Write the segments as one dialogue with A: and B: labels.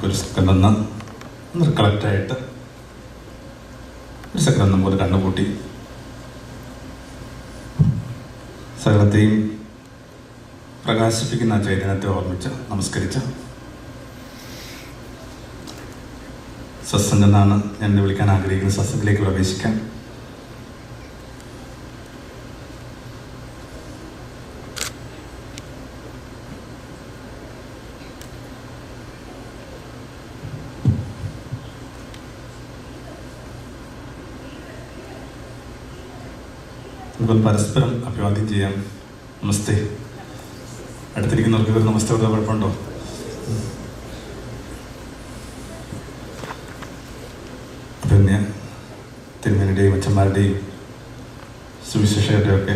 A: നമുക്കൊരു സെക്കൻഡ് ഒന്ന് കളക്റ്റായിട്ട് ഒരു സെക്കൻഡ് നമുക്കൊരു കണ്ണുകൂട്ടി സകലത്തെയും പ്രകാശിപ്പിക്കുന്ന ചൈതന്യത്തെ ഓർമ്മിച്ച് നമസ്കരിച്ച സത്സംഗം എന്നാണ് ഞാൻ വിളിക്കാൻ ആഗ്രഹിക്കുന്നത്. സത്സംഗത്തിലേക്ക് പ്രവേശിക്കാം. നമുക്ക് പരസ്പരം അഭിവാദ്യം ചെയ്യാം. നമസ്തേ. അടുത്തിരിക്കുന്നവർക്ക് ഒരു നമസ്തേ കൊടുത്താൽ കുഴപ്പമുണ്ടോ? പിന്നെ തിരുമേനിയുടെയും അച്ഛന്മാരുടെയും സുവിശേഷകരുടെയും ഒക്കെ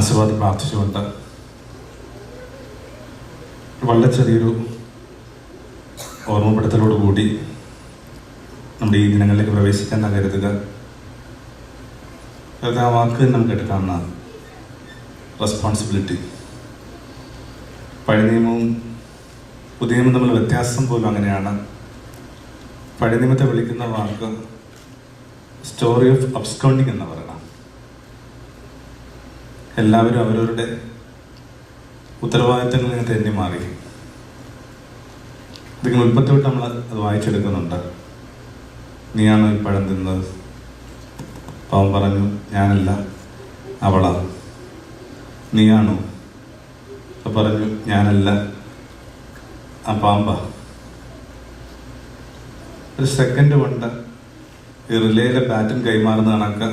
A: ആശീർവാദം പ്രാർത്ഥിച്ചുകൊണ്ട് വളരെ ചെറിയൊരു ഓർമ്മപ്പെടുത്തലോടുകൂടി നമ്മുടെ ഈ ദിനങ്ങളിലേക്ക് പ്രവേശിക്കാൻ കരുതുക. ആ വാക്ക് നമുക്ക് എടുക്കാവുന്ന റെസ്പോൺസിബിലിറ്റി. പഴയ നിയമവും പുതിയ നിയമവും തമ്മിൽ വ്യത്യാസം പോലും അങ്ങനെയാണ്. പഴയ നിയമത്തെ വിളിക്കുന്ന വാക്ക് സ്റ്റോറി ഓഫ് അബ്സ്കൗണ്ടിങ് എന്ന് പറയണം. എല്ലാവരും അവരവരുടെ ഉത്തരവാദിത്തങ്ങളിൽ നിന്ന് തെന്നി മാറി. ഇതിങ്ങനെ ഉൽപ്പത്തി തൊട്ട് നമ്മൾ അത് വായിച്ചെടുക്കുന്നുണ്ട്. നീയാണോ ഈ പഴം തിന്നത്? പാവം പറഞ്ഞു, ഞാനല്ല, അവളാ. നീയാണോ? പറഞ്ഞു, ഞാനല്ല, ആ പാമ്പാ. ഒരു സെക്കൻഡ് കൊണ്ട് ഈ റിലേയിലെ പാറ്റേൺ കൈമാറുന്ന കണക്ക്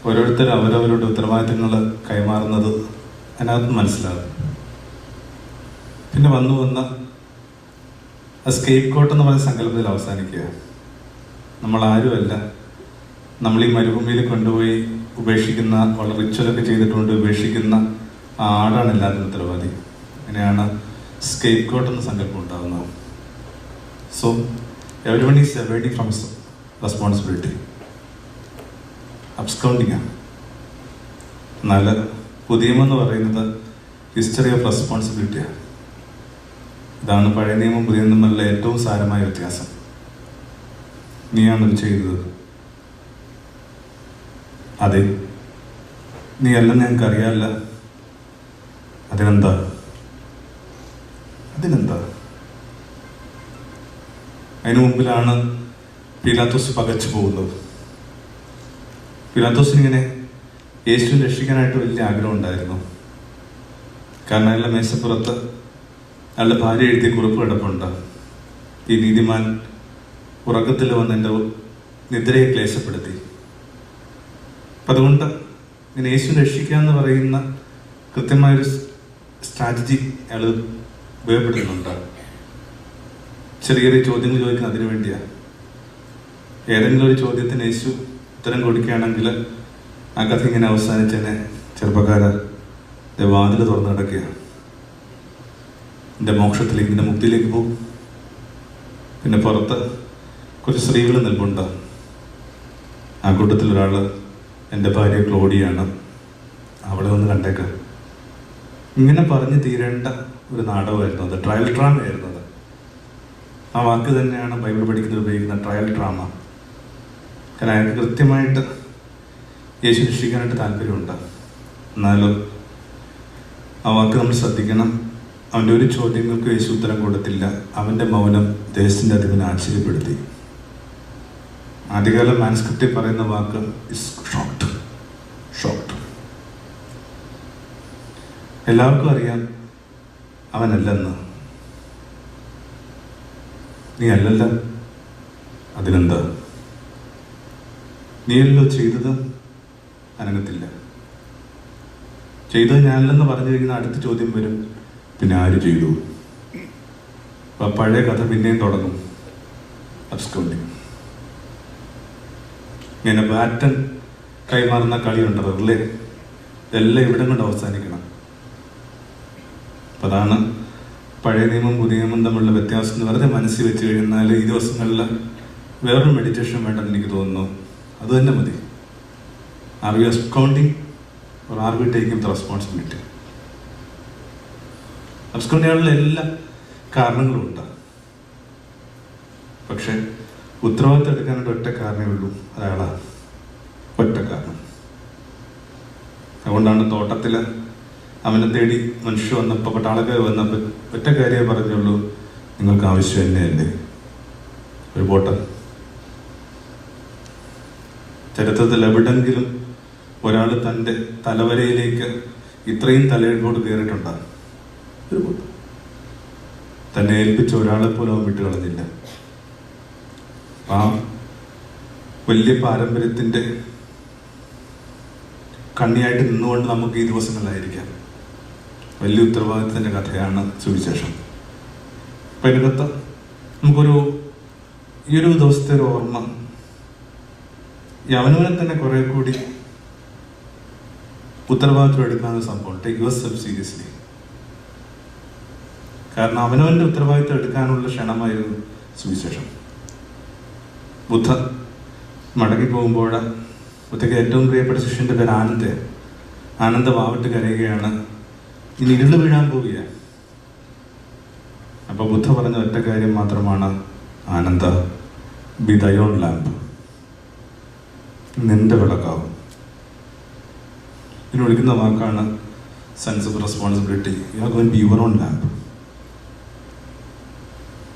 A: ഓരോരുത്തരും അവരവരുടെ ഉത്തരവാദിത്തങ്ങൾ കൈമാറുന്നത് അതിനകത്ത് മനസ്സിലാകും. പിന്നെ വന്ന സ്കേപ്പ് കോട്ട് എന്ന് പറയുന്ന സങ്കല്പത്തിൽ അവസാനിക്കുക. നമ്മളാരുമല്ല, നമ്മൾ ഈ മരുഭൂമിയിൽ കൊണ്ടുപോയി ഉപേക്ഷിക്കുന്ന, വളരെ റിച്വലൊക്കെ ചെയ്തിട്ടുണ്ട് ഉപേക്ഷിക്കുന്ന ആ ആടാണ് എല്ലാവരും ഉത്തരവാദി. അങ്ങനെയാണ് സ്കേപ്പ് കോട്ട് എന്ന സങ്കല്പം ഉണ്ടാകുന്നത്. So everyone is avoiding from responsibility. അബ്സ്കൗണ്ടിങ്ങാണ്. എന്നാൽ പുതിയമെന്ന് പറയുന്നത് ഹിസ്റ്ററി ഓഫ് റെസ്പോൺസിബിലിറ്റിയാണ്. ഇതാണ് പഴയ നിയമം പുതിയ നിയമം തമ്മിലുള്ള ഏറ്റവും സാരമായ വ്യത്യാസം. നീയാണത് ചെയ്തത്. അതെ, നീ അല്ലെന്ന് ഞങ്ങൾക്കറിയാമല്ല. അതിനെന്താ? അതിനു മുമ്പിലാണ് പീലാത്തോസ് പകച്ചു പോകുന്നത്. പീലാത്തോസിനിങ്ങനെ യേശുവിനെ രക്ഷിക്കാനായിട്ട് വലിയ ആഗ്രഹം ഉണ്ടായിരുന്നു. കാരണം അയാളുടെ മേശപ്പുറത്ത് അയാളുടെ ഭാര്യ എഴുതിയ കുറിപ്പ് കിടപ്പുണ്ട്. ഈ നീതിമാൻ ഉറക്കത്തിൽ വന്ന് എൻ്റെ നിദ്രയെ ക്ലേശപ്പെടുത്തി. അപ്പം അതുകൊണ്ട് ഇങ്ങനെ യേശുവിനെ രക്ഷിക്കുക എന്ന് പറയുന്ന കൃത്യമായൊരു സ്ട്രാറ്റജി അയാൾ ഉപയോഗപ്പെടുത്തുന്നുണ്ട്. ചെറിയ ചെറിയ ചോദ്യങ്ങൾ ചോദിക്കുന്നത് അതിനു വേണ്ടിയാണ്. ഏതെങ്കിലും ഒരു ചോദ്യത്തിന് യേശു ഉത്തരം കൊടുക്കുകയാണെങ്കിൽ ആ കഥ ഇങ്ങനെ അവസാനിച്ചതിനെ ചെറുപ്പക്കാരൻ വാതിൽ തുറന്നു കിടക്കുക. എൻ്റെ മോക്ഷത്തിലേക്ക്, എൻ്റെ മുക്തിയിലേക്ക് പോകും. പിന്നെ പുറത്ത് കുറച്ച് സ്ത്രീകൾ നിൽപ്പുണ്ട്. ആ കൂട്ടത്തിൽ ഒരാൾ എൻ്റെ ഭാര്യ ക്ലോഡിയാണ്, അവളെ ഒന്ന് കണ്ടേക്കാം. ഇങ്ങനെ പറഞ്ഞ് തീരേണ്ട ഒരു നാടകമായിരുന്നു അത്. ട്രയൽ ഡ്രാമയായിരുന്നു അത്. ആ വാക്ക് തന്നെയാണ് ബൈബിൾ പഠിക്കുന്നത് ഉപയോഗിക്കുന്ന ട്രയൽ ഡ്രാമ. കാരണം അയാൾക്ക് കൃത്യമായിട്ട് യേശു രക്ഷിക്കാനായിട്ട് താല്പര്യമുണ്ട്. എന്നാലും ആ വാക്ക് നമ്മൾ ശ്രദ്ധിക്കണം. അവൻ്റെ ഒരു ചോദ്യങ്ങൾക്ക് യേശു ഉത്തരം കൊടുത്തില്ല. അവൻ്റെ മൗനം ദേശത്തിൻ്റെ അധിപനെ ആശ്ചര്യപ്പെടുത്തി. ആദ്യകാല മാൻസ്ക്രിപ്റ്റിൽ പറയുന്ന വാക്ക് ഇസ് ഷോക്ക്ഡ്. എല്ലാവർക്കും അറിയാം അവനല്ലെന്ന്. നീ അല്ലല്ല, അതിനെന്താ? നീയല്ലോ ചെയ്തത്, അനങ്ങത്തില്ല. ചെയ്തത് ഞാനല്ലെന്ന് പറഞ്ഞു കഴിയുന്ന അടുത്ത ചോദ്യം വരും, പിന്നെ ആര് ചെയ്തു? അപ്പം പഴയ കഥ പിന്നെയും തുടങ്ങും. അബ്സ്കൗണ്ടിങ്. ഇങ്ങനെ പാറ്റേൺ കൈമാറുന്ന കളിയുണ്ട്, റിലേ. ഇതെല്ലാം ഇവിടെ കൊണ്ട് അവസാനിക്കണം. അപ്പം അതാണ് പഴയ നിയമം പുതിയ നിയമം തമ്മിലുള്ള വ്യത്യാസം. വെറുതെ മനസ്സിൽ വെച്ച് കഴിഞ്ഞാൽ ഈ ദിവസങ്ങളിൽ വേറൊരു മെഡിറ്റേഷൻ വേണ്ടെന്ന് എനിക്ക് തോന്നുന്നു. അത് തന്നെ മതി. Are we absconding or are we taking the responsibility? അബ്സ്കൗണ്ടിങ്ങുകളിൽ എല്ലാം കാരണങ്ങളുണ്ട്. പക്ഷെ ഉത്തരവാദിത്തം എടുക്കാനായിട്ട് ഒറ്റ കാരണമേ ഉള്ളൂ, അയാളാണ് ഒറ്റ കാരണം. അതുകൊണ്ടാണ് തോട്ടത്തിൽ അവനെ തേടി മനുഷ്യ വന്നപ്പോൾ, പട്ടാളക്കാർ വന്നപ്പോൾ ഒറ്റ കാര്യമേ പറഞ്ഞുള്ളൂ, നിങ്ങൾക്ക് ആവശ്യം തന്നെയല്ലേ ഒരു ബോട്ട്? ചരിത്രത്തിൽ എവിടെങ്കിലും ഒരാൾ തൻ്റെ തലവരയിലേക്ക് ഇത്രയും തലയിൽക്കോട്ട് കയറിയിട്ടുണ്ടോ? ഒരു ബോട്ട്. തന്നെ ഏൽപ്പിച്ച ഒരാളെ പോലും അവൻ വിട്ടു കളഞ്ഞില്ല. ആ വലിയ പാരമ്പര്യത്തിൻ്റെ കണ്ണിയായിട്ട് നിന്നുകൊണ്ട് നമുക്ക് ഈ ദിവസങ്ങളിലായിരിക്കാം. വലിയ ഉത്തരവാദിത്തത്തിൻ്റെ കഥയാണ് സുവിശേഷം. അപ്പം ഇതിനകത്ത് നമുക്കൊരു ഈ ഒരു ദിവസത്തെ ഒരു ഓർമ്മ, ഈ അവനവനെ തന്നെ കുറെ കൂടി ഉത്തരവാദിത്വം എടുക്കാവുന്ന സംഭവം. Take your self seriously. കാരണം അവനവൻ്റെ ഉത്തരവാദിത്വം എടുക്കാനുള്ള ക്ഷണമായിരുന്നു സുവിശേഷം. ബുദ്ധ മടങ്ങി പോകുമ്പോൾ ബുദ്ധയ്ക്ക് ഏറ്റവും പ്രിയപ്പെട്ട ശിഷ്യൻ്റെ പേര് ആനന്ദ. ആനന്ദ വാവിട്ട് കരയുകയാണ്, ഇനി ഇരുള് വീഴാൻ പോവുകയാണ്. അപ്പൊ ബുദ്ധ പറഞ്ഞ ഒറ്റ കാര്യം മാത്രമാണ്, ആനന്ദ, ബി ദൈ ഓൺ ലാമ്പ്, നിന്റെ വിളക്കാവും. ഇതിന് വിളിക്കുന്ന വാക്കാണ് sense of responsibility. You are going to be your own lamp.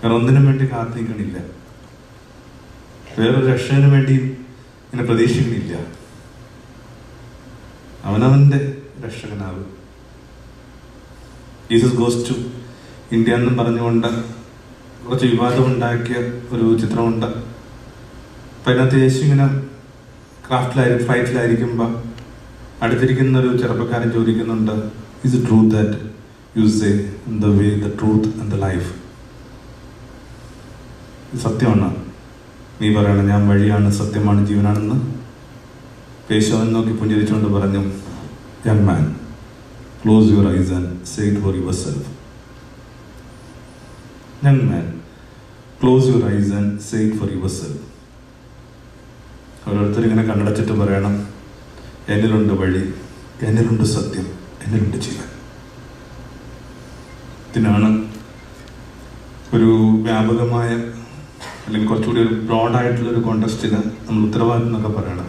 A: വേറെ ഒന്നിനും വേണ്ടി കാത്തിരിക്കണില്ല, വേറൊരു രക്ഷകന് വേണ്ടിയും ഇങ്ങനെ പ്രതീക്ഷിക്കണില്ല. അവനവൻ്റെ രക്ഷകനാവും. ജീസസ് ഗോസ് ടു ഇന്ത്യ എന്നും പറഞ്ഞുകൊണ്ട് കുറച്ച് വിവാദമുണ്ടാക്കിയ ഒരു ചിത്രമുണ്ട്. അപ്പം അതിനകത്ത് യേശു ഇങ്ങനെ ഫ്ലൈറ്റിലായിരിക്കുമ്പോൾ അടുത്തിരിക്കുന്ന ഒരു ചെറുപ്പക്കാരൻ ചോദിക്കുന്നുണ്ട്, is it truth that you say the way, the truth and the life? സത്യമാണ് നീ പറയണം, ഞാൻ വഴിയാണ്, സത്യമാണ്, ജീവനാണെന്ന്? യേശു അവൻ നോക്കി പുഞ്ചിരിച്ചുകൊണ്ട് പറഞ്ഞു, young man, close your eyes and say it for your self. Young man, close your eyes and say it for your self. ഓരോരുത്തർ ഇങ്ങനെ കണ്ണടച്ചിട്ട് പറയണം, എന്നിലുണ്ട് വഴി, എന്നിലുണ്ട് സത്യം, എന്നിലുണ്ട് ജീവൻ. ഇതിനാണ് ഒരു വ്യാപകമായ അല്ലെങ്കിൽ കുറച്ചുകൂടി ഒരു ബ്രോഡായിട്ടുള്ളൊരു കോണ്ടക്സ്റ്റിൽ നമ്മൾ ഉത്തരവാദിത്വം എന്നൊക്കെ പറയണം.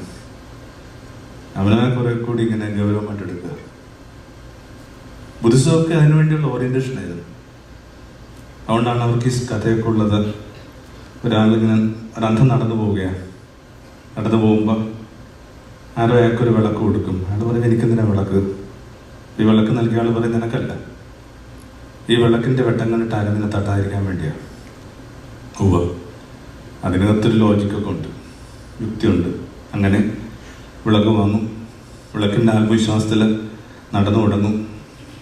A: അവനെ കുറെ കൂടി ഇങ്ങനെ ഗൗരവമായിട്ട് എടുക്കുക. ബുദ്ധിസമൊക്കെ അതിനുവേണ്ടിയുള്ള ഓറിയന്റേഷൻ ആയിരുന്നു. അതുകൊണ്ടാണ് അവർക്ക് ഈ കഥയൊക്കെ ഉള്ളത്. ഒരാളിങ്ങനെ ഒരന്ധം നടന്നു പോവുകയാണ്. നടന്നു പോകുമ്പോൾ ആരോ അയാൾക്കൊരു വിളക്ക് കൊടുക്കും. അയാൾ പറയും, എനിക്കെന്തിനാ വിളക്ക്? ഈ വിളക്ക് നൽകിയ ആൾ പറയും, നിനക്കല്ല, ഈ വിളക്കിൻ്റെ വെട്ടം കണ്ടിട്ട് ആരും നിന്നെ തട്ടാതിരിക്കാൻ വേണ്ടിയാണ്. ഉവ്വ്, അതിനകത്തൊരു ലോജിക്കൊക്കെ ഉണ്ട്, യുക്തിയുണ്ട്. അങ്ങനെ വിളക്ക് വാങ്ങും. വിളക്കിൻ്റെ ആത്മവിശ്വാസത്തിൽ നടന്നു തുടങ്ങും.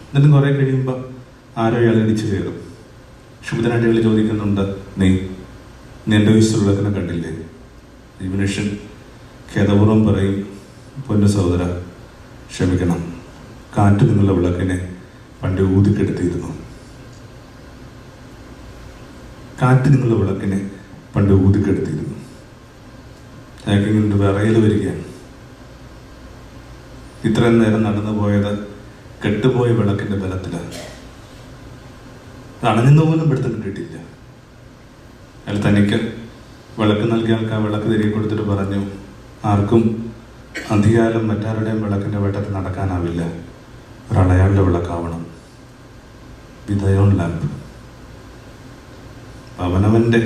A: എന്നിട്ട് കുറേ കഴിയുമ്പോൾ ആരോ ഇയാൾ ഇടിച്ചു കയറും. ക്ഷുഭിതനായിട്ട് ഇയാൾ ചോദിക്കുന്നുണ്ട്, നീ എൻ്റെ വയസ്സിൽ വിളക്കിനെ കണ്ടില്ലേ? ഈ മനുഷ്യൻ ഖേദപൂർവ്വം പറയും, പൊന്നു സഹോദര, ക്ഷമിക്കണം, കാറ്റ് നിങ്ങളുടെ വിളക്കിനെ പണ്ട് ഊതിക്കെടുത്തിയിരുന്നു. കാറ്റ് നിങ്ങളുടെ വിളക്കിനെ പണ്ട് ഊതിക്കെടുത്തിരുന്നു. അയാൾക്കിങ്ങനെ വിറയൽ വരികയാണ്. ഇത്രയും നേരം നടന്നു പോയത് കെട്ടുപോയ വിളക്കിന്റെ ബലത്തിലാണ്. അത് അണഞ്ഞെന്ന് പോലും പിടുത്തം കിട്ടിയിട്ടില്ല. അയാൾ തനിക്ക് വിളക്ക് നൽകിയ ആൾക്ക് ആ വിളക്ക് തിരികെ കൊടുത്തിട്ട് പറഞ്ഞു, ആർക്കും അധികാലം മറ്റാരുടെയും വിളക്കിന്റെ വെട്ടത്തിൽ നടക്കാനാവില്ല, ഒരളയാളുടെ വിളക്കാവണം. വിതയോൺ ലാമ്പ്. അവനവൻ്റെ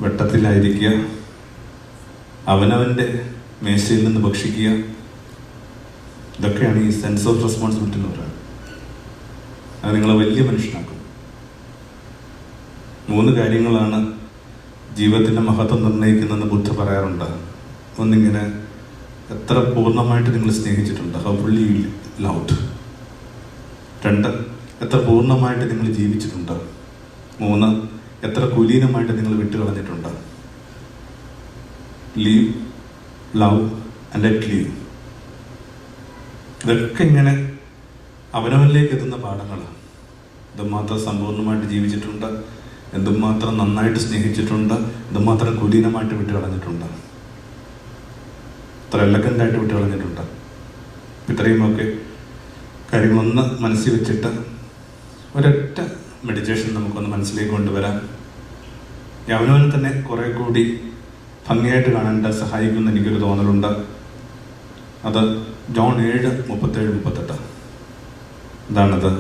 A: വെട്ടത്തിലായിരിക്കുക, അവനവൻ്റെ മേശയിൽ നിന്ന് ഭക്ഷിക്കുക. ഇതൊക്കെയാണ് ഈ സെൻസ് ഓഫ് റെസ്പോൺസിബിലിറ്റി എന്ന് പറയുന്നത്. അത് നിങ്ങളെ വലിയ മനുഷ്യനാക്കും. 3 കാര്യങ്ങളാണ് ജീവിതത്തിൻ്റെ മഹത്വം നിർണ്ണയിക്കുന്നതെന്ന് ബുദ്ധ പറയാറുണ്ട്. ഒന്നിങ്ങനെ, എത്ര പൂർണ്ണമായിട്ട് നിങ്ങൾ സ്നേഹിച്ചിട്ടുണ്ട്, ഹൗ ഫുള്ളി യു ലവ്ഡ്. 2, എത്ര പൂർണ്ണമായിട്ട് നിങ്ങൾ ജീവിച്ചിട്ടുണ്ട്. 3, എത്ര കുലീനമായിട്ട് നിങ്ങൾ വിട്ടുകളഞ്ഞിട്ടുണ്ട്. Leave, love and let leave. ഇതൊക്കെ ഇങ്ങനെ അവനവനിലേക്ക് എത്തുന്ന പാഠങ്ങളാണ്. എന്തുമാത്രം സമ്പൂർണ്ണമായിട്ട് ജീവിച്ചിട്ടുണ്ട്, എന്തുമാത്രം നന്നായിട്ട് സ്നേഹിച്ചിട്ടുണ്ട്, എന്തുമാത്രം കുലീനമായിട്ട് വിട്ടുകളഞ്ഞിട്ടുണ്ട്, ഇത്ര എലഗൻ്റായിട്ട് വിട്ടുകളഞ്ഞിട്ടുണ്ട്. ഇത്രയുമൊക്കെ കാര്യങ്ങളൊന്ന് മനസ്സിൽ വെച്ചിട്ട് ഒരൊറ്റ മെഡിറ്റേഷൻ നമുക്കൊന്ന് മനസ്സിലേക്ക് കൊണ്ടുവരാം. യവനവനെ തന്നെ കുറെ കൂടി ഭംഗിയായിട്ട് കാണാൻ സഹായിക്കുമെന്ന് എനിക്കൊരു തോന്നലുണ്ട്. അത് ജോൺ 7:37-38. എന്താണത്?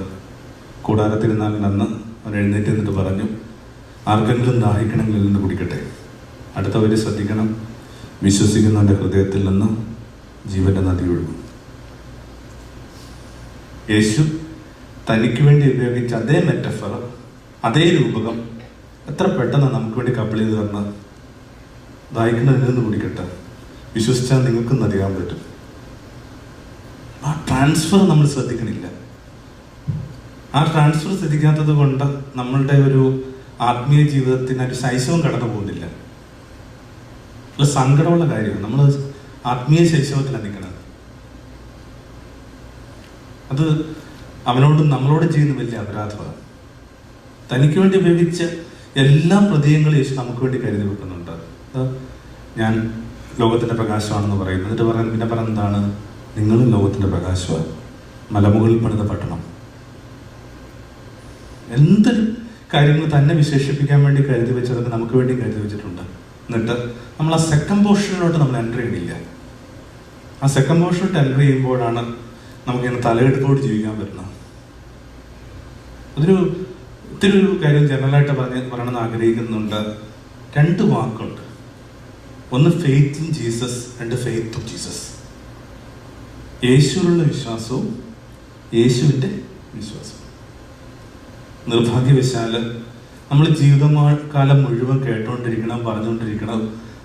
A: കൂടാരത്തിരുന്നാൽ അന്ന് അവൻ എഴുന്നേറ്റ് നിന്നിട്ട് പറഞ്ഞു, ആർക്കെങ്കിലും ദാഹിക്കണമെങ്കിൽ നിന്ന് കുടിക്കട്ടെ. അടുത്ത വരി ശ്രദ്ധിക്കണം, വിശ്വസിക്കുന്നവൻ്റെ ഹൃദയത്തിൽ നിന്ന് ജീവന്റെ നദി ഒഴുകും. യേശു തനിക്ക് വേണ്ടി ഉപയോഗിച്ച അതേ മെറ്റഫർ, അതേ രൂപകം എത്ര പെട്ടെന്ന് നമുക്ക് വേണ്ടി കപ്പിൾ ചെയ്ത് തരണം. ദാഹിക്കുന്നതിൽ നിന്ന് കുടിക്കട്ടെ, വിശ്വസിച്ചാൽ നിങ്ങൾക്കും നദിയാൻ പറ്റും. ആ ട്രാൻസ്ഫർ നമ്മൾ ശ്രദ്ധിക്കണില്ല. ആ ട്രാൻസ്ഫർ ശ്രദ്ധിക്കാത്തത് കൊണ്ട് നമ്മളുടെ ഒരു ആത്മീയ ജീവിതത്തിന് ഒരു ശൈശവം കടന്നു പോകുന്നില്ല. അത് സങ്കടമുള്ള കാര്യമാണ്. നമ്മൾ ആത്മീയ ശൈശവത്തിലാണ് നിൽക്കുന്നത്. അത് അവനോടും നമ്മളോടും ചെയ്യുന്ന വലിയ അപരാധമാണ്. തനിക്ക് വേണ്ടി ഉപയോഗിച്ച എല്ലാ പ്രതീകങ്ങളും യേശു നമുക്ക് വേണ്ടി കരുതി വെക്കുന്നുണ്ട്. ഞാൻ ലോകത്തിന്റെ പ്രകാശമാണെന്ന് പറയുന്നു. എന്നിട്ട് പറയുന്നത് പിന്നെ പറയുന്നത് എന്താണ്? നിങ്ങളും ലോകത്തിന്റെ പ്രകാശമാണ്, മലമുകളിൽ പണിത പട്ടണം. എന്തൊരു കാര്യങ്ങൾ തന്നെ വിശേഷിപ്പിക്കാൻ വേണ്ടി കരുതി വെച്ചതൊക്കെ നമുക്ക് വേണ്ടി കരുതി വെച്ചിട്ടുണ്ട്. എന്നിട്ട് നമ്മൾ ആ സെക്കൻഡ് പോർഷനിലോട്ട് നമ്മൾ എൻ്റർ ചെയ്യണില്ല. ആ സെക്കൻഡ് പോർഷനിലോട്ട് എൻ്റർ ചെയ്യുമ്പോഴാണ് നമുക്കിങ്ങനെ തലയെടുപ്പോട് ജീവിക്കാൻ പറ്റുന്നത്. ഒത്തിരി ഒരു കാര്യം ജനറലായിട്ട് പറയണമെന്ന് ആഗ്രഹിക്കുന്നുണ്ട്. 2 വാക്കുണ്ട്. ഒന്ന് faith in Jesus, 2 faith of Jesus. യേശുവിലുള്ള വിശ്വാസവും യേശുവിൻ്റെ വിശ്വാസവും. നിർഭാഗ്യവശാല് നമ്മൾ ജീവിതകാലം മുഴുവൻ കേട്ടോണ്ടിരിക്കണം, പറഞ്ഞുകൊണ്ടിരിക്കണം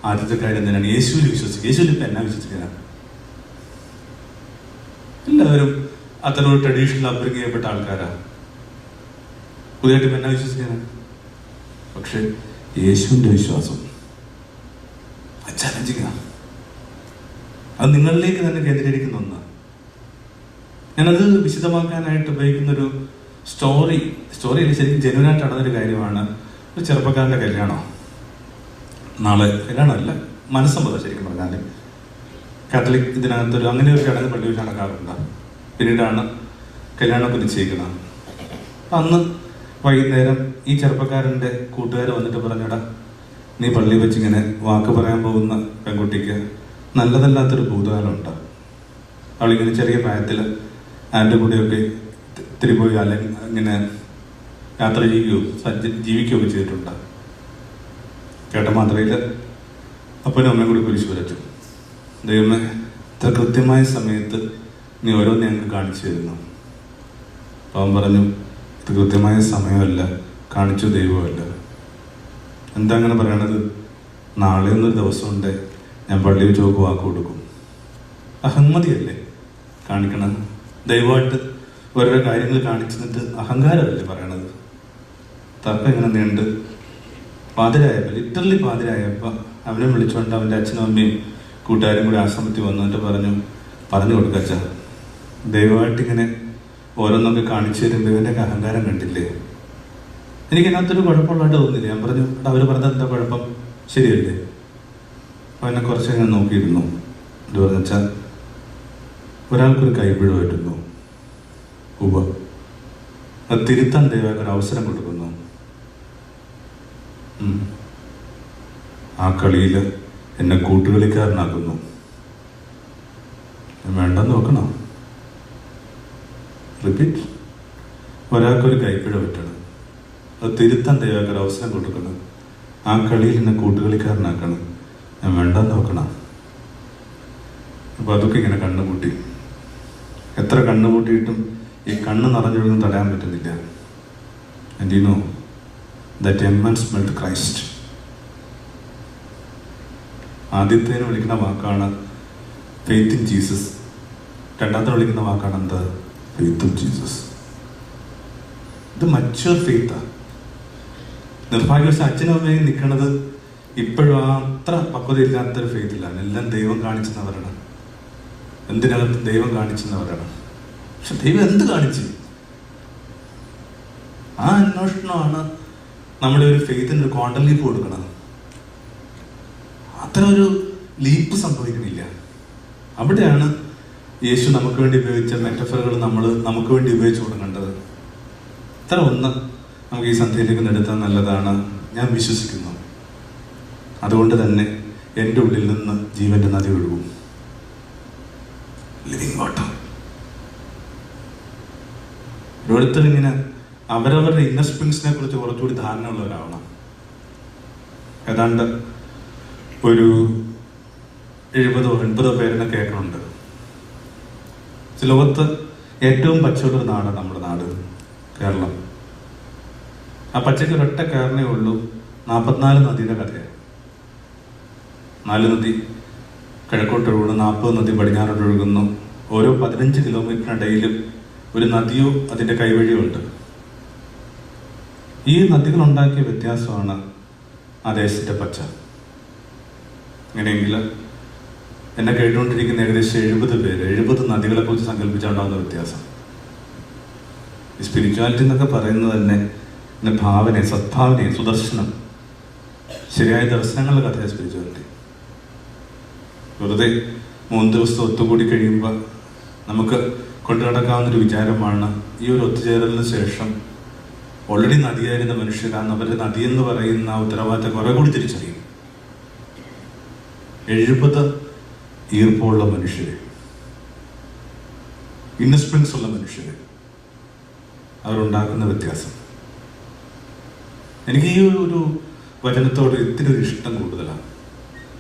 A: ആദ്യത്തെ കാര്യം തന്നെയാണ് യേശുവിൽ വിശ്വസിക്കുക. യേശുവിൽ ഇപ്പം എന്നാ വിശ്വസിക്കാനാണ്? എല്ലാവരും അത്തരം ട്രഡീഷണൽ അപ്ബ്രിങ് ചെയ്യപ്പെട്ട ആൾക്കാരാണ്. പുതിയതായിട്ട് ഇപ്പം എന്നാ വിശ്വസിക്കാനാണ്? പക്ഷെ യേശുവിൻ്റെ വിശ്വാസം ചലഞ്ചിങ്ങാണ്. അത് നിങ്ങളിലേക്ക് തന്നെ കേന്ദ്രീകരിക്കുന്ന ഒന്നാണ്. ഞാനത് വിശദമാക്കാനായിട്ട് ഉപയോഗിക്കുന്നൊരു സ്റ്റോറിയിൽ ശരിക്കും ജനുവനായിട്ട് നടന്നൊരു കാര്യമാണ്. ഒരു ചെറുപ്പക്കാരൻ്റെ കല്യാണം. നാളെ കല്യാണമല്ല, മനസ്സമ്മതം ശരിക്കും പറഞ്ഞാൽ. കാത്തലിക് ഇതിനകത്തൊരു അങ്ങനെ ഒരു ചടങ്ങ് പള്ളി വെച്ച് നടക്കാറുണ്ട്. പിന്നീടാണ് കല്യാണമൊക്കെ നിശ്ചയിക്കുന്നത്. അപ്പം അന്ന് വൈകുന്നേരം ഈ ചെറുപ്പക്കാരൻ്റെ കൂട്ടുകാർ വന്നിട്ട് പറഞ്ഞടാ, നീ പള്ളി വെച്ചിങ്ങനെ വാക്ക് പറയാൻ പോകുന്ന പെൺകുട്ടിക്ക് നല്ലതല്ലാത്തൊരു ഭൂതകാലമുണ്ട്. അവളിങ്ങനെ ചെറിയ പ്രായത്തിൽ ആൻ്റെ കൂടെയൊക്കെ ഇത്തിരി പോയി അല്ലെങ്കിൽ ഇങ്ങനെ യാത്ര ജീവിക്കുകയൊക്കെ ചെയ്തിട്ടുണ്ട്. കേട്ട മാത്രയിൽ അപ്പനും അമ്മയും കൂടി കുരിശ് വരച്ചു. ദൈവമേ, ഇത്ര കൃത്യമായ സമയത്ത് നീ ഓരോന്ന് ഞങ്ങൾക്ക് കാണിച്ചു തരുന്നു. അപ്പം അവൻ പറഞ്ഞു, ഇത് കൃത്യമായ സമയമല്ല, കാണിച്ചു ദൈവമല്ല. എന്താ അങ്ങനെ പറയണത്? നാളെ ഒന്നൊരു ദിവസമുണ്ട്, ഞാൻ പള്ളിയിൽ ചോക്ക് വാക്ക് കൊടുക്കും. അഹമ്മതിയല്ലേ കാണിക്കണം? ദൈവമായിട്ട് ഓരോ കാര്യങ്ങൾ കാണിച്ചിട്ട് അഹങ്കാരമല്ലേ പറയണത്? തർക്കം ഇങ്ങനെ നീണ്ട് പാതിരായപ്പോൾ, ലിറ്ററലി പാതിരായപ്പോൾ അവനെ വിളിച്ചുകൊണ്ട് അവൻ്റെ അച്ഛനും അമ്മയും കൂട്ടുകാരും കൂടി ആശ്രമത്തിൽ വന്നിട്ട് പറഞ്ഞു കൊടുക്കച്ച, ദൈവമായിട്ടിങ്ങനെ ഓരോന്നൊക്കെ കാണിച്ചു തരുമ്പോൾ ഇവൻ്റെയൊക്കെ അഹങ്കാരം കണ്ടില്ലേ? എനിക്കതിനകത്തൊരു കുഴപ്പമുള്ളതായിട്ട് തോന്നില്ല. ഞാൻ പറഞ്ഞു, അവർ പറഞ്ഞത് എന്താ കുഴപ്പം? ശരിയല്ലേ? അപ്പോൾ എന്നെ കുറച്ച് ഞാൻ നോക്കിയിരുന്നു. ഇത് പറഞ്ഞാൽ ഒരാൾക്കൊരു കൈപ്പിഴ പറ്റുന്നു, അത് തിരുത്താൻ ദൈവം ഒരു അവസരം കൊടുക്കുന്നു. ആ കളിയിൽ എന്നെ കൂട്ടുകളിക്കാരനാക്കുന്നു. വേണ്ടെന്ന് നോക്കണം. റിപ്പീറ്റ്. ഒരാൾക്കൊരു കൈപ്പിഴ പറ്റണം, അത് തിരുത്താൻ ദൈവം ഒരു അവസരം കൊടുക്കണം. ആ കളിയിൽ എന്നെ കൂട്ടുകളിക്കാരനാക്കണം. ഞാൻ വേണ്ടെന്ന് നോക്കണം. അപ്പോൾ അതൊക്കെ ഇങ്ങനെ കണ്ണുകൂട്ടി. എത്ര കണ്ണുകൂട്ടിയിട്ടും ഈ കണ്ണ് നിറഞ്ഞൊഴുകും തടയാൻ പറ്റുന്നില്ല. And you know that young man smelled Christ. ആദ്യത്തേന് വിളിക്കുന്ന വാക്കാണ് ഫെയ്ത്ത് ഇൻ ജീസസ്. രണ്ടാമത്തെ വിളിക്കുന്ന വാക്കാണ് എന്താ? Faith of Jesus. ഇത് മച്വർ ഫെയ്ത്താണ്. നിർഭാഗ്യവശാൽ അച്ഛനും അമ്മയും നിൽക്കുന്നത് ഇപ്പോഴും അത്ര പക്വതയില്ലാത്തൊരു ഫെയ്ത്തിലാണ്. എല്ലാം ദൈവം കാണിച്ചെന്നവരാണ്. എന്തിനകത്ത് ദൈവം കാണിച്ചെന്നവരാണ്. പക്ഷെ ദൈവം എന്ത് കാണിച്ചു? ആ അന്വേഷണമാണ് നമ്മുടെ ഒരു ഫെയ്ത്തിന് ഒരു ക്വാണ്ടം ലീപ്പ് കൊടുക്കുന്നത്. അത്ര ഒരു ലീപ്പ് സംഭവിക്കുന്നില്ല. അവിടെയാണ് യേശു നമുക്ക് വേണ്ടി ഉപയോഗിച്ച മെറ്റഫറുകൾ നമ്മൾ നമുക്ക് വേണ്ടി ഉപയോഗിച്ചു കൊടുക്കേണ്ടത്. ഇത്ര ഒന്ന് നമുക്ക് ഈ സന്ധ്യയിലേക്ക് നടത്താൻ നല്ലതാണ് ഞാൻ വിശ്വസിക്കുന്നു. അതുകൊണ്ട് തന്നെ എൻ്റെ ഉള്ളിൽ നിന്ന് ജീവൻ്റെ നദി ഒഴുകും. Living water. ഓരോരുത്തരിങ്ങനെ അവരവരുടെ ഇന്നർ സ്പ്രിങ്സിനെ കുറിച്ച് കുറച്ചുകൂടി ധാരണ ഉള്ളവരാവണം. ഏതാണ്ട് ഒരു 70-80 പേരെന്നെ കേൾക്കുന്നുണ്ട്. ലോകത്ത് ഏറ്റവും പച്ചയുള്ളൊരു നാടാണ് നമ്മുടെ നാട് കേരളം. ആ പച്ചയ്ക്ക് ഒരൊറ്റ കാരണമേ ഉള്ളൂ, 44 നദിയുടെ കഥയാണ്. 4 നദി കിഴക്കോട്ട് ഒഴുകുന്നു, 40 നദി പടിഞ്ഞാറോട്ട് ഒഴുകുന്നു. ഓരോ 15 കിലോമീറ്ററിനിടയിലും ഒരു നദിയോ അതിൻ്റെ കൈവഴിയോ ഉണ്ട്. ഈ നദികളുണ്ടാക്കിയ വ്യത്യാസമാണ് ആ ദേശത്തെ പച്ച. അങ്ങനെയെങ്കിൽ എന്നെ കേട്ടുകൊണ്ടിരിക്കുന്ന ഏകദേശം 70 പേര് 70 നദികളെ കുറിച്ച് സങ്കല്പിച്ചുണ്ടാകുന്ന വ്യത്യാസം. ഈ സ്പിരിച്വാലിറ്റി എന്നൊക്കെ പറയുന്നത് തന്നെ പിന്നെ ഭാവനയെ, സദ്ഭാവനയെ, സുദർശനം, ശരിയായ ദർശനങ്ങളുടെ കഥയാണ് സ്പിരിച്വാലിറ്റി. വെറുതെ 3 ദിവസം ഒത്തുകൂടി കഴിയുമ്പോൾ നമുക്ക് കൊണ്ടു നടക്കാവുന്നൊരു വിചാരമാണ് ഈ ഒരു ഒത്തുചേരലിന് ശേഷം ഓൾറെഡി നദിയായിരുന്ന മനുഷ്യരാണ് അവരുടെ നദിയെന്ന് പറയുന്ന ഉത്തരവാദിത്തം കുറെ കൂടി തിരിച്ചറിയും. 70 ഈർപ്പമുള്ള മനുഷ്യര്, ഇന്നർ സ്പ്രിങ്സ് ഉള്ള മനുഷ്യര്, അവരുണ്ടാക്കുന്ന വ്യത്യാസം. എനിക്ക് ഈ ഒരു വചനത്തോട് ഇത്തിരി ഒരു ഇഷ്ടം കൂടുതലാണ്.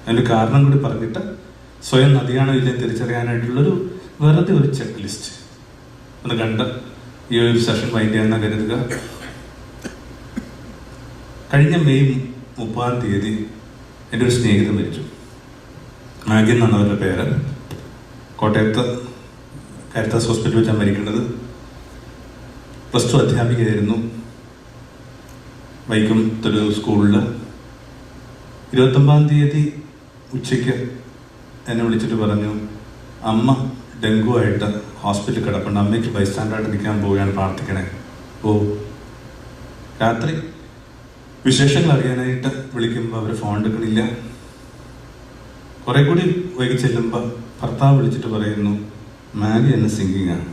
A: അതിൻ്റെ കാരണം കൂടി പറഞ്ഞിട്ട് സ്വയം നദിയാണോ ഇല്ലെന്ന് തിരിച്ചറിയാനായിട്ടുള്ളൊരു വെറുതെ ഒരു ചെക്ക് ലിസ്റ്റ് ഒന്ന് കണ്ട് ഈ ഒരു സെഷൻ വൈൻഡ് ചെയ്യാമെന്ന് കരുതുക. കഴിഞ്ഞ മെയ് 30-ാം തീയതി എൻ്റെ ഒരു സ്നേഹിതൻ മരിച്ചു. മാഗി എന്നാണ് അവരുടെ പേര്. കോട്ടയത്ത് കാരിത്താസ് ഹോസ്പിറ്റലിൽ വെച്ചാണ് മരിക്കുന്നത്. +2 അധ്യാപികയായിരുന്നു. വൈക്കത്തൊരു സ്കൂളിൽ 29-ാം തീയതി ഉച്ചയ്ക്ക് എന്നെ വിളിച്ചിട്ട് പറഞ്ഞു, അമ്മ ഡെങ്കു ആയിട്ട് ഹോസ്പിറ്റലിൽ കിടപ്പുണ്ട്, അമ്മയ്ക്ക് ബൈസ്റ്റാൻഡായിട്ട് നിൽക്കാൻ പോവുകയാണ്, പ്രാർത്ഥിക്കണേ. രാത്രി വിശേഷങ്ങൾ അറിയാനായിട്ട് വിളിക്കുമ്പോൾ അവർ ഫോൺ എടുക്കണില്ല. കുറെ കൂടി വൈകി ചെല്ലുമ്പോൾ ഭർത്താവ് വിളിച്ചിട്ട് പറയുന്നു, മാഗി എന്നെ സിംഗിങ്ങാണ്,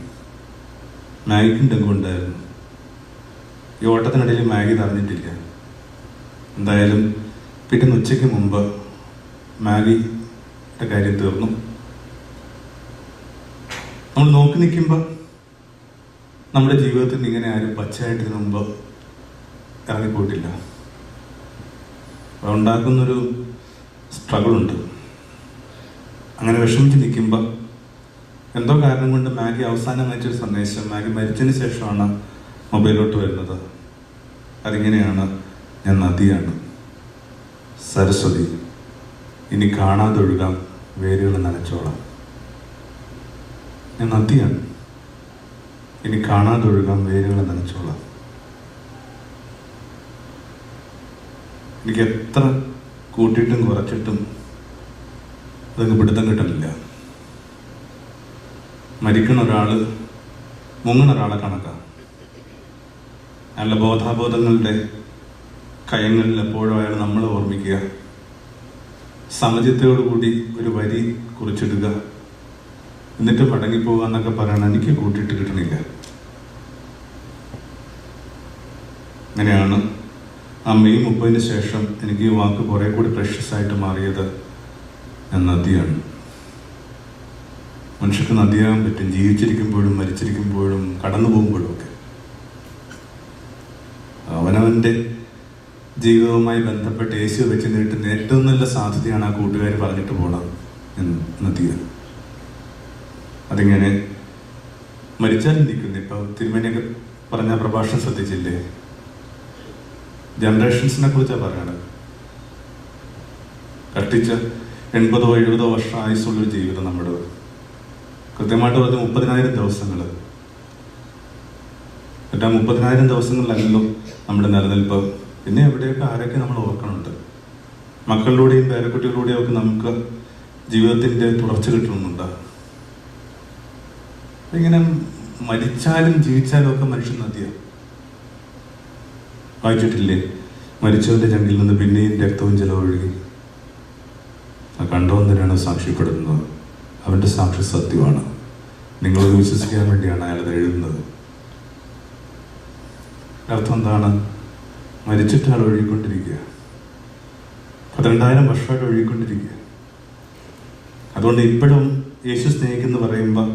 A: മാഗിക്കും ഡെങ്കു ഉണ്ടായിരുന്നു. ഈ ഓട്ടത്തിനിടയിൽ മാഗി അറിഞ്ഞിട്ടില്ല. എന്തായാലും പിറ്റേന്ന് ഉച്ചയ്ക്ക് മുമ്പ് മാഗിയുടെ കാര്യം തീർന്നു. നമ്മൾ നോക്കി നിൽക്കുമ്പോൾ നമ്മുടെ ജീവിതത്തിൽ ഇങ്ങനെ ആരും പച്ചയായിട്ട് ഇതിനു മുമ്പ് ഇറങ്ങിപ്പോയിട്ടില്ല. ഉണ്ടാക്കുന്നൊരു സ്ട്രഗിളുണ്ട്. അങ്ങനെ വിഷമിച്ച് നിൽക്കുമ്പോൾ എന്തോ കാരണം കൊണ്ട് മാഗി അവസാനം അയച്ചൊരു സന്ദേശം മാഗി മരിച്ചതിന് ശേഷമാണ് മൊബൈലിലോട്ട് വരുന്നത്. അതിങ്ങനെയാണ്, ഞാൻ നദിയാണ്, സരസ്വതി, ഇനി കാണാതൊഴുകാം, വേരുകൾ നനച്ചോളാം. ഞാൻ നദിയാണ്, ഇനി കാണാതൊഴുകാം, വേരുകൾ നനച്ചോളാം. എനിക്ക് എത്ര കൂട്ടിയിട്ടും കുറച്ചിട്ടും അതങ്ങ് പിടുത്തം കിട്ടണില്ല. മരിക്കണ ഒരാൾ മുങ്ങണ ഒരാളെ കണക്കാം. അയാളുടെ ബോധാബോധങ്ങളുടെ കയങ്ങളിൽ എപ്പോഴും അയാൾ നമ്മളെ ഓർമ്മിക്കുക, സമചിത്തയോടുകൂടി ഒരു വരി കുറിച്ചിടുക, എന്നിട്ട് മടങ്ങിപ്പോവുക എന്നൊക്കെ പറയണം. എനിക്ക് കൂട്ടിയിട്ട് കിട്ടണില്ല. അങ്ങനെയാണ് ആ മെയ് 30-ന് ശേഷം എനിക്ക് ഈ വാക്ക് കുറെ കൂടി പ്രഷ്യസ് ആയിട്ട് മാറിയത്. ഞാൻ നദിയാണ്. മനുഷ്യർക്ക് നദിയാകാൻ പറ്റും, ജീവിച്ചിരിക്കുമ്പോഴും മരിച്ചിരിക്കുമ്പോഴും കടന്നു പോകുമ്പോഴും ഒക്കെ. അവനവൻ്റെ ജീവിതവുമായി ബന്ധപ്പെട്ട് യേശു വെച്ച് നീട്ടുന്ന ഏറ്റവും നല്ല സാധ്യതയാണ് ആ കൂട്ടുകാർ പറഞ്ഞിട്ട് പോകണം നദിയാണ്. അതിങ്ങനെ മരിച്ചാലും നിൽക്കുന്നു. ഇപ്പൊ തിരുമേനിയൊക്കെ പറഞ്ഞ പ്രഭാഷണം ശ്രദ്ധിച്ചില്ലേ? ജനറേഷൻസിനെ കുറിച്ചാണ് പറയണത്. കഷ്ടിച്ച് 80-70 വർഷം ആയുസുള്ളൊരു ജീവിതം നമ്മുടെ. കൃത്യമായിട്ട് പറഞ്ഞ 30,000 ദിവസങ്ങൾ. എന്നിട്ട് ആ 30,000 ദിവസങ്ങളിലല്ലോ നമ്മുടെ നിലനിൽപ്പ്. പിന്നെ എവിടെയൊക്കെ ആരൊക്കെ നമ്മൾ ഓർക്കണുണ്ട്. മക്കളിലൂടെയും പേരക്കുട്ടികളിലൂടെയും ഒക്കെ നമുക്ക് ജീവിതത്തിൻ്റെ തുടർച്ച കിട്ടുന്നുണ്ട്. ഇങ്ങനെ മരിച്ചാലും ജീവിച്ചാലും ഒക്കെ മനുഷ്യൻ നദിയാണ്. വായിച്ചിട്ടില്ലേ? മരിച്ചവന്റെ ചങ്കിൽ നിന്ന് പിന്നെയും രക്തവും ജലമൊഴുകി. ആ കണ്ടവൻ തന്നെയാണ് സാക്ഷ്യപ്പെടുന്നത്. അവൻ്റെ സാക്ഷി സത്യമാണ്. നിങ്ങളത് വിശ്വസിക്കാൻ വേണ്ടിയാണ് അയാളത് എഴുതുന്നത്. അർത്ഥം എന്താണ്? മരിച്ചിട്ട് ആൾ ഒഴുകിക്കൊണ്ടിരിക്കുക, 12,000 വർഷമായിട്ട് ഒഴുകിക്കൊണ്ടിരിക്കുക. അതുകൊണ്ട് ഇപ്പോഴും യേശു സ്നേഹിക്കുന്നു പറയുമ്പോൾ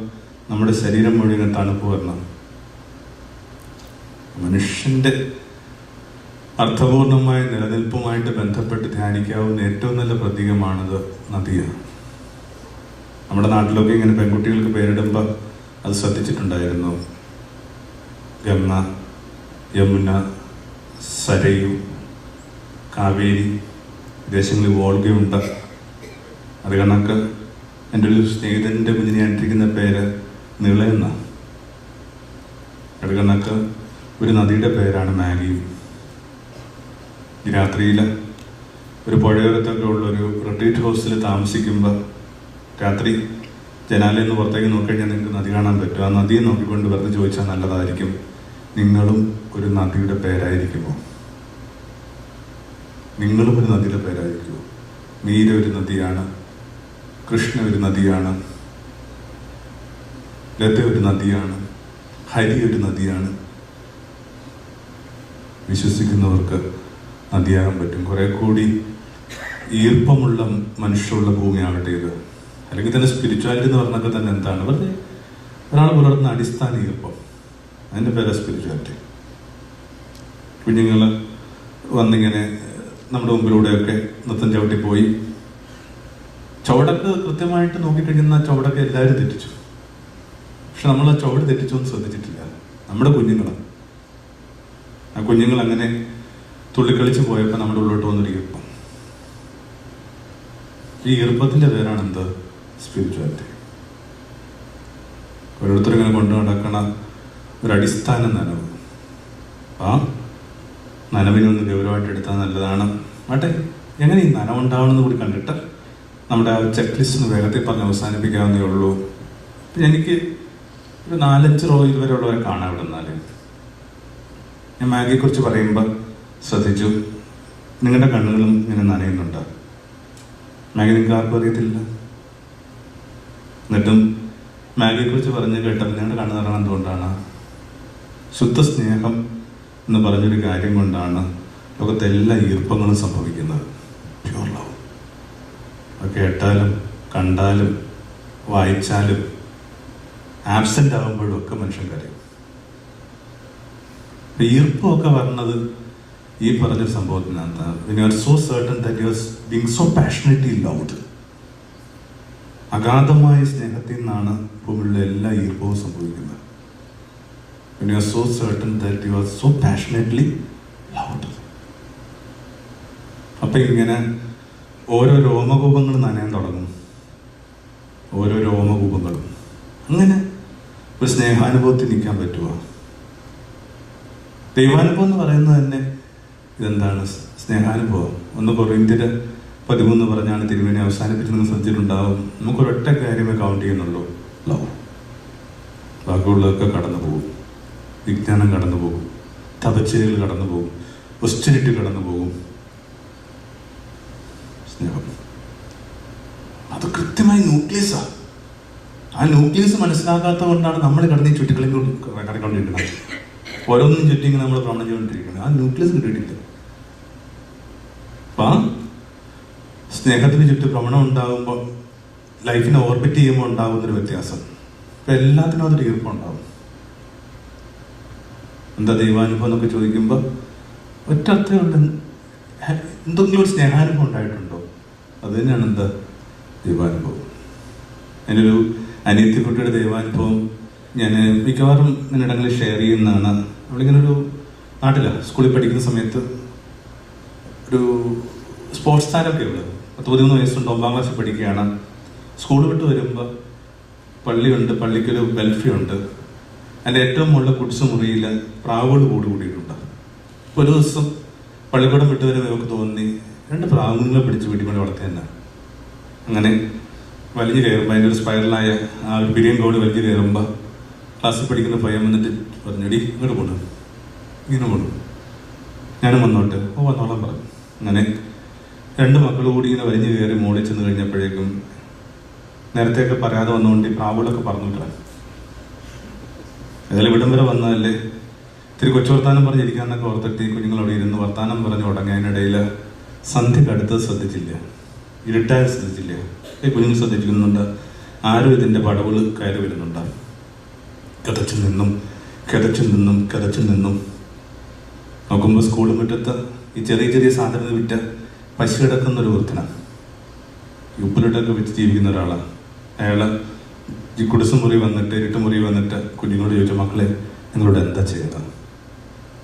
A: നമ്മുടെ ശരീരം മുഴുവൻ തണുപ്പ് വരണം. മനുഷ്യൻ്റെ അർത്ഥപൂർണമായ നിലനിൽപ്പുമായിട്ട് ബന്ധപ്പെട്ട് ധ്യാനിക്കാവുന്ന ഏറ്റവും നല്ല പ്രതീകമാണത് നദിയാണ്. നമ്മുടെ നാട്ടിലൊക്കെ ഇങ്ങനെ പെൺകുട്ടികൾക്ക് പേരിടുമ്പോൾ അത് ശ്രദ്ധിച്ചിട്ടുണ്ടായിരുന്നു. ഗംഗ, യമുന, സരയു, കാവേരി, ദേശങ്ങളിൽ വോൾഗയുണ്ട്. അത് കണക്ക് എൻ്റെ ഒരു സ്നേഹിതൻ്റെ കുഞ്ഞിനെ ഇട്ടിരിക്കുന്ന പേര് നിളയെന്നാണ്. അത് കണക്ക് ഒരു നദിയുടെ പേരാണ് മാഗി. രാത്രിയിൽ ഒരു പുഴയോരത്തൊക്കെ ഉള്ളൊരു റിട്രീറ്റ് ഹൗസിൽ താമസിക്കുമ്പോൾ രാത്രി ജനാലയിൽ നിന്ന് പുറത്തേക്ക് നോക്കിക്കഴിഞ്ഞാൽ നിങ്ങൾക്ക് നദി കാണാൻ പറ്റും. ആ നദിയെ നോക്കിക്കൊണ്ട് വെറുതെ ചോദിച്ചാൽ നല്ലതായിരിക്കും, നിങ്ങളും ഒരു നദിയുടെ പേരായിരിക്കുമോ? നിങ്ങളും ഒരു നദിയുടെ പേരായിരിക്കുമോ? മീര ഒരു നദിയാണ്, കൃഷ്ണ ഒരു നദിയാണ്, ലത ഒരു നദിയാണ്, ഹരി ഒരു നദിയാണ്. വിശ്വസിക്കുന്നവർക്ക് നദിയാകാൻ പറ്റും. കുറെ കൂടി ഈർപ്പമുള്ള മനുഷ്യരുള്ള ഭൂമിയാകട്ടെ ഇത്. അല്ലെങ്കിൽ തന്നെ സ്പിരിച്വാലിറ്റി എന്ന് പറഞ്ഞൊക്കെ തന്നെ എന്താണ്? വെറുതെ ഒരാൾ പുലർത്തുന്ന അടിസ്ഥാന ഈർപ്പം, അതിൻ്റെ പേരാ സ്പിരിച്വാലിറ്റി. കുഞ്ഞുങ്ങൾ വന്നിങ്ങനെ നമ്മുടെ മുമ്പിലൂടെയൊക്കെ നൃത്തം ചവിട്ടിപ്പോയി ചുവടൊക്കെ കൃത്യമായിട്ട് നോക്കിക്കഴിഞ്ഞാൽ ആ ചുവടൊക്കെ എല്ലാവരും തെറ്റിച്ചു. പക്ഷെ നമ്മൾ ആ ചുവട് തെറ്റിച്ചൊന്നും ശ്രദ്ധിച്ചിട്ടില്ല. നമ്മുടെ കുഞ്ഞുങ്ങളാണ്. ആ കുഞ്ഞുങ്ങൾ അങ്ങനെ തുള്ളിക്കളിച്ച് പോയപ്പോൾ നമ്മുടെ ഉള്ളോട്ട് വന്നൊരു ഈർപ്പം. ഈ ഈർപ്പത്തിൻ്റെ പേരാണ് എന്ത്? സ്പിരിച്വാലിറ്റി. ഓരോരുത്തരും ഇങ്ങനെ കൊണ്ടു നടക്കണ ഒരു അടിസ്ഥാന നനവ്. ആ നനവിനൊന്ന് ഗൗരവമായിട്ട് എടുത്താൽ നല്ലതാണ്. ആട്ടെ, എങ്ങനെ ഈ നനവുണ്ടാവണമെന്ന് കൂടി കണ്ടിട്ട് നമ്മുടെ ആ ചെക്ക് ലിസ്റ്റ് വേഗത്തിൽ പറഞ്ഞ് അവസാനിപ്പിക്കാവുന്നേ ഉള്ളൂ. അപ്പം എനിക്ക് ഒരു 4-5 റോ ഇതുവരെയുള്ളവരെ കാണാം. ഇവിടെ നിന്നാല് ഞാൻ മാഗിയെക്കുറിച്ച് പറയുമ്പോൾ ശ്രദ്ധിച്ചു, നിങ്ങളുടെ കണ്ണുകളും ഇങ്ങനെ നനയുന്നുണ്ട്. മാഗി നിങ്ങൾക്ക് ആർക്കും അറിയത്തില്ല. എന്നിട്ടും മാഗിയെക്കുറിച്ച് പറഞ്ഞ് കേട്ടപ്പോൾ നിങ്ങളുടെ കണ്ണ് നിറയണം. എന്തുകൊണ്ടാണ്? ശുദ്ധ സ്നേഹം എന്ന് പറഞ്ഞൊരു കാര്യം കൊണ്ടാണ് ലോകത്തെ എല്ലാ ഈർപ്പങ്ങളും സംഭവിക്കുന്നത്. Pure love. അത് കേട്ടാലും കണ്ടാലും വായിച്ചാലും ആബ്സെൻ്റ് ആകുമ്പോഴും ഒക്കെ മനുഷ്യൻ കരയും. ഈർപ്പമൊക്കെ പറഞ്ഞത് ഈ പറഞ്ഞൊരു സംഭവത്തിനകത്ത് when you are so certain that you are being so passionately loved. അഗാധമായ സ്നേഹത്തിൽ നിന്നാണ് ഭൂമിയിലുള്ള എല്ലാ ഈർപ്പവും സംഭവിക്കുന്നത്. when you are so certain that you are so passionately loved. അപ്പൊ ഇങ്ങനെ ഓരോ രോമകൂപങ്ങളും നനയാൻ തുടങ്ങും. ഓരോ രോമകൂപങ്ങളും അങ്ങനെ ഒരു സ്നേഹാനുഭവത്തിൽ നിൽക്കാൻ പറ്റുമോ? ദൈവാനുഭവം എന്ന് പറയുന്നത് തന്നെ ഇതെന്താണ്? സ്നേഹാനുഭവം. 1 കൊറിന്ത്യർ 13 പറഞ്ഞാണ് തിരുമേനി അവസാനിപ്പിച്ച് നിങ്ങൾ ശ്രദ്ധിച്ചിട്ടുണ്ടാവും. നമുക്കൊരൊറ്റ കാര്യമേ കൗണ്ട് ചെയ്യുന്നുള്ളൂ, ലവ്. ബാക്കിയുള്ളതൊക്കെ കടന്നു പോകും. വിജ്ഞാനം കടന്നു പോകും, തപച്ചെരികൾ കടന്നു പോകും, ഒസ്റ്റിനിറ്റി കടന്നു പോകും. സ്നേഹം അത് കൃത്യമായി ന്യൂക്ലിയസാണ്. ആ ന്യൂക്ലിയസ് മനസ്സിലാക്കാത്തത് കൊണ്ടാണ് നമ്മൾ കടന്ന് ഈ ചുറ്റിക്കളിൽ കടക്കൊണ്ടിരിക്കുന്നത്. ഓരോന്നും ചുറ്റിങ് നമ്മൾ ഭ്രമണം ചെയ്തുകൊണ്ടിരിക്കുന്നത്. ആ ന്യൂക്ലിയസ് കിട്ടിയിട്ടില്ല. അപ്പം ആ സ്നേഹത്തിന് ചുറ്റും ഭ്രമണം ഉണ്ടാകുമ്പോൾ, ലൈഫിനെ ഓർബിറ്റ് ചെയ്യുമ്പോൾ ഉണ്ടാകുന്നൊരു വ്യത്യാസം. ഇപ്പം എല്ലാത്തിനും അതൊരു ഈർപ്പം ഉണ്ടാകും. എന്താ ദൈവാനുഭവം എന്നൊക്കെ ചോദിക്കുമ്പോൾ ഒറ്റ അർത്ഥമുണ്ട്. എന്തെങ്കിലും ഒരു സ്നേഹാനുഭവം ഉണ്ടായിട്ടുണ്ടോ? അത് തന്നെയാണ് എന്താ ദൈവാനുഭവം. എൻ്റെ ഒരു അനിയത്തിക്കുട്ടിയുടെ ദൈവാനുഭവം ഞാൻ മിക്കവാറും ഇന്നിടങ്ങളിൽ ഷെയർ ചെയ്യുന്നതാണ്. അവളിങ്ങനെ ഒരു നാട്ടിലാണ് സ്കൂളിൽ പഠിക്കുന്ന സമയത്ത് ഒരു സ്പോർട്സ് താരമൊക്കെ ഉള്ളത്. 13 വയസ്സുണ്ട്, 9ാം ക്ലാസ്സിൽ പഠിക്കുകയാണ്. സ്കൂൾ വിട്ട് വരുമ്പോൾ പള്ളിയുണ്ട്, പള്ളിക്കൊരു ബെൽഫി ഉണ്ട്. അതിൻ്റെ ഏറ്റവും മുകളിൽ കുടിസ് മുറിയിൽ പ്രാവുകൾ കൂടിയിട്ടുണ്ട്. അപ്പോൾ ഒരു ദിവസം പള്ളിക്കൂടം വിട്ട് വരുമ്പോൾ നമുക്ക് തോന്നി 2 പ്രാവുകളെ പിടിച്ച് വീട്ടിൽ കൊണ്ട് വളർത്തി തന്നെ. അങ്ങനെ വലിഞ്ഞു കയറുമ്പോൾ അതിൻ്റെ ഒരു സ്പൈറലായ ആ ഒരു പിരിയം കോടി വലിഞ്ഞു കയറുമ്പോൾ ക്ലാസ്സിൽ പഠിക്കുന്ന പയ്യൻ വന്നിട്ട് പറഞ്ഞടി ഇങ്ങോട്ട് കൊണ്ടു, ഇങ്ങനെ കൊണ്ടു. ഞാനും വന്നോട്ട്. ഓ വന്നോളാൻ പറഞ്ഞു. അങ്ങനെ 2 മക്കൾ കൂടി ഇങ്ങനെ വലിഞ്ഞു കയറി മോളിൽ ചെന്ന് കഴിഞ്ഞപ്പോഴേക്കും നേരത്തെയൊക്കെ പറയാതെ വന്നുകൊണ്ട് ഈ പ്രാവുകളൊക്കെ പറഞ്ഞിട്ടില്ല. ഏതായാലും ഇവിടം വരെ വന്നതല്ലേ, ഇത്തിരി കൊച്ചു വർത്താനം പറഞ്ഞിരിക്കാന്നൊക്കെ ഓർത്തിട്ട് ഈ കുഞ്ഞുങ്ങൾ അവിടെ ഇരുന്ന് വർത്താനം പറഞ്ഞ് തുടങ്ങിയതിനിടയിൽ സന്ധ്യക്ക് അടുത്തത് ശ്രദ്ധിച്ചില്ല, ഇരുട്ടായ ശ്രദ്ധിച്ചില്ല. ഈ കുഞ്ഞുങ്ങൾ ശ്രദ്ധിക്കുന്നുണ്ട്, ആരും ഇതിൻ്റെ പടവുകൾ കയറി വരുന്നുണ്ട്. കിതച്ചു നിന്നും നോക്കുമ്പോൾ സ്കൂൾ മുറ്റത്ത് ഈ ചെറിയ ചെറിയ സാധനങ്ങൾ വിറ്റ് പശു കിടക്കുന്നൊരു വൃത്തനാണ്. ഈ ഉപ്പിലിട്ടൊക്കെ വെച്ച് ജീവിക്കുന്ന ഒരാളാണ്. അയാൾ ഈ കുടിസുമുറി വന്നിട്ട് ഇരുട്ടുമുറി വന്നിട്ട് കുഞ്ഞുങ്ങളോട് ചോദിച്ചു, മക്കളെ നിങ്ങളോട് എന്താ ചെയ്യുന്നത്?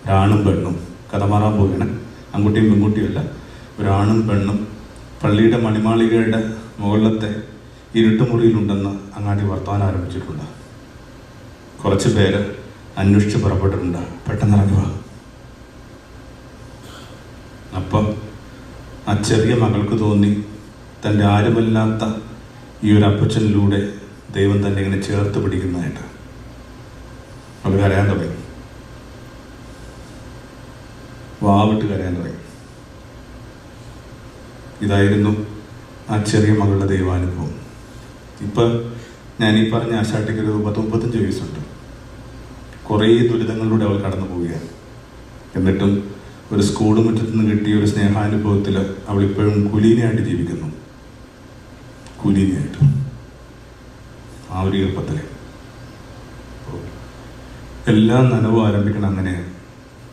A: ഒരാണും പെണ്ണും കഥ മാറാൻ പോവുകയാണ്. ആൺകുട്ടിയും പെൺകുട്ടിയുമല്ല, ഒരാണും പെണ്ണും പള്ളിയുടെ മണിമാളികയുടെ മുകളിലത്തെ ഇരുട്ടുമുറിയിലുണ്ടെന്ന് അങ്ങാടി വർത്തമാനം ആരംഭിച്ചിട്ടുണ്ട്. കുറച്ച് പേര് അന്വേഷിച്ച് പുറപ്പെട്ടിട്ടുണ്ട്. പെട്ടെന്ന് ഇറങ്ങുക. അപ്പം ആ ചെറിയ മകൾക്ക് തോന്നി തൻ്റെ ആരുമല്ലാത്ത ഈ ഒരു അപ്പച്ചനിലൂടെ ദൈവം തന്നെ ഇങ്ങനെ ചേർത്ത് പിടിക്കുന്നതായിട്ട്. അവൾ കരയാൻ തുടങ്ങി, വാവിട്ട് കരയാൻ തുടങ്ങി. ഇതായിരുന്നു ആ ചെറിയ മകളുടെ ദൈവാനുഭവം. ഇപ്പം ഞാൻ ഈ പറഞ്ഞ ആശാട്ടിക്ക് ഒരു 35 വയസ്സുണ്ട്. കുറേ ദുരിതങ്ങളിലൂടെ അവൾ കടന്നു പോവുകയാണ്. എന്നിട്ടും ഒരു സ്കൂൾ മുറ്റത്ത് നിന്ന് കിട്ടിയ ഒരു സ്നേഹാനുഭവത്തിൽ അവൾ ഇപ്പോഴും കുലീനയായിട്ട് ജീവിക്കുന്നു. കുലീനയായിട്ട് ആ ഒരു ഈർപ്പത്തിൽ എല്ലാ നനവും ആരംഭിക്കണം. അങ്ങനെ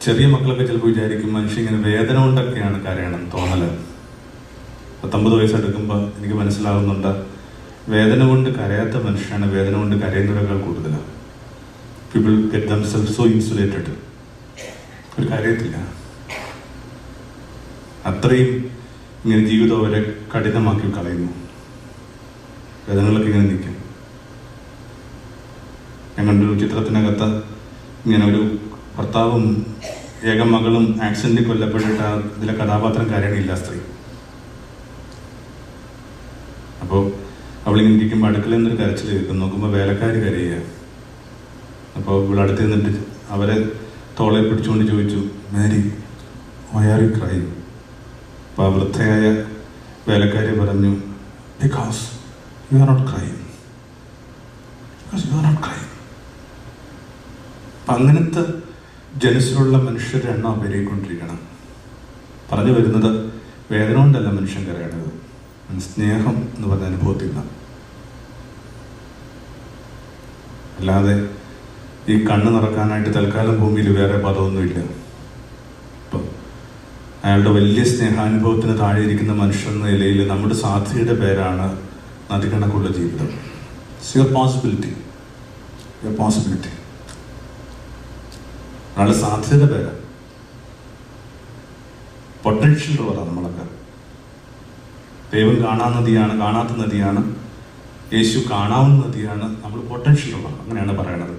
A: ചെറിയ മക്കളൊക്കെ ചിലപ്പോൾ വിചാരിക്കും മനുഷ്യൻ ഇങ്ങനെ വേദന കൊണ്ടൊക്കെയാണ് കരയണം തോന്നല്. 19 വയസ്സെടുക്കുമ്പോൾ എനിക്ക് മനസ്സിലാവുന്നുണ്ട്, വേദന കൊണ്ട് കരയാത്ത മനുഷ്യനാണ് വേദന കൊണ്ട് കരയുന്നവരെക്കാൾ കൂടുതലാണ്. People get themselves so insulated. ഒരു കാര്യത്തില്ല, അത്രയും ഇങ്ങനെ ജീവിതം അവരെ കഠിനമാക്കി കളയുന്നു. വേദനകളൊക്കെ ഇങ്ങനെ നിൽക്കും. ഞാൻ കണ്ടൊരു ചിത്രത്തിനകത്ത് ഇങ്ങനെ ഒരു ഭർത്താവും ഏക മകളും ആക്സിഡന്റിൽ കൊല്ലപ്പെട്ടിട്ട് ഇതിലെ കഥാപാത്രം കരയണില്ല, സ്ത്രീ. അപ്പോൾ അവളിങ്ങനെ ഇരിക്കുമ്പോൾ അടുക്കളയിൽ നിന്നൊരു കരച്ചിൽ കേൾക്കും. നോക്കുമ്പോൾ വേലക്കാർ കരയുക. അപ്പോൾ ഇവിടെ അടുത്ത് നിന്നിട്ട് അവരെ തോളെ പിടിച്ചുകൊണ്ട് ചോദിച്ചു, Mary why are you crying? അപ്പോൾ ആ വൃദ്ധയായ വേലക്കാരി പറഞ്ഞു, because you are not crying, because you are not crying. അപ്പം അങ്ങനത്തെ ജനസിലുള്ള മനുഷ്യരുടെ എണ്ണം പെരുകിക്കൊണ്ടിരിക്കണം. പറഞ്ഞു വരുന്നത് വേദന കൊണ്ടല്ല മനുഷ്യൻ കരയണത്, സ്നേഹം എന്ന് പറഞ്ഞ അനുഭവത്തിൽ നിന്നാണ്. അല്ലാതെ ഈ കണ്ണ് നിറക്കാനായിട്ട് തൽക്കാലം ഭൂമിയിൽ വേറെ പദമൊന്നുമില്ല. ഇപ്പം അയാളുടെ വലിയ സ്നേഹാനുഭവത്തിന് താഴെ ഇരിക്കുന്ന മനുഷ്യൻ എന്ന നിലയിൽ നമ്മുടെ സാധ്യതയുടെ പേരാണ് നദികണക്കുള്ള ജീവിതം. Your possibility. ഒരാളുടെ സാധ്യതയുടെ പേരാണ്, പൊട്ടൻഷ്യൽ റോറാണ് നമ്മളൊക്കെ. ദൈവം കാണാൻ നദിയാണ്, കാണാത്ത നദിയാണ്. യേശു കാണാവുന്ന നദിയാണ്. നമ്മൾ പൊട്ടൻഷ്യൽ റോറാണ്, അങ്ങനെയാണ് പറയണത്.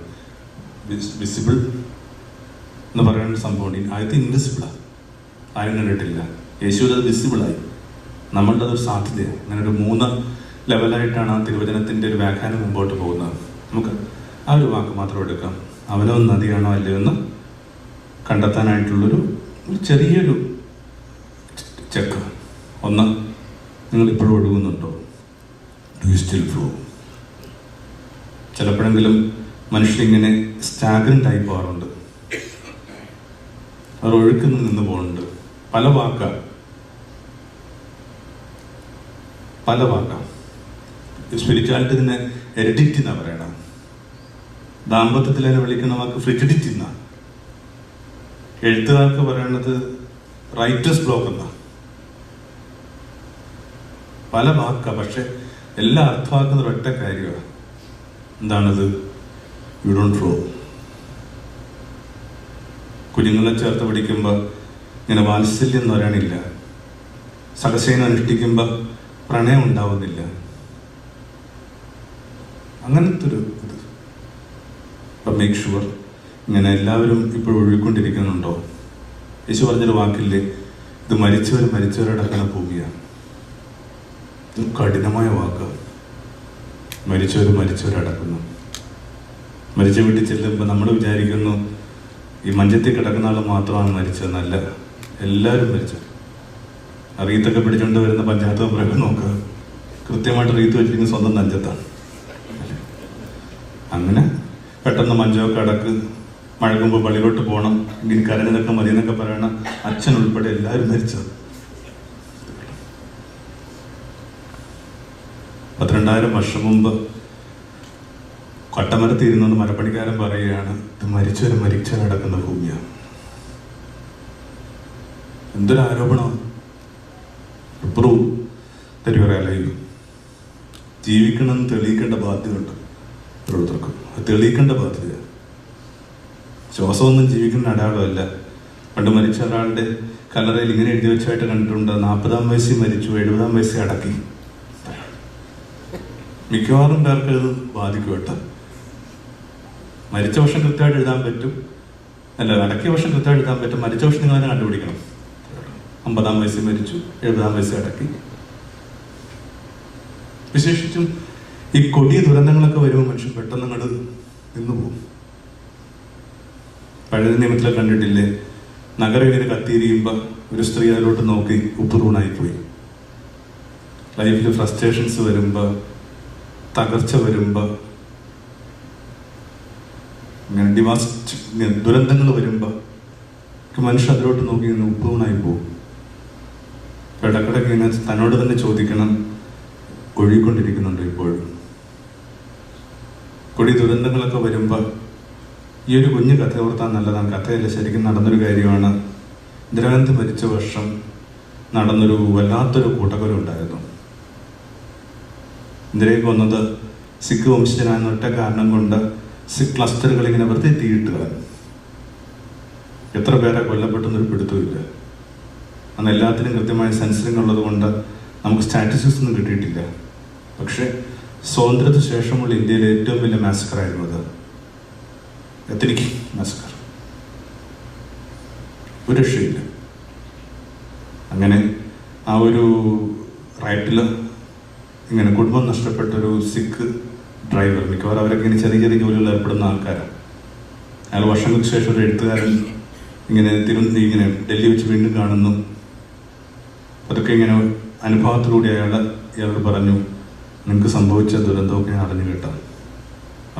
A: വിസിബിൾ എന്ന് പറയുന്ന സംഭവം ആദ്യത്തെ ഇൻവിസിബിളാണ്, ആരും കണ്ടിട്ടില്ല. യേശുവിൽ അത് വിസിബിളായി, നമ്മളുടെ അതൊരു സാധ്യതയാണ്. അങ്ങനെ ഒരു 3 ലെവലായിട്ടാണ് ആ തിരുവചനത്തിൻ്റെ ഒരു വ്യാഖ്യാനം മുമ്പോട്ട് പോകുന്നത്. നമുക്ക് ആ ഒരു വാക്ക് മാത്രം എടുക്കാം. അവനോ നദിയാണോ അല്ലയോ എന്ന് കണ്ടെത്താനായിട്ടുള്ളൊരു ചെറിയൊരു ചെക്ക്. ഒന്ന്, നിങ്ങൾ ഇപ്പോഴും ഒഴുകുന്നുണ്ടോ? Do you still flow? ചിലപ്പോഴെങ്കിലും മനുഷ്യരിങ്ങനെ സ്റ്റാഗ്നൻ്റ് ആയി പോകാറുണ്ട്. അവർ ഒഴുക്കിൽ നിന്ന് പോകുന്നുണ്ട്. പല വാക്കാണ് സ്പിരിച്വാലിറ്റി തന്നെ എരിഡിറ്റി എന്നാണ് പറയണം. ദാമ്പത്യത്തിൽ അതിനെ വിളിക്കുന്ന വാക്ക് ഫ്രിജിഡിറ്റി എന്നാണ്. എഴുത്തുകാർക്ക് പറയണത് റൈറ്റേഴ്സ് ബ്ലോക്ക് എന്നാണ്. പല വാക്കാണ്, പക്ഷെ എല്ലാം അർത്ഥമാക്കുന്ന ഒറ്റ കാര്യമാണ്. എന്താണത്? You don't flow. കുഞ്ഞുങ്ങളെ ചേർത്ത് പിടിക്കുമ്പോൾ ഇങ്ങനെ വാത്സല്യം എന്ന് പറയാനില്ല. സഹസേന അനുഷ്ഠിക്കുമ്പോൾ പ്രണയം ഉണ്ടാവുന്നില്ല. അങ്ങനത്തെ ഒരു ഇത്. അപ്പം മേക്ക് ഷുവർ ഇങ്ങനെ എല്ലാവരും ഇപ്പോഴും ഒഴുകിക്കൊണ്ടിരിക്കുന്നുണ്ടോ? യേശു പറഞ്ഞൊരു വാക്കില്ലേ, ഇത് മരിച്ചവരടക്കുന്ന ഭൂമിയാണ്. ഇത് കഠിനമായ വാക്ക്. മരിച്ചവരടക്കുന്നു. മരിച്ച വീട്ടിൽ ചെല്ലുമ്പോൾ നമ്മൾ വിചാരിക്കുന്നു ഈ മഞ്ചത്തിൽ കിടക്കുന്ന ആൾ മാത്രമാണ് മരിച്ചതെന്നല്ല, എല്ലാവരും മരിച്ചു. ആ റീത്തൊക്കെ പിടിച്ചുകൊണ്ട് വരുന്ന പഞ്ചായത്ത് മെമ്പറൊക്കെ നോക്കുക, കൃത്യമായിട്ട് റീത്ത് വെച്ചിരിക്കുന്ന സ്വന്തം നെഞ്ചത്താണ്. അങ്ങനെ പെട്ടെന്ന് മഞ്ചമൊക്കെ അടക്ക് മഴകുമ്പോൾ പള്ളിയിലോട്ട് പോകണം, ഇങ്ങനെ കരഞ്ഞതൊക്കെ മതി എന്നൊക്കെ പറയണ അച്ഛൻ ഉൾപ്പെടെ എല്ലാവരും മരിച്ചത്. 12,000 വർഷം മുമ്പ് കട്ടമരത്തിരുന്നെന്ന് മരപ്പണിക്കാരൻ പറയുകയാണ്, ഇത് മരിച്ചവരടക്കുന്ന ഭൂമിയാണ്. എന്തൊരു ആരോപണമാണ്. Prove that you are alive. ജീവിക്കണമെന്ന് തെളിയിക്കേണ്ട ബാധ്യതയുണ്ട് ഓരോരുത്തർക്കും. അത് തെളിയിക്കേണ്ട ബാധ്യത. ശ്വാസമൊന്നും ജീവിക്കുന്ന അടയാളമല്ല. പണ്ട് മരിച്ച ഒരാളുടെ കല്ലറയിൽ ഇങ്ങനെ എഴുതി വെച്ചായിട്ട് കണ്ടിട്ടുണ്ട്, 40-ാം വയസ്സിൽ മരിച്ചു, 70-ാം വയസ്സിൽ അടക്കി. മിക്കവാറും പേർക്ക് ഇത് ബാധിക്കും കേട്ടോ. മരിച്ച വർഷം കൃത്യമായിട്ട് എഴുതാൻ പറ്റും, അല്ല അടക്കിയ വർഷം കൃത്യമായിട്ട് എഴുതാൻ പറ്റും. മരിച്ച വർഷം നിങ്ങൾ തന്നെ കണ്ടുപിടിക്കണം. 50-ാം വയസ്സിൽ മരിച്ചു, 70-ാം വയസ്സിൽ അടക്കി. വിശേഷിച്ചും ഈ കൊടിയ ദുരന്തങ്ങളൊക്കെ വരുമ്പോൾ മനുഷ്യൻ പെട്ടെന്ന് അങ്ങോട്ട് നിന്നു പോകും. പഴയ നിയമത്തിലെ കണ്ടിട്ടില്ലേ, നഗരം ഇങ്ങനെ കത്തിയിരിക്കുമ്പോൾ ഒരു സ്ത്രീ അതിലോട്ട് നോക്കി ഉപ്പുറൂണായിപ്പോയി. ലൈഫിൽ ഫ്രസ്ട്രേഷൻസ് വരുമ്പോൾ, തകർച്ച വരുമ്പോൾ, ഇങ്ങനെ ദുരന്തങ്ങൾ വരുമ്പോൾ മനുഷ്യൻ അതിലോട്ട് നോക്കി ഇങ്ങനെ ഉപ്പുറൂണായി പോകും. ഇടക്കിടക്ക് ഇങ്ങനെ തന്നോട് തന്നെ ചോദിക്കണം, ഒഴുകിക്കൊണ്ടിരിക്കുന്നുണ്ട് ഇപ്പോഴും. കൊടി ദുരന്തങ്ങളൊക്കെ വരുമ്പോൾ ഈ ഒരു കുഞ്ഞു കഥ ഓർത്താൻ നല്ലതാണ്. കഥയല്ല, ശരിക്കും നടന്നൊരു കാര്യമാണ്. ഇന്ദിരാഗാന്ധി മരിച്ച വർഷം നടന്നൊരു വല്ലാത്തൊരു കൂട്ടക്കൊല ഉണ്ടായിരുന്നു. ഇന്ദിരയെ കൊന്നത് സിഖ് വംശജനായ ഒറ്റ കാരണം കൊണ്ട് സിഖ് ക്ലസ്റ്ററുകൾ ഇങ്ങനെ വെറുതെ തീയിട്ടുക. എത്ര പേരെ കൊല്ലപ്പെട്ടെന്നൊരു പിടുത്തമില്ല. അന്ന് എല്ലാത്തിനും കൃത്യമായ സെൻസറിങ് ഉള്ളത് കൊണ്ട് നമുക്ക് സ്റ്റാറ്റിസ്റ്റിക്സ് ഒന്നും കിട്ടിയിട്ടില്ല. പക്ഷെ സ്വാതന്ത്ര്യത്തിന് ശേഷമുള്ള ഇന്ത്യയിലെ ഏറ്റവും വലിയ മാസക്കർ ആയിരുന്നു അത്, എത്നിക് മാസക്കർ. ഒരു രക്ഷയില്ല. അങ്ങനെ ആ ഒരു റൈറ്റിൽ ഇങ്ങനെ കുടുംബം നഷ്ടപ്പെട്ടൊരു സിഖ് ഡ്രൈവർ, മിക്കവാറും അവരൊക്കെ ഇങ്ങനെ ചെറിയ ചെറിയ ജോലികളിൽ ഏർപ്പെടുന്ന ആൾക്കാരാണ്. അയാൾ വർഷങ്ങൾക്ക് ശേഷം ഒരു എഴുത്തുകാരൻ ഇങ്ങനെ ഡൽഹി വെച്ച് വീണ്ടും കാണുന്നു. അതൊക്കെ ഇങ്ങനെ അനുഭവത്തിലൂടെ ഇയാളോട് പറഞ്ഞു, നിങ്ങൾക്ക് സംഭവിച്ച ദുരന്തമൊക്കെ ഞാൻ അറിഞ്ഞു കേട്ടാം.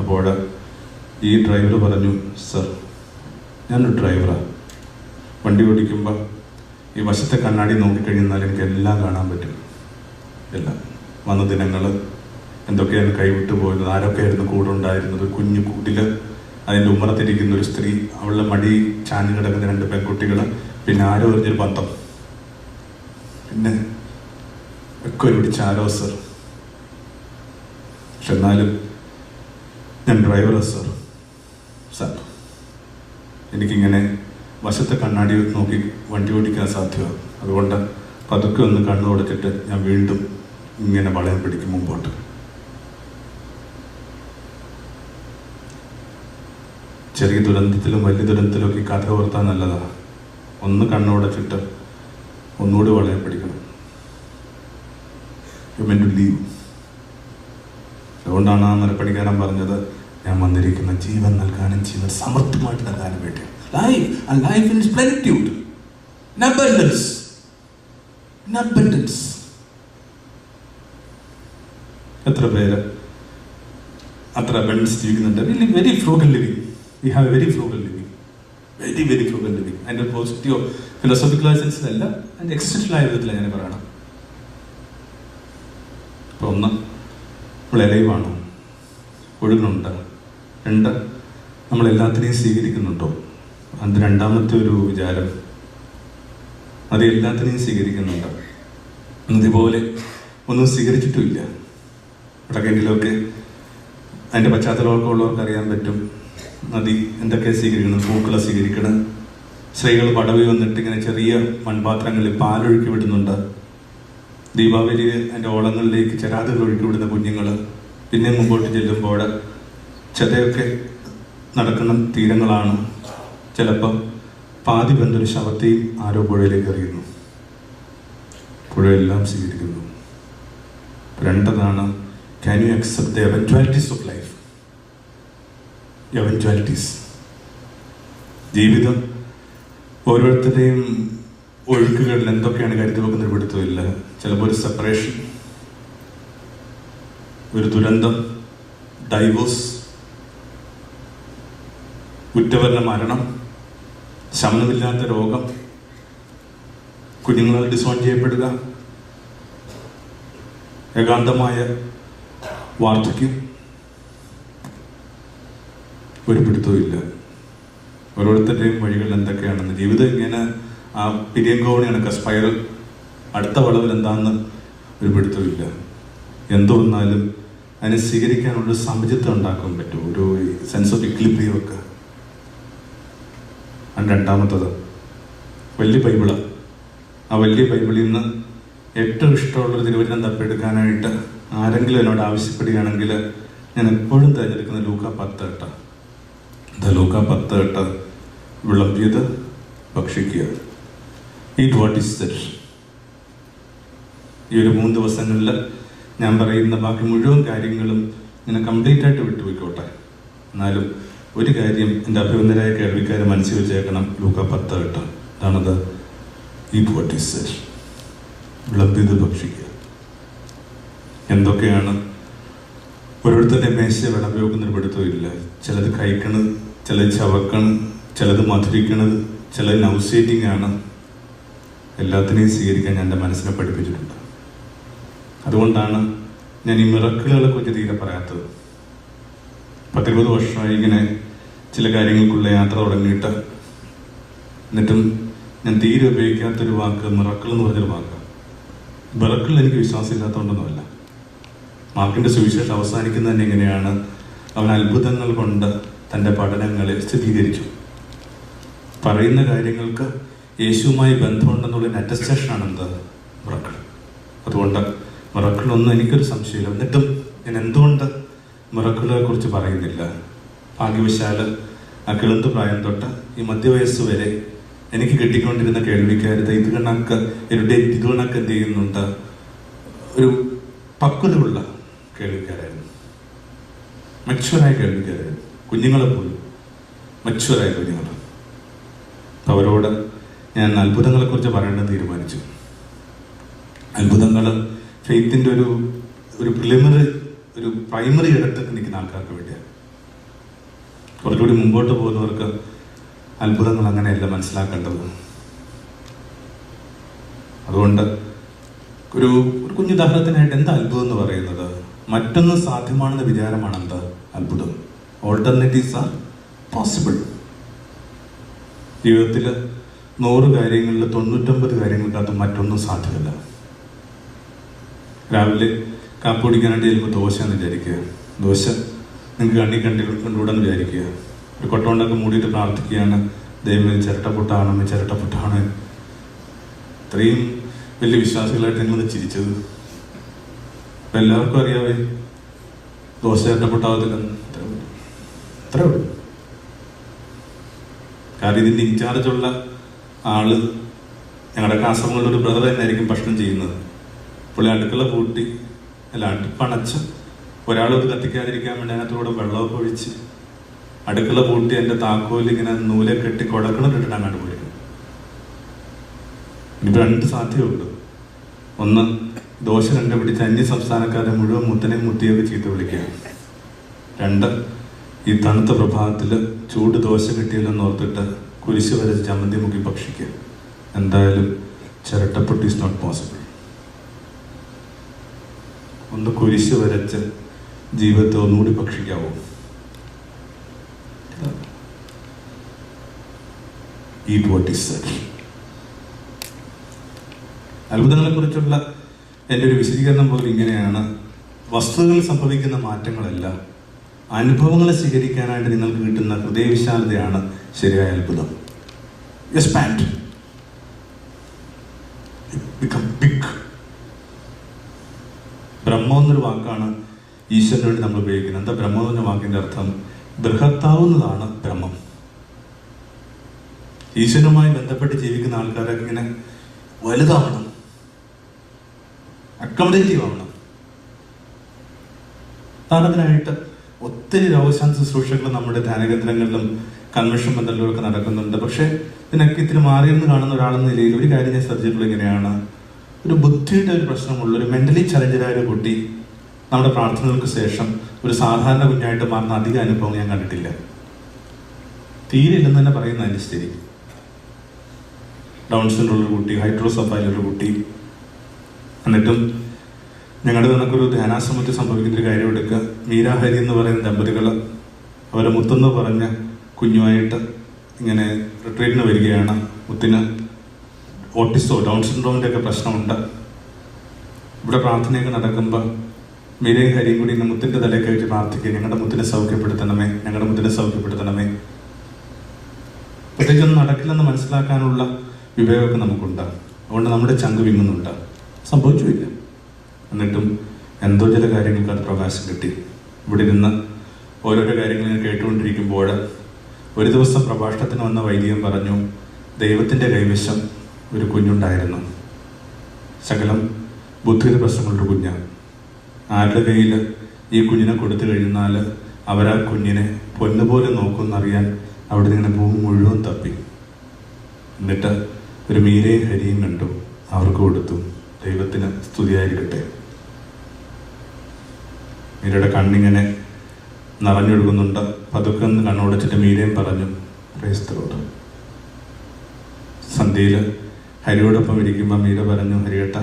A: അപ്പോൾ ഈ ഡ്രൈവർ പറഞ്ഞു, സർ ഞാനൊരു ഡ്രൈവറാണ്, വണ്ടി ഓടിക്കുമ്പോൾ ഈ വശത്തെ കണ്ണാടി നോക്കിക്കഴിഞ്ഞാൽ എനിക്ക് എല്ലാം കാണാൻ പറ്റും. എല്ലാം വന്ന ദിനങ്ങൾ, എന്തൊക്കെയാണ് കൈവിട്ടു പോയത്, ആരൊക്കെയായിരുന്നു കൂടെ ഉണ്ടായിരുന്നത്, കുഞ്ഞു കൂട്ടിൽ അതിൻ്റെ ഉമ്മറത്തിരിക്കുന്ന ഒരു സ്ത്രീ, അവളുടെ മടി ചാഞ്ഞു കിടക്കുന്ന 2 പെൺകുട്ടികൾ, പിന്നെ ആരോ എറിഞ്ഞൊരു ബന്ധം, പിന്നെ ഒക്കെ ഒരു പിടിച്ചാരോ സർ. പക്ഷെ എന്നാലും ഞാൻ ഡ്രൈവറാ സർ. എനിക്കിങ്ങനെ വശത്തെ കണ്ണാടി നോക്കി വണ്ടി ഓടിക്കാൻ സാധ്യമാണ്. അതുകൊണ്ട് പതുക്കെ ഒന്ന് കണ്ണു കൊടുത്തിട്ട് ഞാൻ വീണ്ടും ഇങ്ങനെ വളയം പിടിക്കും മുമ്പോട്ട്. ചെറിയ ദുരന്തത്തിലും വലിയ ദുരന്തത്തിലും ഒക്കെ കഥ ഓർത്താൻ നല്ലതാണ്. ഒന്ന് കണ്ണുടച്ചിട്ട് ഒന്നുകൂടി വളയം പിടിക്കണം. You meant to live. അതുകൊണ്ടാണ് ആ മരപ്പണിക്കാരൻ പറഞ്ഞത്, ഞാൻ വന്നിരിക്കുന്ന ജീവൻ നൽകാനും ജീവൻ സമൃദ്ധമായിട്ട് നൽകാനും വേണ്ടി. Life in its plenitude, in abundance, in abundance. എത്ര പേര് അത്ര അബണ്ടൻസ് ജീവിക്കുന്നുണ്ട്? Very frugal living. We have a very frugal living. Very frugal living. അതിൻ്റെ പോസിറ്റീവ് ഫിലോസഫിക്കൽ സെൻസിലല്ല, അതിൻ്റെ എക്സിസ്റ്റൻഷ്യൽ ആയ വിധത്തിലാണ് ഞാൻ പറയണം. ഇപ്പോൾ ഒന്ന്, നമ്മൾ എലൈവാണോ, ഒഴുകുന്നുണ്ട്. 2, നമ്മളെല്ലാത്തിനെയും സ്വീകരിക്കുന്നുണ്ടോ? അത് രണ്ടാമത്തെ ഒരു വിചാരം. അത് എല്ലാത്തിനെയും സ്വീകരിക്കുന്നുണ്ട്. ഇതുപോലെ ഒന്നും സ്വീകരിച്ചിട്ടുമില്ല. വടക്കേണ്ടിലൊക്കെ അതിൻ്റെ പശ്ചാത്തലമൊക്കെ ഉള്ളവർക്ക് അറിയാൻ പറ്റും. നദി എന്തൊക്കെയാണ് സ്വീകരിക്കുന്നത്? പൂക്കളെ സ്വീകരിക്കണം. സ്ത്രീകൾ പടവി വന്നിട്ട് ഇങ്ങനെ ചെറിയ മൺപാത്രങ്ങളിൽ പാലൊഴുക്കി വിടുന്നുണ്ട്. ദീപാവലി അതിൻ്റെ ഓളങ്ങളിലേക്ക് ചരാതുകൾ ഒഴുക്കി വിടുന്ന കുഞ്ഞുങ്ങൾ. പിന്നെ മുമ്പോട്ട് ചെല്ലുമ്പോൾ ചെതയൊക്കെ നടക്കുന്ന തീരങ്ങളാണ്. ചിലപ്പോൾ പാതി ബന്ധൊരു ശവത്തെയും ആരോ പുഴയിലേക്ക് എറിയുന്നു. പുഴയെല്ലാം സ്വീകരിക്കുന്നു. 2, can you accept the eventualities of life? Eventualities. ജീവിതം ഓരോരുത്തരുടെയും ഒഴുക്കുകളിൽ എന്തൊക്കെയാണ് കരുതി വെക്കുന്ന പിടുത്തമില്ല. ചിലപ്പോൾ ഒരു സെപ്പറേഷൻ, ഒരു ദുരന്തം, ഡൈവോഴ്സ്, ഉറ്റവരുടെ മരണം, ശമനമില്ലാത്ത രോഗം, കുഞ്ഞുങ്ങൾ ഡിസോൺ ചെയ്യപ്പെടുക, ഏകാന്തമായ വാർദ്ധക്യം, ഒരു പിടുത്തവും ഇല്ല. ഓരോരുത്തരുടെയും വഴികൾ എന്തൊക്കെയാണെന്ന്, ജീവിതം ഇങ്ങനെ ആ പിരിയങ്കോണി കണക്ക് സ്പൈറൽ, അടുത്ത വളവിൽ എന്താണെന്ന് ഒരു പിടുത്തവും ഇല്ല. എന്തോ വന്നാലും അതിനെ സ്വീകരിക്കാനുള്ളൊരു സമചിത്വം ഉണ്ടാക്കാൻ പറ്റും, ഒരു സെൻസ് ഓഫ് ഇക്ലിബ്രിയം ഒക്കെ. രണ്ടാമത്തത് വലിയ ബൈബിള്. ആ വലിയ ബൈബിളിൽ നിന്ന് ഏറ്റവും ഇഷ്ടമുള്ളൊരു തിരുവചനം തപ്പിയെടുക്കാനായിട്ട് ആരെങ്കിലും എന്നോട് ആവശ്യപ്പെടുകയാണെങ്കിൽ ഞാൻ എപ്പോഴും തിരഞ്ഞെടുക്കുന്ന ലൂക്ക 10:8. ലൂക്ക 10:8, വിളമ്പിയത് ഭക്ഷിക്കുക. Eat what is that. ഈ ഒരു 3 ദിവസങ്ങളിൽ ഞാൻ പറയുന്ന ബാക്കി മുഴുവൻ കാര്യങ്ങളും ഇങ്ങനെ കംപ്ലീറ്റ് ആയിട്ട് വിട്ടുപോയിക്കോട്ടെ. എന്നാലും ഒരു കാര്യം എൻ്റെ അഭിനന്ദനായ കേൾവിക്കാരെ മനസ്സിൽ വെച്ചേക്കണം. ലൂക്ക 10:8 അതാണത്. Eat what is that. വിളമ്പിയത് ഭക്ഷിക്കുക. എന്തൊക്കെയാണ് ഓരോരുത്തരുടെ മേശ വിളമ്പി വെക്കുന്നൊരു പിടുത്തമില്ല. ചിലത് കഴിക്കണത്, ചിലത് ചവക്കണ്, ചിലത് മധുരിക്കണത്, ചിലത് നൗസേറ്റിംഗ് ആണ്. എല്ലാത്തിനെയും സ്വീകരിക്കാൻ ഞാൻ എൻ്റെ മനസ്സിനെ പഠിപ്പിച്ചിട്ടുണ്ട്. അതുകൊണ്ടാണ് ഞാൻ ഈ മിറക്കിളുകളെ കുറിച്ച് തീരെ പറയാത്തത്. 10-20 വർഷമായി ഇങ്ങനെ ചില കാര്യങ്ങൾക്കുള്ള യാത്ര തുടങ്ങിയിട്ട്, എന്നിട്ടും ഞാൻ തീരെ ഉപയോഗിക്കാത്തൊരു വാക്ക് മിറക്കിൾ എന്ന് പറഞ്ഞൊരു വാക്കാണ്. മിറക്കിളിൽ എനിക്ക് വിശ്വാസമില്ലാത്തതുകൊണ്ടൊന്നുമല്ല. മാർക്കിൻ്റെ സുവിശേഷം അവസാനിക്കുന്നത് തന്നെ എങ്ങനെയാണ്? അവൻ അത്ഭുതങ്ങൾ കൊണ്ട് തൻ്റെ പഠനങ്ങളെ സ്ഥിരീകരിച്ചു. പറയുന്ന കാര്യങ്ങൾക്ക് യേശുവുമായി ബന്ധമുണ്ടെന്നുള്ളൊരു അറ്റസ്റ്റേഷനാണ് എന്ത്? മിറക്കിൾ. അതുകൊണ്ട് മിറക്കിളൊന്നും എനിക്കൊരു സംശയമില്ല. എന്നിട്ടും ഞാൻ എന്തുകൊണ്ട് മിറക്കിളെ കുറിച്ച് പറയുന്നില്ല? ഭാഗ്യവശാല് ആ കിളുന്ത് പ്രായം തൊട്ട് ഈ മധ്യവയസ്സ് വരെ എനിക്ക് കിട്ടിക്കൊണ്ടിരുന്ന കേൾവിക്കാരത് ഇത് കണക്ക് എന്ത് ചെയ്യുന്നുണ്ട്? ഒരു പക്വതയുള്ള കേൾവിക്കാരായിരുന്നു, മച്ചുവറായ കേൾവിക്കാരായിരുന്നു. കുഞ്ഞുങ്ങളെ പോലും മച്ചുവറായ കുഞ്ഞുങ്ങൾ. അവരോട് ഞാൻ അത്ഭുതങ്ങളെക്കുറിച്ച് പറയേണ്ടത് തീരുമാനിച്ചു. അത്ഭുതങ്ങൾ ഫെയ്ത്തിൻ്റെ ഒരു പ്രിലിമിനറി, ഒരു പ്രൈമറി ഇടത്തൊക്കെ നിൽക്കുന്ന ആൾക്കാർക്ക് വേണ്ടിയാണ്. കുറച്ചുകൂടി മുമ്പോട്ട് പോകുന്നവർക്ക് അത്ഭുതങ്ങൾ അങ്ങനെയല്ല മനസ്സിലാക്കേണ്ടത്. അതുകൊണ്ട് ഒരു കുഞ്ഞുദാഹരണത്തിനായിട്ട് എന്താ അത്ഭുതം എന്ന് പറയുന്നത്? മറ്റൊന്ന് സാധ്യമാണെന്ന വിചാരമാണ് എന്താ അത്ഭുതം. Alternatives R possible. ജീവിതത്തിൽ 100 കാര്യങ്ങളിൽ 99 കാര്യങ്ങൾക്കകത്ത് മറ്റൊന്നും സാധ്യമല്ല. രാവിലെ കാപ്പി കുടിക്കാനായിട്ട് ചെല്ലുമ്പോൾ ദോശ എന്ന് വിചാരിക്കുക. ദോശ നിങ്ങൾക്ക് കണ്ടുകൂടെന്ന് വിചാരിക്കുക. ഒരു കൊട്ടോണ്ടൊക്കെ മൂടിയിട്ട് പ്രാർത്ഥിക്കുകയാണ്, ദൈവം ചിരട്ടപ്പൊട്ടാണ്. ഇത്രയും വലിയ വിശ്വാസികളായിട്ട് നിങ്ങളത് ചിരിച്ചത്. അപ്പം എല്ലാവർക്കും അറിയാവേ ദോശ ചിരട്ടപ്പൊട്ടാവത്തില്ലെന്ന്. അത്രേ ഉള്ളൂ. കാരണം ഇതിൻ്റെ ഇൻചാർജുള്ള ആള് ഞങ്ങളുടെ കാസർഗോഡ് ഒരു ബ്രദർ തന്നെയായിരിക്കും ഭക്ഷണം ചെയ്യുന്നത്. പുള്ളി അടുക്കള പൂട്ടി, അല്ല അടുപ്പണച്ച്, ഒരാളത് കത്തിക്കാതിരിക്കാൻ വേണ്ടി അതിനകത്തൂടെ വെള്ളമൊക്കെ ഒഴിച്ച് അടുക്കള പൂട്ടി എൻ്റെ താക്കോൽ ഇങ്ങനെ നൂലെ കെട്ടി കുഴക്കണിട്ടിട്ടാണ് അങ്ങോട്ട് പോയത്. ഇനിയിപ്പോൾ 2 സാധ്യതയുണ്ട്. ഒന്ന്, ദോശ കണ്ടുപിടിച്ച് അന്യ സംസ്ഥാനക്കാരെ മുഴുവൻ മുത്തനെയും മുത്തിയൊക്കെ ചീത്ത വിളിക്കുക. 2, ഈ തണുത്ത പ്രഭാതത്തിൽ ചൂട് ദോശ കിട്ടിയില്ലെന്ന് ഓർത്തിട്ട് കുരിശ് വരച്ച് ചമ്മന്തി മുക്കി ഭക്ഷിക്കുക. എന്തായാലും ചിരട്ടപ്പൊട്ടി ഈസ് നോട്ട് പോസിബിൾ. ഒന്ന് കുരിശ് വരച്ച് ജീവിതത്തെ ഒന്നുകൂടി ഭക്ഷിക്കാവോ? Eat what is that. അത്ഭുതങ്ങളെ കുറിച്ചുള്ള എൻ്റെ ഒരു വിശദീകരണം പോലും ഇങ്ങനെയാണ്. വസ്തുതകളിൽ സംഭവിക്കുന്ന മാറ്റങ്ങളല്ല, അനുഭവങ്ങളെ സ്വീകരിക്കാനായിട്ട് നിങ്ങൾക്ക് കിട്ടുന്ന ഹൃദയവിശാലതയാണ് ശരിയായ അത്ഭുതം. Expand, become big. ബ്രഹ്മം എന്നൊരു വാക്കാണ് ഈശ്വരന് വേണ്ടി നമ്മൾ ഉപയോഗിക്കുന്നത്. എന്താ ബ്രഹ്മം എന്ന വാക്കിൻ്റെ അർത്ഥം? ബൃഹത്താവുന്നതാണ് ബ്രഹ്മം. ഈശ്വരനുമായി ബന്ധപ്പെട്ട് ജീവിക്കുന്ന ആൾക്കാരൊക്കെ ഇങ്ങനെ വലുതാവണം, അക്കോമഡേറ്റീവ് ആവണം. ഉദാഹരണത്തിനായിട്ട് ഒത്തിരി രോഗശാന്തി ശുശ്രൂഷകൾ നമ്മുടെ ധ്യാനകേന്ദ്രങ്ങളിലും കൺവെൻഷൻ ബന്ധങ്ങളിലൊക്കെ നടക്കുന്നുണ്ട്. പക്ഷെ ഇതിനൊക്കെ ഇത്തിരി മാറിയെന്ന് കാണുന്ന ഒരാളെന്ന നിലയിൽ ഒരു കാര്യം ഞാൻ ശ്രദ്ധിച്ചിട്ടുള്ളത് ഇങ്ങനെയാണ്: ഒരു ബുദ്ധിയുടെ ഒരു പ്രശ്നമുള്ള ഒരു മെന്റലി ചലഞ്ചറായ ഒരു കുട്ടി നമ്മുടെ പ്രാർത്ഥനകൾക്ക് ശേഷം ഒരു സാധാരണ കുഞ്ഞായിട്ട് മാറുന്ന അധിക അനുഭവം ഞാൻ കണ്ടിട്ടില്ല. തീരെ ഇല്ലെന്ന് തന്നെ പറയുന്ന അതിൻ്റെ ശരി. ഡൗൺ സിൻഡ്രോമുള്ള കുട്ടി, ഹൈഡ്രോസഫായിലൊരു കുട്ടി. എന്നിട്ടും ഞങ്ങളുടെ കണക്കൊരു ധ്യാനാശ്രമത്തിൽ സംഭവിക്കുന്നൊരു കാര്യം എടുക്കുക. മീരാഹരി എന്ന് പറയുന്ന ദമ്പതികൾ അവരെ മുത്തെന്ന് പറഞ്ഞ കുഞ്ഞുമായിട്ട് ഇങ്ങനെ റിട്രീറ്റിന് വരികയാണ്. മുത്തിന് ഓട്ടിസോ ഡൗൺ സിൻഡ്രോമിൻ്റെ ഒക്കെ പ്രശ്നമുണ്ട്. ഇവിടെ പ്രാർത്ഥനയൊക്കെ നടക്കുമ്പോൾ മീരയും ഹരിയും കൂടി ഇന്ന് മുത്തിൻ്റെ തലയൊക്കെ വെച്ച് പ്രാർത്ഥിക്കുക, ഞങ്ങളുടെ മുത്തിനെ സൗഖ്യപ്പെടുത്തണമേ, ഞങ്ങളുടെ മുത്തിനെ സൗഖ്യപ്പെടുത്തണമേ. പ്രത്യേകിച്ചൊന്നും നടക്കില്ലെന്ന് മനസ്സിലാക്കാനുള്ള വിവേകമൊക്കെ നമുക്കുണ്ട്. അതുകൊണ്ട് നമ്മുടെ ചങ്ക് വിങ്ങുന്നുണ്ട്. സംഭവിച്ചില്ല. എന്നിട്ടും എന്തോ ചില കാര്യങ്ങൾക്ക് അത് പ്രകാശം കിട്ടി. ഇവിടെ ഇരുന്ന് ഓരോരോ കാര്യങ്ങൾ ഞാൻ കേട്ടുകൊണ്ടിരിക്കുമ്പോൾ ഒരു ദിവസം പ്രഭാഷണത്തിന് വന്ന വൈദികൻ പറഞ്ഞു, ദൈവത്തിൻ്റെ കൈവശം ഒരു കുഞ്ഞുണ്ടായിരുന്നു. ശകലം ബുദ്ധിയുടെ പ്രശ്നമുള്ളൊരു കുഞ്ഞാണ്. ആരുടെ കയ്യിൽ ഈ കുഞ്ഞിനെ കൊടുത്തു കഴിഞ്ഞാൽ അവരാ കുഞ്ഞിനെ പൊന്നുപോലെ നോക്കുമെന്നറിയാൻ അവിടെ നിന്ന് ഭൂമി മുഴുവൻ തപ്പി. എന്നിട്ട് ഒരു മീരയും ഹരിയും കണ്ടു, അവർക്ക് കൊടുത്തു. ദൈവത്തിന് സ്തുതിയായിരിക്കട്ടെ. മീരയുടെ കണ്ണിങ്ങനെ നിറഞ്ഞൊഴുകുന്നുണ്ട്. പതുക്കെ ഒന്ന് കണ്ണുടച്ചിട്ട് മീരയും പറഞ്ഞു, പ്രൈസ് ദി ലോർഡ്. സന്ധ്യയിൽ ഹരിയോടൊപ്പം ഇരിക്കുമ്പോൾ മീര പറഞ്ഞു, ഹരിയേട്ട,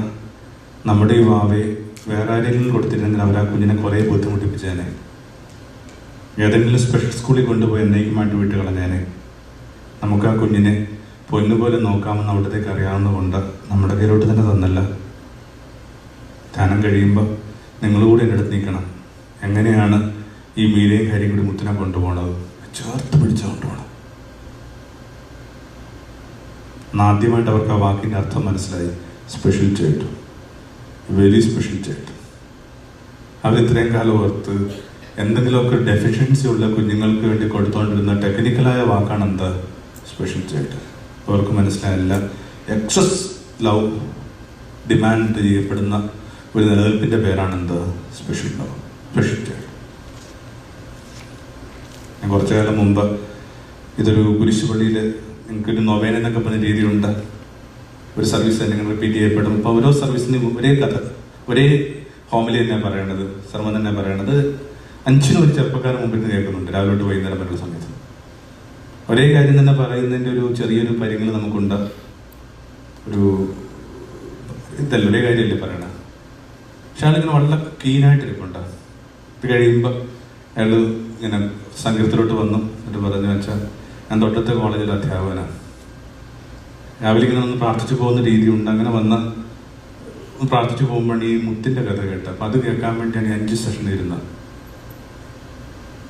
A: നമ്മുടെ ഈ വാവയെ വേറെ ആരെങ്കിലും കൊടുത്തിരുന്നെങ്കിൽ അവർ ആ കുഞ്ഞിനെ കുറേ ബുദ്ധിമുട്ടിപ്പിച്ചേനെ. ഏതെങ്കിലും സ്പെഷ്യൽ സ്കൂളിൽ കൊണ്ടുപോയി എന്നേക്കുമായിട്ട് വിട്ട് കളഞ്ഞേനെ. നമുക്ക് ആ കുഞ്ഞിനെ പൊന്നുപോലെ നോക്കാമെന്ന് അവിടത്തേക്ക് അറിയാവുന്നതുകൊണ്ട് നമ്മുടെ കയ്യിലോട്ട് തന്നെ തന്നല്ല. ധ്യാനം കഴിയുമ്പോൾ നിങ്ങളുകൂടി എൻ്റെ അടുത്ത് നിൽക്കണം. എങ്ങനെയാണ് ഈ മീരയും കാര്യം കൂടി മുത്തിനെ കൊണ്ടുപോകണത്? ചേർത്ത് പിടിച്ച് കൊണ്ടുപോകണം. ആദ്യമായിട്ട് അവർക്ക് ആ വാക്കിൻ്റെ അർത്ഥം മനസ്സിലായി. Special child, very special child. അവരിത്രയും കാലം ഓർത്ത് എന്തെങ്കിലുമൊക്കെ ഡെഫിഷ്യൻസി ഉള്ള കുഞ്ഞുങ്ങൾക്ക് വേണ്ടി കൊടുത്തുകൊണ്ടിരുന്ന ടെക്നിക്കലായ വാക്കാണ് എന്താ? Special child. അവർക്ക് മനസ്സിലായില്ല, എക്സസ് ലവ് ഡിമാൻഡ് ചെയ്യപ്പെടുന്ന ഒരു നിലനിൽപ്പിൻ്റെ പേരാണ് എന്ത്? Special love, special child. ഞാൻ കുറച്ചു കാലം മുമ്പ് ഇതൊരു കുരിശുപള്ളിയിൽ നിങ്ങൾക്കൊരു നൊവേന എന്നൊക്കെ പറഞ്ഞ രീതിയുണ്ട്. ഒരു സർവീസ് തന്നെ ഇങ്ങനെ റിപ്പീറ്റ് ചെയ്യപ്പെടും. അപ്പോൾ ഓരോ സർവീസിന് ഒരേ കഥ, ഒരേ ഹോമിലി തന്നെയാണ് പറയണത്, സർമ്മം തന്നെ പറയണത്. 5 ഒരു ചെറുപ്പക്കാരൻ മുമ്പിൽ നിന്ന് കേൾക്കുന്നുണ്ട് രാവിലെ തൊട്ട് വൈകുന്നേരം വരെയുള്ള സമയത്ത്. ഒരേ കാര്യം തന്നെ പറയുന്നതിൻ്റെ ഒരു ചെറിയൊരു പരിങ്ങൾ നമുക്കുണ്ട്. ഒരു ഇതല്ല, ഒരേ കാര്യമല്ലേ പറയണ. പക്ഷെ ആളിങ്ങനെ വളരെ കീനായിട്ടിരിപ്പുണ്ട്. ഇത് കഴിയുമ്പോൾ അയാൾ ഇങ്ങനെ സംഗീതത്തിലോട്ട് വന്നു. എന്നിട്ട് പറഞ്ഞു, വെച്ചാൽ ഞാൻ തൊട്ടത്തെ കോളേജിൽ അധ്യാപകനാണ്. രാവിലെ ഇങ്ങനെ ഒന്ന് പ്രാർത്ഥിച്ചു പോകുന്ന രീതിയുണ്ട്. അങ്ങനെ വന്ന് പ്രാർത്ഥിച്ചു പോകുമ്പോഴാണ് ഈ മുത്തിൻ്റെ കഥ കേട്ടത്. അപ്പം അത് കേൾക്കാൻ വേണ്ടിയാണ് 5 സെഷൻ ഇരുന്നത്.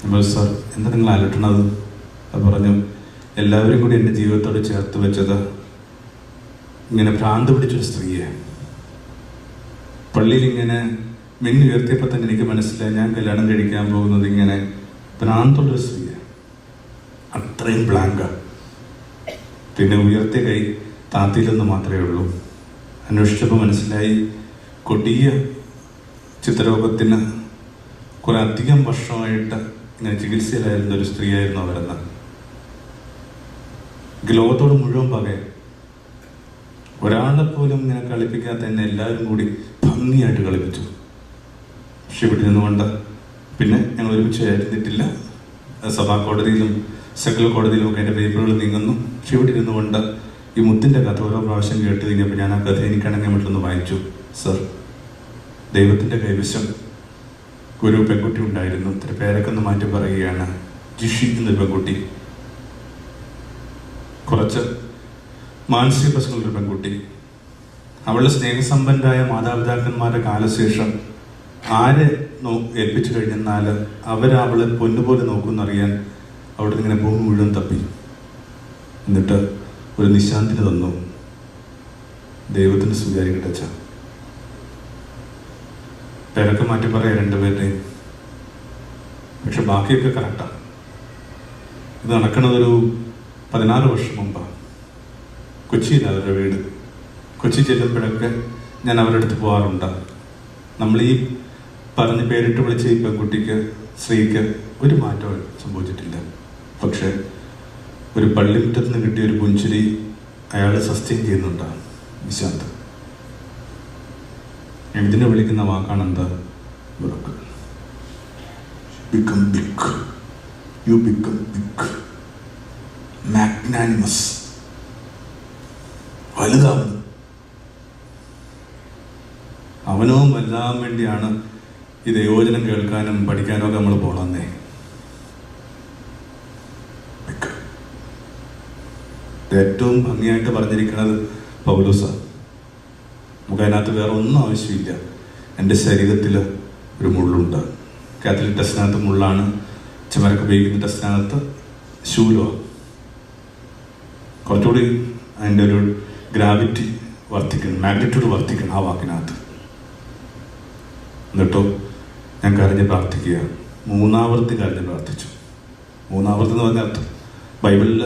A: അപ്പോൾ സാർ, എന്താ നിങ്ങൾ അലട്ടണത്? അത് പറഞ്ഞു, എല്ലാവരും കൂടി എൻ്റെ ജീവിതത്തോട് ചേർത്ത് വെച്ചത് ഇങ്ങനെ ഭ്രാന്ത് പിടിച്ചൊരു സ്ത്രീയെ. പള്ളിയിൽ ഇങ്ങനെ മിന്നി ഉയർത്തിയപ്പോൾ തന്നെ എനിക്ക് മനസ്സിലായി, ഞാൻ കല്യാണം കഴിക്കാൻ പോകുന്നത് ഇങ്ങനെ ഭ്രാന്തുള്ളൊരു സ്ത്രീയെ. അത്രയും ബ്ലാങ്ക. പിന്നെ ഉയർത്തിയ കൈ താത്തിയിലെന്ന് മാത്രമേ ഉള്ളൂ. അന്വേഷിച്ചപ്പോൾ മനസ്സിലായി, കൊടിയ ചിത്രരോഗത്തിന് കുറെ അധികം വർഷമായിട്ട് ഇങ്ങനെ ചികിത്സയിലായിരുന്ന ഒരു സ്ത്രീയായിരുന്നു അവരെന്ന്. ലോകത്തോട് മുഴുവൻ പകയം. ഒരാളെ പോലും ഇങ്ങനെ കളിപ്പിക്കാത്ത എന്നെ എല്ലാവരും കൂടി ഭംഗിയായിട്ട് കളിപ്പിച്ചു. പക്ഷെ ഇവിടെ നിന്നുകൊണ്ട് പിന്നെ ഞങ്ങൾ ഒരുമിച്ച് ആയിരുന്നിട്ടില്ല. സഭാ കോടതിയിലും സെക്രട്ടറി കോടതിയിലും ഒക്കെ എൻ്റെ പേപ്പറുകൾ നീങ്ങുന്നു. പക്ഷെ ഇവിടെ ഇരുന്നുകൊണ്ട് ഈ മുത്തിൻ്റെ കഥ ഓരോ പ്രാവശ്യം കേട്ട് കഴിഞ്ഞപ്പോൾ ഞാൻ ആ കഥ എനിക്കണങ്ങാൻ പറ്റുമെന്ന് വായിച്ചു. സർ, ദൈവത്തിൻ്റെ കൈവശം ഒരു പെൺകുട്ടി ഉണ്ടായിരുന്നു. ഇത്തിരി പേരൊക്കെ ഒന്ന് മാറ്റി പറയുകയാണ്. ജിഷി എന്നൊരു പെൺകുട്ടി. കുറച്ച് മാനസിക പ്രശ്നമുള്ളൊരു പെൺകുട്ടി. അവളുടെ സ്നേഹസമ്പന്നരായ മാതാപിതാക്കന്മാരുടെ കാലശേഷം ആരെ ഏൽപ്പിച്ചു കഴിഞ്ഞെന്നാൽ അവരവളെ പൊന്നുപോലെ നോക്കുമെന്നറിയാൻ അവിടെ നിന്ന് ഇങ്ങനെ ഭൂമി മുഴുവൻ തപ്പി. എന്നിട്ട് ഒരു നിശാന്തിന് തന്നു. ദൈവത്തിന് സ്വീകരിക്കട്ടച്ച. പേരൊക്കെ മാറ്റി പറയാം രണ്ടുപേരുടെയും. പക്ഷെ ബാക്കിയൊക്കെ കറക്റ്റാണ്. ഇത് നടക്കണതൊരു 16 വർഷം മുമ്പാണ്. കൊച്ചിയിലാണ് അവരുടെ വീട്. കൊച്ചി ചെല്ലുമ്പോഴൊക്കെ ഞാൻ അവരുടെ അടുത്ത് പോകാറുണ്ട്. നമ്മൾ ഈ പറഞ്ഞ് പേരിട്ട് വിളിച്ച ഈ പെൺകുട്ടിക്ക്, സ്ത്രീക്ക് ഒരു മാറ്റവും സംഭവിച്ചിട്ടില്ല. പക്ഷെ ഒരു പള്ളിമുറ്റത്ത് നിന്ന് കിട്ടിയ ഒരു പുഞ്ചിരി അയാൾ സസ്റ്റെയിൻ ചെയ്യുന്നുണ്ടാണ്. നിശാന്ത്. ഇതിനെ വിളിക്കുന്ന വാക്കാണ് എന്താ? Become big. You become big. Magnanimous, വലുതാവുന്നത്. അവനവും എല്ലാം വേണ്ടിയാണ് ഈ ദൈവവചനം കേൾക്കാനും പഠിക്കാനും ഒക്കെ നമ്മൾ പോകണമെന്നേ. ഏറ്റവും ഭംഗിയായിട്ട് പറഞ്ഞിരിക്കുന്നത് പൗലോസാണ്. നമുക്കതിനകത്ത് വേറെ ഒന്നും ആവശ്യമില്ല. എൻ്റെ ശരീരത്തിൽ ഒരു മുള്ളുണ്ട്. കാത്തലിക് ടെസ്റ്റിനകത്ത് മുള്ളാണ്, ചുമരക്ക് ഉപയോഗിക്കുന്ന ടെസ്റ്റിനകത്ത് ശൂലമാണ്. കുറച്ചുകൂടി അതിൻ്റെ ഒരു ഗ്രാവിറ്റി വർദ്ധിക്കണം, മാഗ്നിറ്റ്യൂഡ് വർദ്ധിക്കണം ആ വാക്കിനകത്ത്. എന്നിട്ടോ ഞാൻ കരഞ്ഞ് പ്രാർത്ഥിക്കുക, 3 ആവർത്തി കരഞ്ഞ് പ്രാർത്ഥിച്ചു. 3 ആവർത്തി എന്ന് പറഞ്ഞ അർത്ഥം ബൈബിളിൽ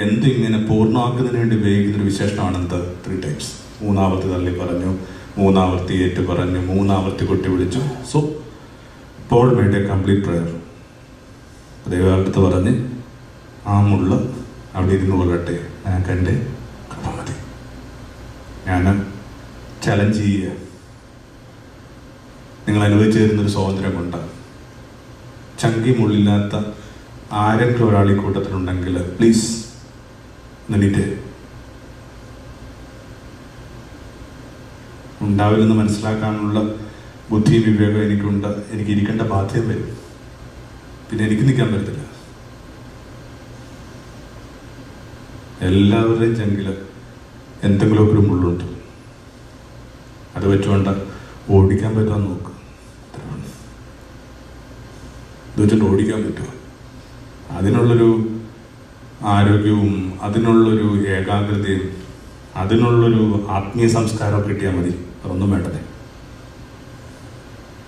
A: എന്തും ഇങ്ങനെ പൂർണ്ണമാക്കുന്നതിന് വേണ്ടി ഉപയോഗിക്കുന്നൊരു വിശേഷമാണെന്ത്? 3 ടൈംസ്. 3 ആവർത്തി തള്ളി പറഞ്ഞു, 3 ആവർത്തി ഏറ്റു പറഞ്ഞു, 3 ആവർത്തി കൊട്ടി വിളിച്ചു. So Paul made a complete prayer. ദൈവകാലത്ത് പറഞ്ഞ് ആ മുള്ള അവിടെ ഇരുന്ന് കൊള്ളട്ടെ, ഞങ്ങൾക്ക് എൻ്റെ കൃപ മതി. ഞാൻ ചലഞ്ച് ചെയ്യുക, നിങ്ങൾ അനുഭവിച്ചു തരുന്നൊരു സ്വാതന്ത്ര്യമുണ്ട്. ചങ്കി മുള്ളില്ലാത്ത ആരെങ്കിലും ഒരാൾ ഈ കൂട്ടത്തിലുണ്ടെങ്കിൽ പ്ലീസ് എന്നിട്ട് ഉണ്ടാവില്ലെന്ന് മനസ്സിലാക്കാനുള്ള ബുദ്ധിയും വിവേകവും എനിക്കുണ്ട്. എനിക്ക് ഇരിക്കേണ്ട ബാധ്യത വരും, പിന്നെ എനിക്ക് നിൽക്കാൻ പറ്റത്തില്ല. എല്ലാവരുടെയും ചങ്കിൽ എന്തെങ്കിലുമൊക്കെ ഒരു മുള്ളുണ്ട്. അത് വെച്ചുകൊണ്ട് ഓടിക്കാൻ പറ്റുമെന്ന് നോക്ക്. ഇത് വെച്ചിട്ട് ഓടിക്കാൻ പറ്റുമോ? അതിനുള്ളൊരു ആരോഗ്യവും അതിനുള്ളൊരു ഏകാഗ്രതയും അതിനുള്ളൊരു ആത്മീയ സംസ്കാരമൊക്കെ കിട്ടിയാൽ മതി. അതൊന്നും വേണ്ടതേ.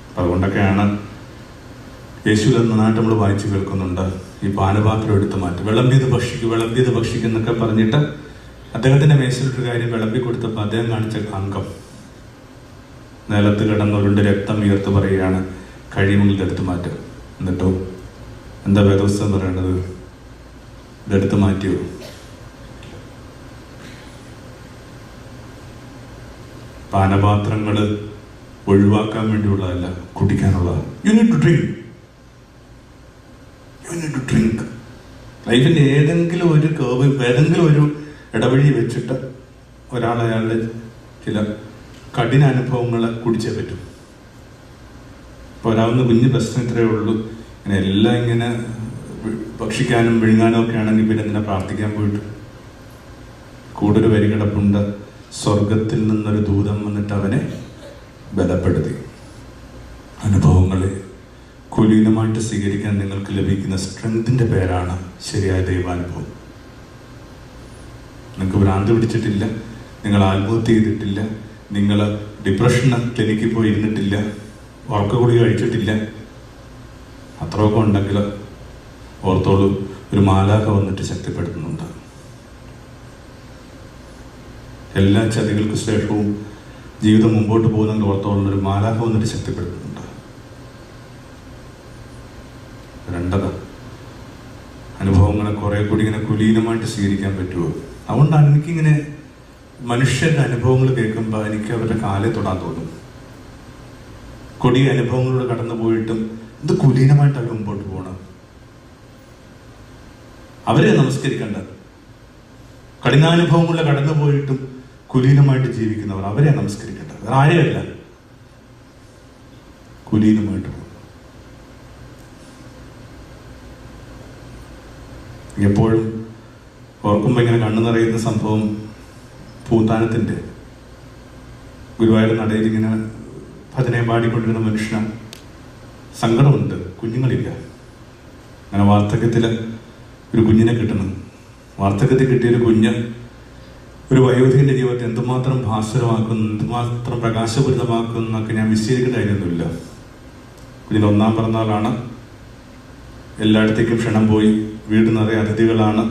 A: അപ്പം അതുകൊണ്ടൊക്കെയാണ് യേശുവിൽ നന്നായിട്ട് നമ്മൾ വായിച്ച് കേൾക്കുന്നുണ്ട്, ഈ പാനപാത്രം എടുത്ത് മാറ്റും, വിളമ്പിയത് ഭക്ഷിക്കും എന്നൊക്കെ പറഞ്ഞിട്ട് അദ്ദേഹത്തിൻ്റെ മേശയിലൊരു കാര്യം വിളമ്പി കൊടുത്തപ്പോൾ അദ്ദേഹം കാണിച്ച അംഗം, നിലത്ത് കിടന്നുരുണ്ട് രക്തം ഉയർത്ത് പറയുകയാണ്, കഴിയുമെങ്കിൽ ഇതെടുത്ത് മാറ്റുക. എന്നിട്ടോ എന്താ വേദപുസ്തകം പറയേണ്ടത്? ഇതെടുത്ത് മാറ്റിയോ? പാനപാത്രങ്ങൾ ഒഴിവാക്കാൻ വേണ്ടിയുള്ളതല്ല, കുടിക്കാനുള്ളതാണ്. You need to drink. ലൈഫിൻ്റെ ഏതെങ്കിലും ഒരു കേവ്, ഏതെങ്കിലും ഒരു ഇടവഴി വെച്ചിട്ട് ഒരാൾ അയാളുടെ ചില കഠിന അനുഭവങ്ങളെ കുടിച്ചേ പറ്റും. അപ്പോൾ ഒരാവുന്ന കുഞ്ഞ് പ്രശ്നം ഇത്രയേ ഉള്ളൂ. ഇങ്ങനെ എല്ലാം ഇങ്ങനെ ഭക്ഷിക്കാനും വിഴുങ്ങാനും ഒക്കെ ആണെങ്കിൽ പിന്നെ എന്തിനാ പ്രാർത്ഥിക്കാൻ പോയിട്ട്? കൂടുതൽ വരി കിടപ്പുണ്ട്, സ്വർഗത്തിൽ നിന്നൊരു ദൂതം വന്നിട്ട് അവനെ ബലപ്പെടുത്തി. അനുഭവങ്ങളെ കുലീനമായിട്ട് സ്വീകരിക്കാൻ നിങ്ങൾക്ക് ലഭിക്കുന്ന സ്ട്രെങ്തിൻ്റെ പേരാണ് ശരിയായ ദൈവാനുഭവം. നിങ്ങൾക്ക് ഭ്രാന്ത് പിടിച്ചിട്ടില്ല, നിങ്ങൾ ആത്മഹത്യ ചെയ്തിട്ടില്ല, നിങ്ങൾ ഡിപ്രഷൻ ക്ലിനിക്കിൽ പോയി ഇരുന്നിട്ടില്ല, ഉറക്കഗുളിക കഴിച്ചിട്ടില്ല. അത്രയൊക്കെ ഉണ്ടെങ്കിൽ ഓർത്തോളൂ, ഒരു മാലാഖ വന്നിട്ട് ശക്തിപ്പെടുത്തുന്നുണ്ട്. എല്ലാ ചതികൾക്ക് ശേഷവും ജീവിതം മുമ്പോട്ട് പോകുന്നെങ്കിൽ ഓർത്തോളം ഒരു മാലാഖ വന്നിട്ട് ശക്തിപ്പെടുത്തുന്നുണ്ട്. രണ്ടത അനുഭവങ്ങളെ കുറെ കൂടി ഇങ്ങനെ കുലീനമായിട്ട് സ്വീകരിക്കാൻ പറ്റുമോ? അതുകൊണ്ടാണ് എനിക്കിങ്ങനെ മനുഷ്യരുടെ അനുഭവങ്ങൾ കേൾക്കുമ്പോൾ എനിക്ക് അവരുടെ കാലെ തൊടാൻ തോന്നും. കൊടിയ അനുഭവങ്ങളിലൂടെ കടന്നു പോയിട്ടും ഇത് കുലീനമായിട്ടല്ല മുമ്പോട്ട് പോകണം. അവരെ നമസ്കരിക്കണ്ട. കഠിനാനുഭവങ്ങളിലൂടെ കടന്നു പോയിട്ടും കുലീനമായിട്ട് ജീവിക്കുന്നവർ, അവരെ നമസ്കരിക്കണ്ട. വേറെ ആരെയല്ല, കുലീനമായിട്ട് പോകും. എപ്പോഴും ഓർക്കുമ്പോൾ ഇങ്ങനെ കണ്ണു നിറയുന്ന സംഭവം പൂന്താനത്തിൻ്റെ ഗുരുവായൂർ നടയിൽ ഇങ്ങനെ ഭജനയെ പാടിക്കൊണ്ടിരുന്ന മനുഷ്യനാണ്. സങ്കടമുണ്ട്, കുഞ്ഞുങ്ങളില്ല. അങ്ങനെ വാർദ്ധക്യത്തിൽ ഒരു കുഞ്ഞിനെ കിട്ടണം. വാർദ്ധക്യത്തിൽ കിട്ടിയൊരു കുഞ്ഞ് ഒരു വയോധികന്റെ ജീവിതത്തെ എന്തുമാത്രം ഭാസുരമാക്കുന്നു, എന്തുമാത്രം പ്രകാശപൂരിതമാക്കുന്നു എന്നൊക്കെ ഞാൻ വിശദീകരിക്കേണ്ട കാര്യമൊന്നുമില്ല. കുഞ്ഞിൻ്റെ 1ാം പിറന്നാളാണ്. എല്ലായിടത്തേക്കും ക്ഷണം പോയി. വീട് നിറയെ അതിഥികളാണ്.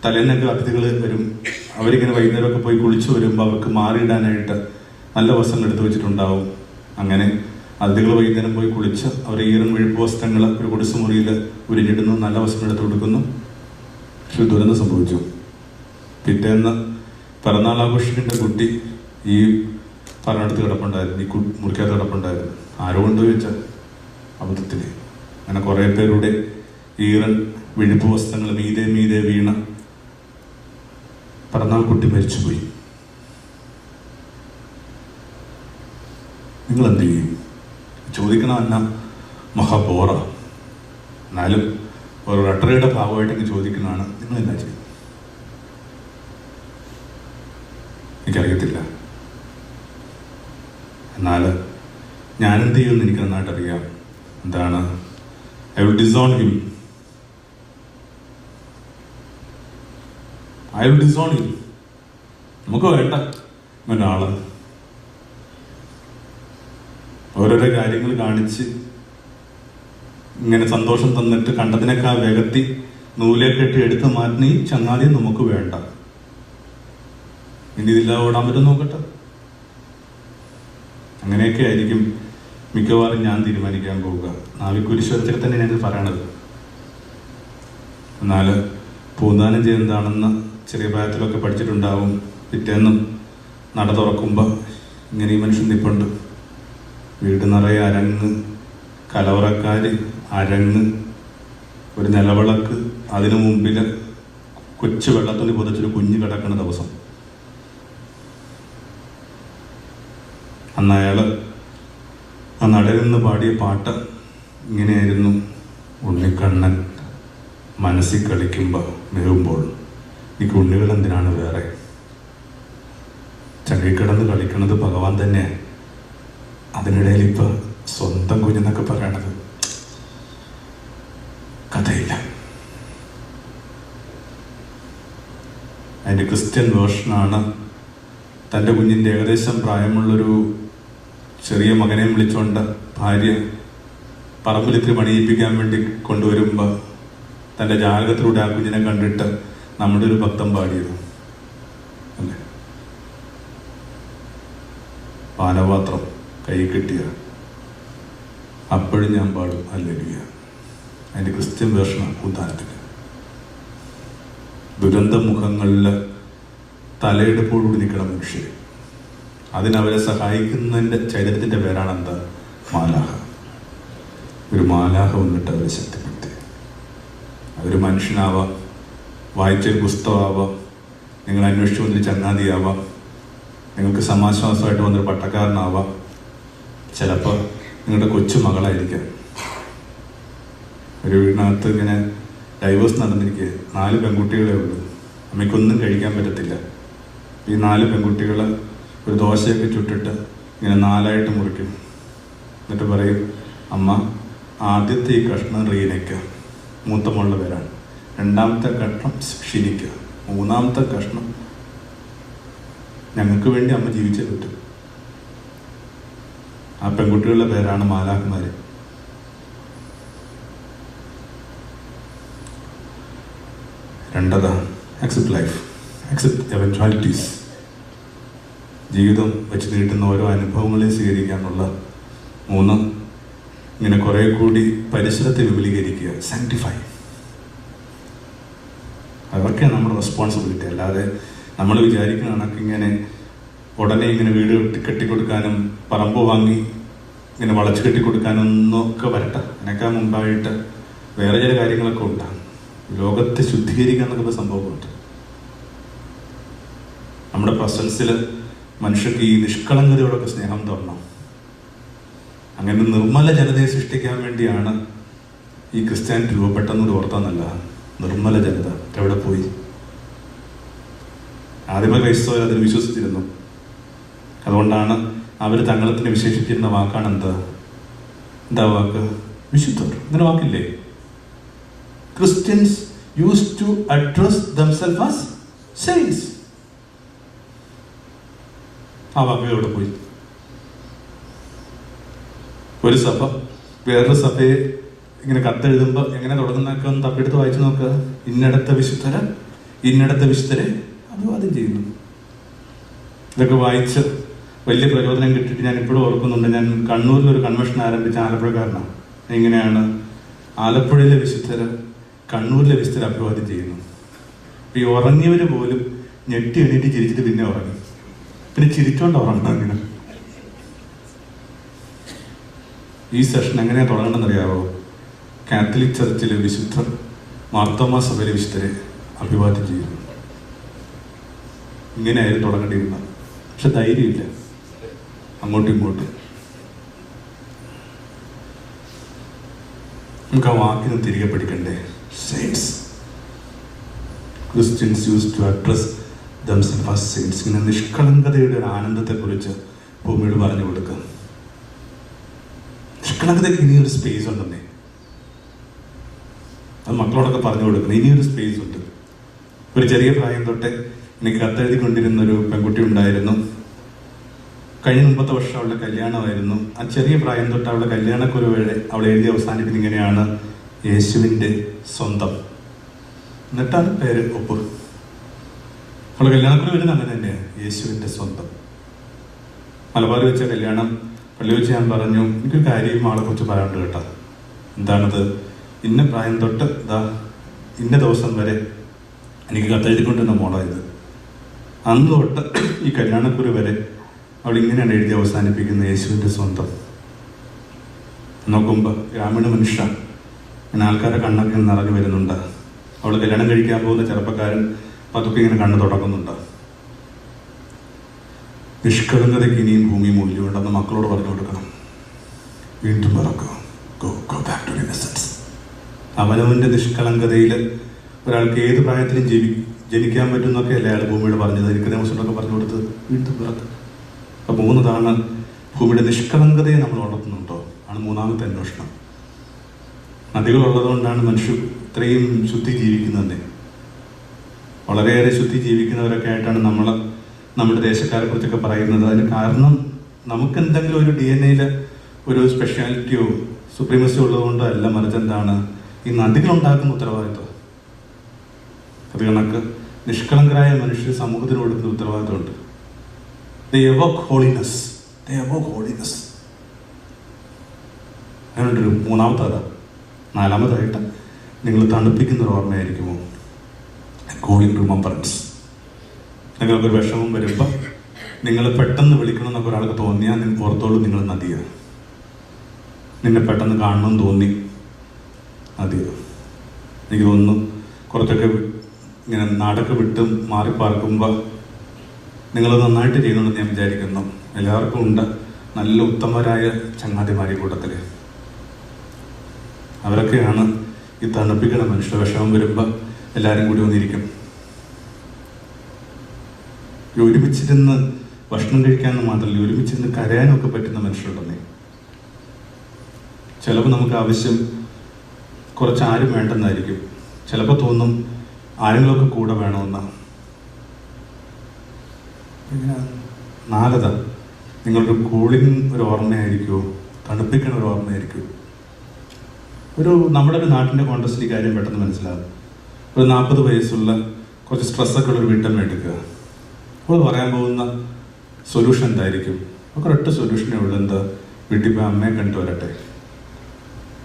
A: തലേന്നൊക്കെ അതിഥികൾ വരും. അവരിങ്ങനെ വൈകുന്നേരമൊക്കെ പോയി കുളിച്ചു വരുമ്പോൾ അവർക്ക് മാറിയിടാനായിട്ട് നല്ല വസ്ത്രങ്ങൾ എടുത്തു വെച്ചിട്ടുണ്ടാവും. അങ്ങനെ അതിഥികൾ വൈകുന്നേരം പോയി കുളിച്ച് അവർ ഈറൻ വിഴുപ്പ് വസ്ത്രങ്ങൾ ഒരു കുടിസുമുറിയിൽ ഉരിഞ്ഞിടുന്നു, നല്ല വസ്ത്രം എടുത്ത് കൊടുക്കുന്നു. പക്ഷെ ദുരന്തം സംഭവിച്ചു. പിറ്റേന്ന് പിറന്നാൾ ആഘോഷിക്കേണ്ട കുട്ടി ഈ പറഞ്ഞെടുത്ത് കിടപ്പുണ്ടായിരുന്നു, ഈ മുറിക്കകത്ത് കിടപ്പുണ്ടായിരുന്നു. ആരോ കൊണ്ട് വെച്ച അബദ്ധത്തിൽ അങ്ങനെ കുറേ പേരുടെ ഈറൻ വിഴുപ്പ് വസ്ത്രങ്ങൾ മീതെ മീതെ വീണ പിറന്നാൾ കുട്ടി മരിച്ചുപോയി. നിങ്ങൾ എന്ത് ചെയ്യും? ചോദിക്കണമെന്ന മഹാബോറ. എന്നാലും ഒരു റട്ടറിയുടെ ഭാഗമായിട്ട് ചോദിക്കുന്നതാണ്, നിങ്ങളെന്താ ചെയ്യും? എനിക്കറിയത്തില്ല. എന്നാൽ ഞാനെന്ത് ചെയ്യുമെന്ന് എനിക്ക് നന്നായിട്ടറിയാം. എന്താണ്? I will disown him. നമുക്ക് വേണ്ട ഒരാള് ഓരോരോ കാര്യങ്ങൾ കാണിച്ച് ഇങ്ങനെ സന്തോഷം തന്നിട്ട് കണ്ടതിനേക്കാൾ വേഗത്തിൽ നൂലെ കെട്ടി എടുത്ത് മാറ്റി ചങ്ങാതി നമുക്ക് വേണ്ട. ഇനി ഇതില്ല ഓടാൻ പറ്റും നോക്കട്ടെ. അങ്ങനെയൊക്കെ ആയിരിക്കും മിക്കവാറും ഞാൻ തീരുമാനിക്കാൻ പോവുക. നാവിക്കുരിശ്വരത്തിൽ തന്നെ ഞാനിത് പറയണത്. എന്നാൽ പൂന്താനം ചെയ്യുന്നതാണെന്ന് ചെറിയ പ്രായത്തിലൊക്കെ പഠിച്ചിട്ടുണ്ടാവും. പിറ്റേന്നും നട തുറക്കുമ്പോൾ ഇങ്ങനെ ഈ മനുഷ്യൻ നിൽപ്പുണ്ട്. വീട് നിറയെ അരങ്ങ്, കലവറക്കാർ, അരങ്ങ്, ഒരു നിലവിളക്ക്, അതിനു മുമ്പിൽ കൊച്ചു വെള്ളത്തുണി പുതച്ചൊരു കുഞ്ഞ് കിടക്കുന്ന ദിവസം. അന്ന് അയാൾ ആ നടയിൽ നിന്ന് പാടിയ പാട്ട് ഇങ്ങനെയായിരുന്നു: ഉണ്ണിക്കണ്ണൻ മനസ്സിൽ കളിക്കുമ്പോൾ മെരുമ്പോൾ എനിക്ക് ഉണ്ണികൾ എന്തിനാണ് വേറെ, ചങ്കയിൽ കിടന്ന് കളിക്കുന്നത് ഭഗവാൻ തന്നെ. അതിനിടയിൽ ഇപ്പൊ സ്വന്തം കുഞ്ഞെന്നൊക്കെ പറയണത് കഥയില്ല. അതിൻ്റെ ക്രിസ്ത്യൻ വേർഷനാണ്. തൻ്റെ കുഞ്ഞിൻ്റെ ഏകദേശം പ്രായമുള്ളൊരു ചെറിയ മകനെയും വിളിച്ചുകൊണ്ട് ഭാര്യ പറമ്പിലിത്തിരി പണിയിപ്പിക്കാൻ വേണ്ടി കൊണ്ടുവരുമ്പോൾ തൻ്റെ ജാതകത്തിലൂടെ ആ കുഞ്ഞിനെ കണ്ടിട്ട് നമ്മുടെ ഒരു ഭക്തം പാടിയത് അല്ലേ? പാനപാത്രം കൈ കിട്ടിയ അപ്പോഴും ഞാൻ പാടും ഹല്ലേലൂയ. അതിൻ്റെ ക്രിസ്ത്യൻ വേർഷനാണ് ഉദാഹരണത്തിന്. ദുരന്ത മുഖങ്ങളിൽ തലയെടുപ്പോടുകൂടി നിൽക്കണം മനുഷ്യർ. അതിനവരെ സഹായിക്കുന്നതിൻ്റെ ചൈതന്യത്തിൻ്റെ പേരാണ് എന്താ? മാലാഹ. ഒരു മാലാഹ വന്നിട്ട് അവരെ ശക്തിപ്പെടുത്തി. അതൊരു മനുഷ്യനാവാം, വായിച്ചൊരു പുസ്തകമാവാം, നിങ്ങൾ അന്വേഷിച്ച് വന്നൊരു ചങ്ങാതിയാവാം, നിങ്ങൾക്ക് സമാശ്വാസമായിട്ട് വന്നൊരു പട്ടക്കാരനാവാം, ചിലപ്പോൾ നിങ്ങളുടെ കൊച്ചു മകളായിരിക്കാം. ഒരു വീടിനകത്ത് ഇങ്ങനെ ഡൈവേഴ്സ് നടന്നിരിക്കുക, 4 പെൺകുട്ടികളേ ഉള്ളൂ, അമ്മയ്ക്കൊന്നും കഴിക്കാൻ പറ്റത്തില്ല. ഈ 4 പെൺകുട്ടികൾ ഒരു ദോശയൊക്കെ ചുട്ടിട്ട് ഇങ്ങനെ 4ആയിട്ട് മുറിക്കും. എന്നിട്ട് പറയും, അമ്മ ആദ്യത്തെ ഈ കഷ്ണം റീനയ്ക്ക്, മൂത്ത മോളുടെ പേരാണ്, 2ാമത്തെ കഷ്ണം ഷിനിക്ക്, 3ാമത്തെ കഷ്ണം ഞങ്ങൾക്ക് വേണ്ടി അമ്മ ജീവിച്ചേ പറ്റും. ആ പെൺകുട്ടികളുടെ പേരാണ് മാലാഖമാര്. രണ്ടത് accept life, accept eventualities. ജീവിതം വെച്ച് നീട്ടുന്ന ഓരോ അനുഭവങ്ങളെ സ്വീകരിക്കാനുള്ള. 3, ഇങ്ങനെ കുറെ കൂടി പരിസരത്തെ വിപുലീകരിക്കുക, സാങ്ക്ടിഫൈ. അതൊക്കെ നമ്മുടെ റെസ്പോൺസിബിലിറ്റി. അല്ലാതെ നമ്മൾ വിചാരിക്കുന്ന കണക്ക് ഇങ്ങനെ ഉടനെ ഇങ്ങനെ വീട് കെട്ടിക്കൊടുക്കാനും പറമ്പ് വാങ്ങി ഇങ്ങനെ വളച്ച് കെട്ടിക്കൊടുക്കാനൊന്നൊക്കെ വരട്ടെ. അതിനൊക്കെ മുമ്പായിട്ട് വേറെ ചില കാര്യങ്ങളൊക്കെ ഉണ്ടാകും. ലോകത്തെ ശുദ്ധീകരിക്കുക എന്നൊക്കെ സംഭവമുണ്ട്. നമ്മുടെ പ്രസൻസിൽ മനുഷ്യർക്ക് ഈ നിഷ്കളങ്കതയോടൊക്കെ സ്നേഹം തോന്നണം. അങ്ങനെ നിർമ്മല ജനതയെ സൃഷ്ടിക്കാൻ വേണ്ടിയാണ് ഈ ക്രിസ്ത്യാനിറ്റി രൂപപ്പെട്ടെന്നൊരു ഓർത്താന്നല്ല. നിർമ്മല ജനത എവിടെ പോയി? ആദ്യമേ ക്രൈസ്തവർ അതിൽ വിശ്വസിച്ചിരുന്നു. അതുകൊണ്ടാണ് അവർ തങ്ങളത്തിന് വിശേഷിച്ചിരുന്ന വാക്കാണ് എന്താ വാക്ക്? വിശുദ്ധർ. ഇങ്ങനെ വാക്കില്ലേ? Christians use to address themselves as saints. ആ വാക്ക് എവിടെ പോയി? ഒരു സഭ വേറൊരു സഭയെ ഇങ്ങനെ കത്തെഴുതുമ്പോൾ എങ്ങനെ തുടങ്ങുന്നൊക്കെ ഒന്ന് തപ്പിയെടുത്ത് വായിച്ചു നോക്കുക. ഇന്നടത്തെ വിശുദ്ധരെ അഭിവാദ്യം ചെയ്യുന്നു. ഇതൊക്കെ വായിച്ച് വലിയ പ്രചോദനം കിട്ടിയിട്ട് ഞാൻ ഇപ്പോഴും ഓർക്കുന്നുണ്ട്. ഞാൻ കണ്ണൂരിലൊരു കൺവെൻഷൻ ആരംഭിച്ച ആലപ്പുഴക്കാരനാണ്. എങ്ങനെയാണ് ആലപ്പുഴയിലെ വിശുദ്ധര് കണ്ണൂരിലെ വിശുദ്ധരെ അഭിവാദ്യം ചെയ്യുന്നു. ഈ ഉറങ്ങിയവർ പോലും ഞെട്ടി എണീറ്റ് ചിരിച്ചിട്ട് പിന്നെ ഉറങ്ങി. പിന്നെ ചിരിച്ചോണ്ട് ഉറങ്ങണം. അങ്ങനെ ഈ സെഷൻ എങ്ങനെയാണ് തുടങ്ങണമെന്നറിയാവോ? കാത്തലിക് ചർച്ചിലെ വിശുദ്ധർ മാർത്തോമാ സഭയിലെ വിശുദ്ധരെ അഭിവാദ്യം ചെയ്യുന്നു. ഇങ്ങനെയായിരുന്നു തുടങ്ങേണ്ടിയിരുന്നത്. പക്ഷെ ധൈര്യമില്ല അങ്ങോട്ടും ഇങ്ങോട്ടും. നമുക്ക് ആ വാക്കിന് തിരികെ പഠിക്കണ്ടേ? Saints. Christians use to address themselves as saints. ഇങ്ങനെ നിഷ്കളങ്കതയുടെ ഒരു ആനന്ദത്തെക്കുറിച്ച് ഭൂമിയോട് പറഞ്ഞു കൊടുക്കുക. നിഷ്കളങ്കതയ്ക്ക് ഇനിയൊരു സ്പേസ് ഉണ്ടെന്നേ. അത് മക്കളോടൊക്കെ പറഞ്ഞു കൊടുക്കണം. ഇനിയൊരു സ്പേസ് ഉണ്ട്. ഒരു ചെറിയ പ്രായം തൊട്ടേ എനിക്ക് കത്തെഴുതിക്കൊണ്ടിരുന്നൊരു പെൺകുട്ടി ഉണ്ടായിരുന്നു. കഴിഞ്ഞ 30 വർഷം അവളുടെ കല്യാണമായിരുന്നു. ആ ചെറിയ പ്രായം തൊട്ട് അവളുടെ കല്യാണക്കുരുവേളെ അവൾ എഴുതി അവസാനിപ്പിക്കുന്നത് ഇങ്ങനെയാണ്: യേശുവിൻ്റെ സ്വന്തം. എന്നിട്ടാണ് പേര് ഒപ്പ്. അവളുടെ കല്യാണക്കുരു വരുന്നത് അങ്ങനെ തന്നെയാണ്, യേശുവിൻ്റെ സ്വന്തം. മലബാർ വെച്ച കല്യാണം. പള്ളി വെച്ച് ഞാൻ പറഞ്ഞു, എനിക്കൊരു കാര്യം ആളെ കുറിച്ച് പറയാണ്ട് കേട്ടോ. എന്താണത്? ഇന്ന പ്രായം തൊട്ട് ഇന്ന ദിവസം വരെ എനിക്ക് കത്തെഴുതിക്കൊണ്ടിരുന്ന മോളായത്. അന്ന് തൊട്ട് ഈ കല്യാണക്കുരു വരെ അവൾ ഇങ്ങനെയാണ് എഴുതി അവസാനിപ്പിക്കുന്നത്: യേശുവിൻ്റെ സ്വന്തം. നോക്കുമ്പോൾ ഗ്രാമീണ മനുഷ്യ ഇങ്ങനെ ആൾക്കാരെ കണ്ണൊക്കെ നിറഞ്ഞു വരുന്നുണ്ട്. അവൾ കല്യാണം കഴിക്കാൻ പോകുന്ന ചെറുപ്പക്കാരൻ പതുക്കെ ഇങ്ങനെ കണ്ണ് തുടങ്ങുന്നുണ്ട്. നിഷ്കളങ്കതയ്ക്ക് ഇനിയും ഭൂമി മൂല്യമുണ്ടെന്ന് മക്കളോട് പറഞ്ഞു കൊടുക്കണം. വീണ്ടും പറക്കുക. Go back to innocence. അവനവൻ്റെ നിഷ്കളങ്കതയിൽ ഒരാൾക്ക് ഏത് പ്രായത്തിലും ജനിക്കാൻ പറ്റുമെന്നൊക്കെ അല്ലേ അയാൾ ഭൂമിയോട് പറഞ്ഞത്. എനിക്ക് ദിവസങ്ങളൊക്കെ പറഞ്ഞു കൊടുത്തത്. വീണ്ടും പിറക്കുക. അപ്പോൾ 3 തവണ ഭൂമിയുടെ നിഷ്കളങ്കതയെ നമ്മൾ വളർത്തുന്നുണ്ടോ ആണ് 3ാമത്തെ അന്വേഷണം. നദികളുള്ളതുകൊണ്ടാണ് മനുഷ്യർ ഇത്രയും ശുദ്ധി ജീവിക്കുന്നത്. വളരെയേറെ ശുദ്ധി ജീവിക്കുന്നവരൊക്കെ ആയിട്ടാണ് നമ്മുടെ ദേശക്കാരെ കുറിച്ചൊക്കെ പറയുന്നത്. അതിന് കാരണം നമുക്കെന്തെങ്കിലും ഒരു DNA ഒരു സ്പെഷ്യാലിറ്റിയോ സുപ്രീമസിയോ ഉള്ളതുകൊണ്ടോ അല്ല, മറിച്ച് എന്താണ് ഈ നദികളുണ്ടാക്കുന്ന ഉത്തരവാദിത്വം. അത് കണക്ക് നിഷ്കളങ്കരായ മനുഷ്യർ സമൂഹത്തിന് കൊടുക്കുന്ന ഉത്തരവാദിത്വമുണ്ട്. They evoke holiness. അങ്ങനെയുണ്ടൊരു 3ാമത്തെ. 4ാമതായിട്ട് നിങ്ങൾ തണുപ്പിക്കുന്നൊരു ഓർമ്മയായിരിക്കുമോ? Calling remembrance. നിങ്ങൾക്കൊരു വിഷമം വരുമ്പോൾ നിങ്ങൾ പെട്ടെന്ന് വിളിക്കണം എന്നൊക്കെ ഒരാൾക്ക് തോന്നിയാൽ നിങ്ങൾ ഓർത്തോളൂ, നിങ്ങൾ നദിയാണ്. നിന്നെ പെട്ടെന്ന് കാണണമെന്ന് തോന്നി, നദിയാണ്. എനിക്ക് തോന്നുന്നു കുറച്ചൊക്കെ ഇങ്ങനെ നാടൊക്കെ വിട്ട് മാറിപ്പാർക്കുമ്പോൾ നിങ്ങൾ നന്നായിട്ട് ചെയ്യുന്നുണ്ടെന്ന് ഞാൻ വിചാരിക്കുന്നു. എല്ലാവർക്കും ഉണ്ട് നല്ല ഉത്തമരായ ചങ്ങാതിമാരി കൂട്ടത്തിൽ. അവരൊക്കെയാണ് ഈ തണുപ്പിക്കണ മനുഷ്യ. വിഷമം വരുമ്പോൾ എല്ലാവരും കൂടി വന്നിരിക്കും. ഒരുമിച്ചിരുന്ന് ഭക്ഷണം കഴിക്കാമെന്ന് മാത്രമല്ല, ഒരുമിച്ചിരുന്ന് കരയാനൊക്കെ പറ്റുന്ന മനുഷ്യരുണ്ടെന്നേ. ചിലപ്പോൾ നമുക്ക് ആവശ്യം കുറച്ച് ആരും വേണ്ടെന്നായിരിക്കും. ചിലപ്പോൾ തോന്നും ആരെങ്കിലുമൊക്കെ കൂടെ വേണമെന്ന്. ഇങ്ങനെ 4 നിങ്ങളുടെ കൂളിംഗ് ഒരു ഓർമ്മയായിരിക്കുമോ? തണുപ്പിക്കണ ഒരു ഓർമ്മയായിരിക്കുമോ? നമ്മുടെ ഒരു നാട്ടിൻ്റെ കോൺടെക്സ്റ്റിൽ കാര്യം പെട്ടെന്ന് മനസ്സിലാകും. ഒരു 40 വയസ്സുള്ള കുറച്ച് സ്ട്രെസ്സൊക്കെ ഉള്ളൊരു വീട്ടമ്മ എടുക്കുക. അപ്പോൾ പറയാൻ പോകുന്ന സൊല്യൂഷൻ എന്തായിരിക്കും? നമുക്ക് ഒരൊറ്റ സൊല്യൂഷനേ ഉള്ളൂ. എന്താ? വീട്ടിൽ പോയി അമ്മയെ കണ്ടു വരട്ടെ.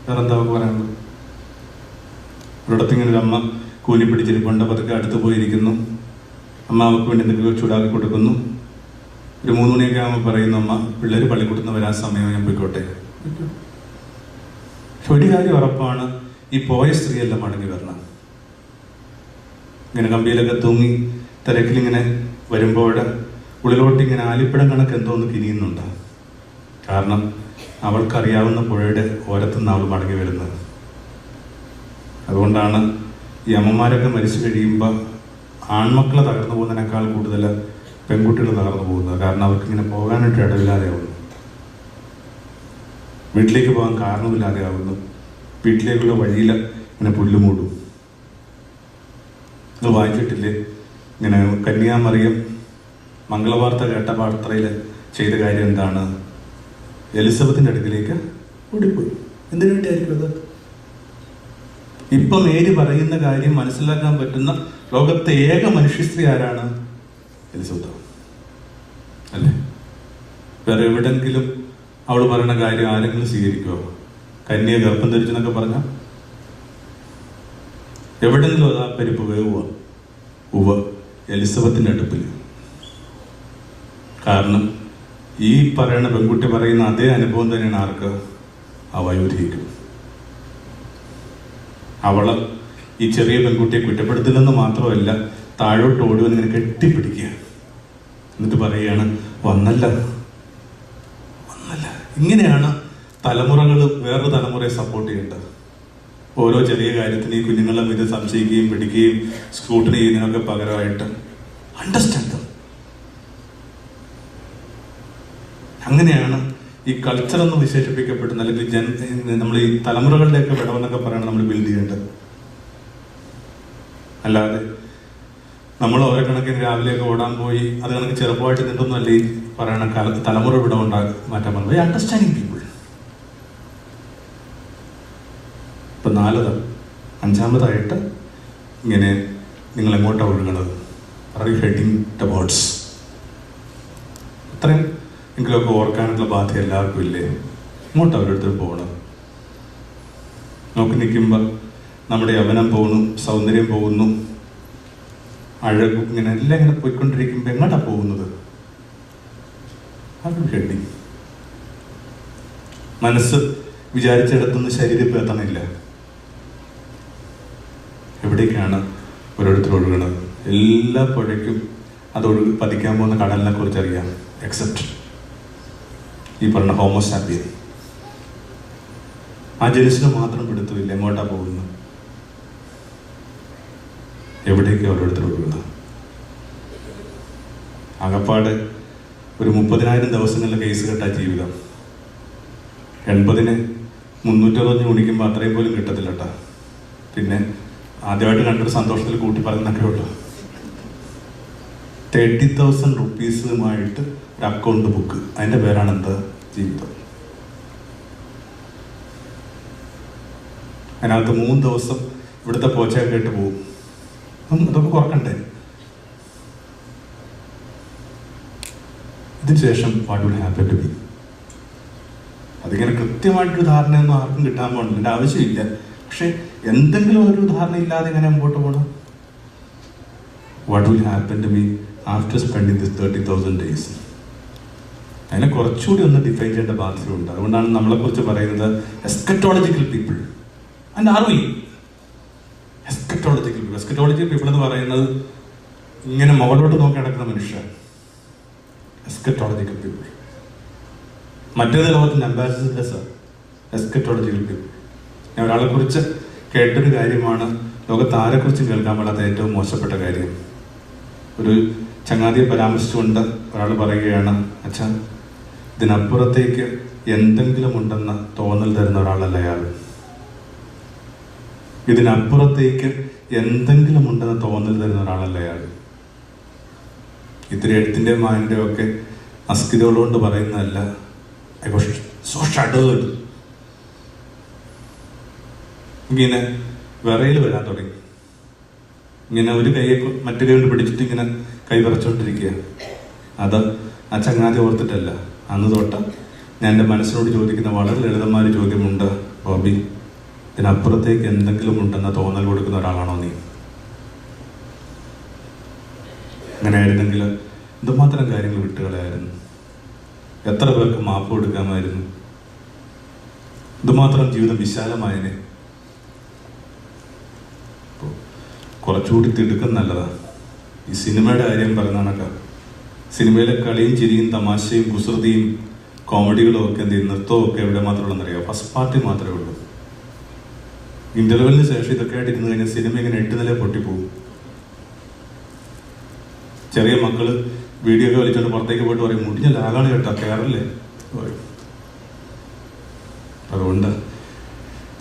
A: വേറെ എന്താ പറയാനുള്ളത്? ഒരിടത്തിങ്ങനെ ഒരു അമ്മ കൂലി പിടിച്ചിരിപ്പുണ്ട്. പതുക്കെ അടുത്ത് പോയിരിക്കുന്നു. അമ്മ അവർക്ക് വേണ്ടി എന്തെങ്കിലും ചൂടാക്കി കൊടുക്കുന്നു. ഒരു 3 മണിയൊക്കെ ആകുമ്പോൾ പറയുന്നു, അമ്മ പിള്ളേർ പള്ളിക്കൂടുന്ന വരാൻ സമയം, ഞാൻ പോയിക്കോട്ടെ. പക്ഷെ ഒരു കാര്യം ഉറപ്പാണ്, ഈ പോയ സ്ത്രീയെല്ലാം മടങ്ങി വരണം. ഇങ്ങനെ കമ്പിയിലൊക്കെ തൂങ്ങി തിരക്കിലിങ്ങനെ വരുമ്പോൾ ഉള്ളിലോട്ടിങ്ങനെ ആലിപ്പഴം കണക്ക് എന്തോന്ന് കിനിയുന്നുണ്ട്. കാരണം അവൾക്കറിയാവുന്ന പുഴയുടെ ഓരത്തുനിന്ന് അവൾ മടങ്ങി വരുന്നത്. അതുകൊണ്ടാണ് ഈ അമ്മമാരൊക്കെ മരിച്ചു കഴിയുമ്പോൾ ആൺമക്കളെ തകർന്നു പോകുന്നതിനേക്കാൾ കൂടുതൽ പെൺകുട്ടികൾ തകർന്നു പോകുന്നത്. കാരണം അവർക്കിങ്ങനെ പോകാനായിട്ട് ഇടവില്ലാതെ ആവുന്നു, വീട്ടിലേക്ക് പോകാൻ കാരണമില്ലാതെ ആവുന്നു, വീട്ടിലേക്കുള്ള വഴിയിൽ ഇങ്ങനെ പുല്ലുമൂടും. ഇത് വായിച്ചിട്ടില്ലേ? ഇങ്ങനെ കന്യാമറിയം മംഗളവാർത്ത കേട്ട പാത്രയിൽ ചെയ്ത കാര്യം എന്താണ്? എലിസബത്തിൻ്റെ അടുക്കിലേക്ക് ഓടിപ്പോയി. എന്തിനു വേണ്ടിയായിരിക്കും അത്? ഇപ്പം മേരി പറയുന്ന കാര്യം മനസ്സിലാക്കാൻ പറ്റുന്ന ലോകത്തെ ഏക മനുഷ്യസ്ത്രീ ആരാണ്? എലിസബത്ത് അല്ലേ? വേറെ എവിടെങ്കിലും അവൾ പറയുന്ന കാര്യം ആരെങ്കിലും സ്വീകരിക്കുമോ? കന്യ ഗർഭം ധരിച്ചെന്നൊക്കെ പറഞ്ഞ എവിടെങ്കിലും അതാ പരിപ്പ് വേവുക എലിസബത്തിൻ്റെ അടുപ്പിൽ. കാരണം ഈ പറയുന്ന പെൺകുട്ടി പറയുന്ന അതേ അനുഭവം തന്നെയാണ് ആർക്ക്? ആ വയോധികയ്ക്കും. അവള് ഈ ചെറിയ പെൺകുട്ടിയെ കുറ്റപ്പെടുത്തില്ലെന്ന് മാത്രമല്ല, താഴോട്ട് ഓടുവാൻ ഇങ്ങനെ കെട്ടിപ്പിടിക്കുക. എന്നിട്ട് പറയുകയാണ്, വന്നല്ല. ഇങ്ങനെയാണ് തലമുറകൾ വേറൊരു തലമുറയെ സപ്പോർട്ട് ചെയ്യേണ്ടത്. ഓരോ ചെറിയ കാര്യത്തിന് ഈ കുഞ്ഞുങ്ങളെ ഇത് സംശയിക്കുകയും പിടിക്കുകയും സ്ക്രൂട്ടിനി ചെയ്യുന്നതിനൊക്കെ പകരമായിട്ട് അണ്ടർസ്റ്റാൻഡ്. അങ്ങനെയാണ് ഈ കൾച്ചർ എന്ന് വിശേഷിപ്പിക്കപ്പെടുന്ന, അല്ലെങ്കിൽ നമ്മൾ ഈ തലമുറകളുടെയൊക്കെ വിടവെന്നൊക്കെ പറയണം നമ്മൾ ബിൽഡ് ചെയ്യേണ്ടത്. അല്ലാതെ നമ്മൾ ഓരോ കണക്കിന് രാവിലെയൊക്കെ ഓടാൻ പോയി അത് കണക്ക് ചെറുപ്പമായിട്ട് നിന്നൊന്നുമല്ല ഈ പറയണ തലമുറ വിടവുണ്ടാക്കി മാറ്റാൻ പറഞ്ഞത്. Understanding people. ഇപ്പൊ 4 5-ാമതായിട്ട് ഇങ്ങനെ നിങ്ങൾ എങ്ങോട്ടാണ് ഒഴുകണത്? Are you heading towards? ഇത്രയും എങ്കിലുമൊക്കെ ഓർക്കാനുള്ള ബാധ്യത എല്ലാവർക്കും ഇല്ലേ? എങ്ങോട്ടാണ് അവരെടുത്ത് പോകണം? നോക്കി നിൽക്കുമ്പോൾ നമ്മുടെ യൗവനം പോകുന്നു, സൗന്ദര്യം പോകുന്നു, അഴകും ഇങ്ങനെ എല്ലാം ഇങ്ങനെ പോയിക്കൊണ്ടിരിക്കുമ്പോൾ എങ്ങോട്ടാണ് പോകുന്നത്? ഹെഡിങ്. മനസ്സ് വിചാരിച്ചിടത്തുനിന്ന് ശരീരം ഇപ്പം എത്തണില്ല. എവിടേക്കാണ് ഓരോരുത്തർ ഒഴുകണത്? എല്ലാ പുഴയ്ക്കും അത് പതിക്കാൻ പോകുന്ന കടലിനെ കുറിച്ച് അറിയാം, എക്സെപ്റ്റ് ഈ പറഞ്ഞ ഹോമോസാപ്പിയൻ. ആ ജനുസിന് മാത്രം പിടുത്തമില്ല എങ്ങോട്ടാ പോകുന്നത്, എവിടേക്ക് ഓരോരുത്തർ ഒഴുകുന്നത്. ആകപ്പാട് ഒരു 30,000 ദിവസങ്ങളിലെ കേസ് കെട്ടാ ജീവിതം. 80-ന് 360 ഗുണിക്കുമ്പോൾ അത്രയും പോലും കിട്ടത്തില്ല കേട്ടാ. പിന്നെ ആദ്യമായിട്ട് കണ്ടൊരു സന്തോഷത്തിൽ കൂട്ടി പറയുന്നൊക്കെ ഉള്ളൂ. 30,000 റുപ്പീസുമായിട്ട് ഒരു അക്കൗണ്ട് ബുക്ക്, അതിൻ്റെ പേരാണ് എന്താ? ജീവിതം. അതിനകത്ത് 3 ദിവസം ഇവിടുത്തെ പോച്ചയൊക്കെ ഇട്ട് പോകും. അതൊക്കെ കുറക്കണ്ടേ? ഇതിനുശേഷം what will happen to be? അതിങ്ങനെ കൃത്യമായിട്ടൊരു ധാരണയൊന്നും ആർക്കും കിട്ടാൻ പോകണില്ല, എൻ്റെ ആവശ്യമില്ല. പക്ഷെ എന്തെങ്കിലും ഒരു ധാരണ ഇല്ലാതെ ഇങ്ങനെ മുമ്പോട്ട് പോകണം. What will happen to be after spending this 30,000 days? അതിനെ കുറച്ചുകൂടി ഒന്ന് ഡിഫൈൻ ചെയ്യേണ്ട ബാധ്യതയുണ്ട്. അതുകൊണ്ടാണ് നമ്മളെക്കുറിച്ച് പറയുന്നത് eschatological people. And are we eschatological people? Eschatological people എന്ന് പറയുന്നത് ഇങ്ങനെ മുകളിലോട്ട് നോക്കി നടക്കുന്ന മനുഷ്യർ, എസ്കറ്റോളജിക്കൽ പീപ്പിൾ. മറ്റേത് ലോകത്തിന്റെ അംബാസിഡേഴ്സ് എസ്കറ്റോളജിക്കൽ പീപ്പിൾ. ഞാൻ ഒരാളെ കുറിച്ച് കേട്ടൊരു കാര്യമാണ്, ലോകത്ത് ആരെക്കുറിച്ചും കേൾക്കാൻ പാടാത്ത ഏറ്റവും മോശപ്പെട്ട കാര്യം. ഒരു ചങ്ങാതിയെ പരാമർശിച്ചുകൊണ്ട് ഒരാൾ പറയുകയാണ്, അച്ഛാ ഇതിനപ്പുറത്തേക്ക് എന്തെങ്കിലും ഉണ്ടെന്ന് തോന്നൽ തരുന്ന ഒരാളല്ല അയാൾ. ഇതിനപ്പുറത്തേക്ക് എന്തെങ്കിലും ഉണ്ടെന്ന് തോന്നൽ തരുന്ന ഒരാളല്ല അയാൾ. ഇത്തിരി എഴുത്തിൻ്റെ മാൻ്റെ ഒക്കെ അസ്കിതകളുകൊണ്ട് പറയുന്നതല്ല. I was so shattered. ഇങ്ങനെ വിറയിൽ വരാൻ തുടങ്ങി. ഇങ്ങനെ ഒരു കൈയെ മറ്റു കൈ കൊണ്ട് പിടിച്ചിട്ട് ഇങ്ങനെ കൈ വിറച്ചോണ്ടിരിക്കുക. അത് ആ ചങ്ങാതി ഓർത്തിട്ടല്ല. അന്ന് തൊട്ട് ഞാൻ എൻ്റെ മനസ്സിനോട് ചോദിക്കുന്ന വളരെ ലളിതമായ ഒരു ചോദ്യമുണ്ട്, ബോബി, ഇതിനപ്പുറത്തേക്ക് എന്തെങ്കിലും ഉണ്ടെന്ന തോന്നൽ കൊടുക്കുന്ന ഒരാളാണോ നീ? അങ്ങനെ ആയിരുന്നെങ്കിൽ എന്തുമാത്രം കാര്യങ്ങൾ വിട്ടുകളയായിരുന്നു, എത്ര പേർക്ക് മാപ്പ് കൊടുക്കാമായിരുന്നു, എന്തുമാത്രം ജീവിതം വിശാലമായതിനെ. കുറച്ചുകൂടി തിടുക്കം നല്ലതാണ്. ഈ സിനിമയുടെ കാര്യം പറയുന്നതാണൊക്കെ, സിനിമയിലെ കളിയും ചിരിയും തമാശയും കുസൃതിയും കോമഡികളും ഒക്കെ എന്ത് ചെയ്യും, നൃത്തവും ഒക്കെ എവിടെ മാത്രമുള്ളതെന്നറിയാം? ഫസ്റ്റ് പാർട്ടി മാത്രമേ ഉള്ളൂ. ഇന്റർവെല്ലിന് ശേഷം ഇതൊക്കെ ആയിട്ട് ഇരുന്ന് കഴിഞ്ഞാൽ സിനിമ ഇങ്ങനെ 8 നില പൊട്ടിപ്പോകും. ചെറിയ മക്കള് വീഡിയോ ഒക്കെ വലിച്ചോണ്ട് പുറത്തേക്ക് പോയിട്ട് പറയും, മുടിഞ്ഞ ലാഗാണ് കേട്ടോ, കയറല്ലേ. അതുകൊണ്ട്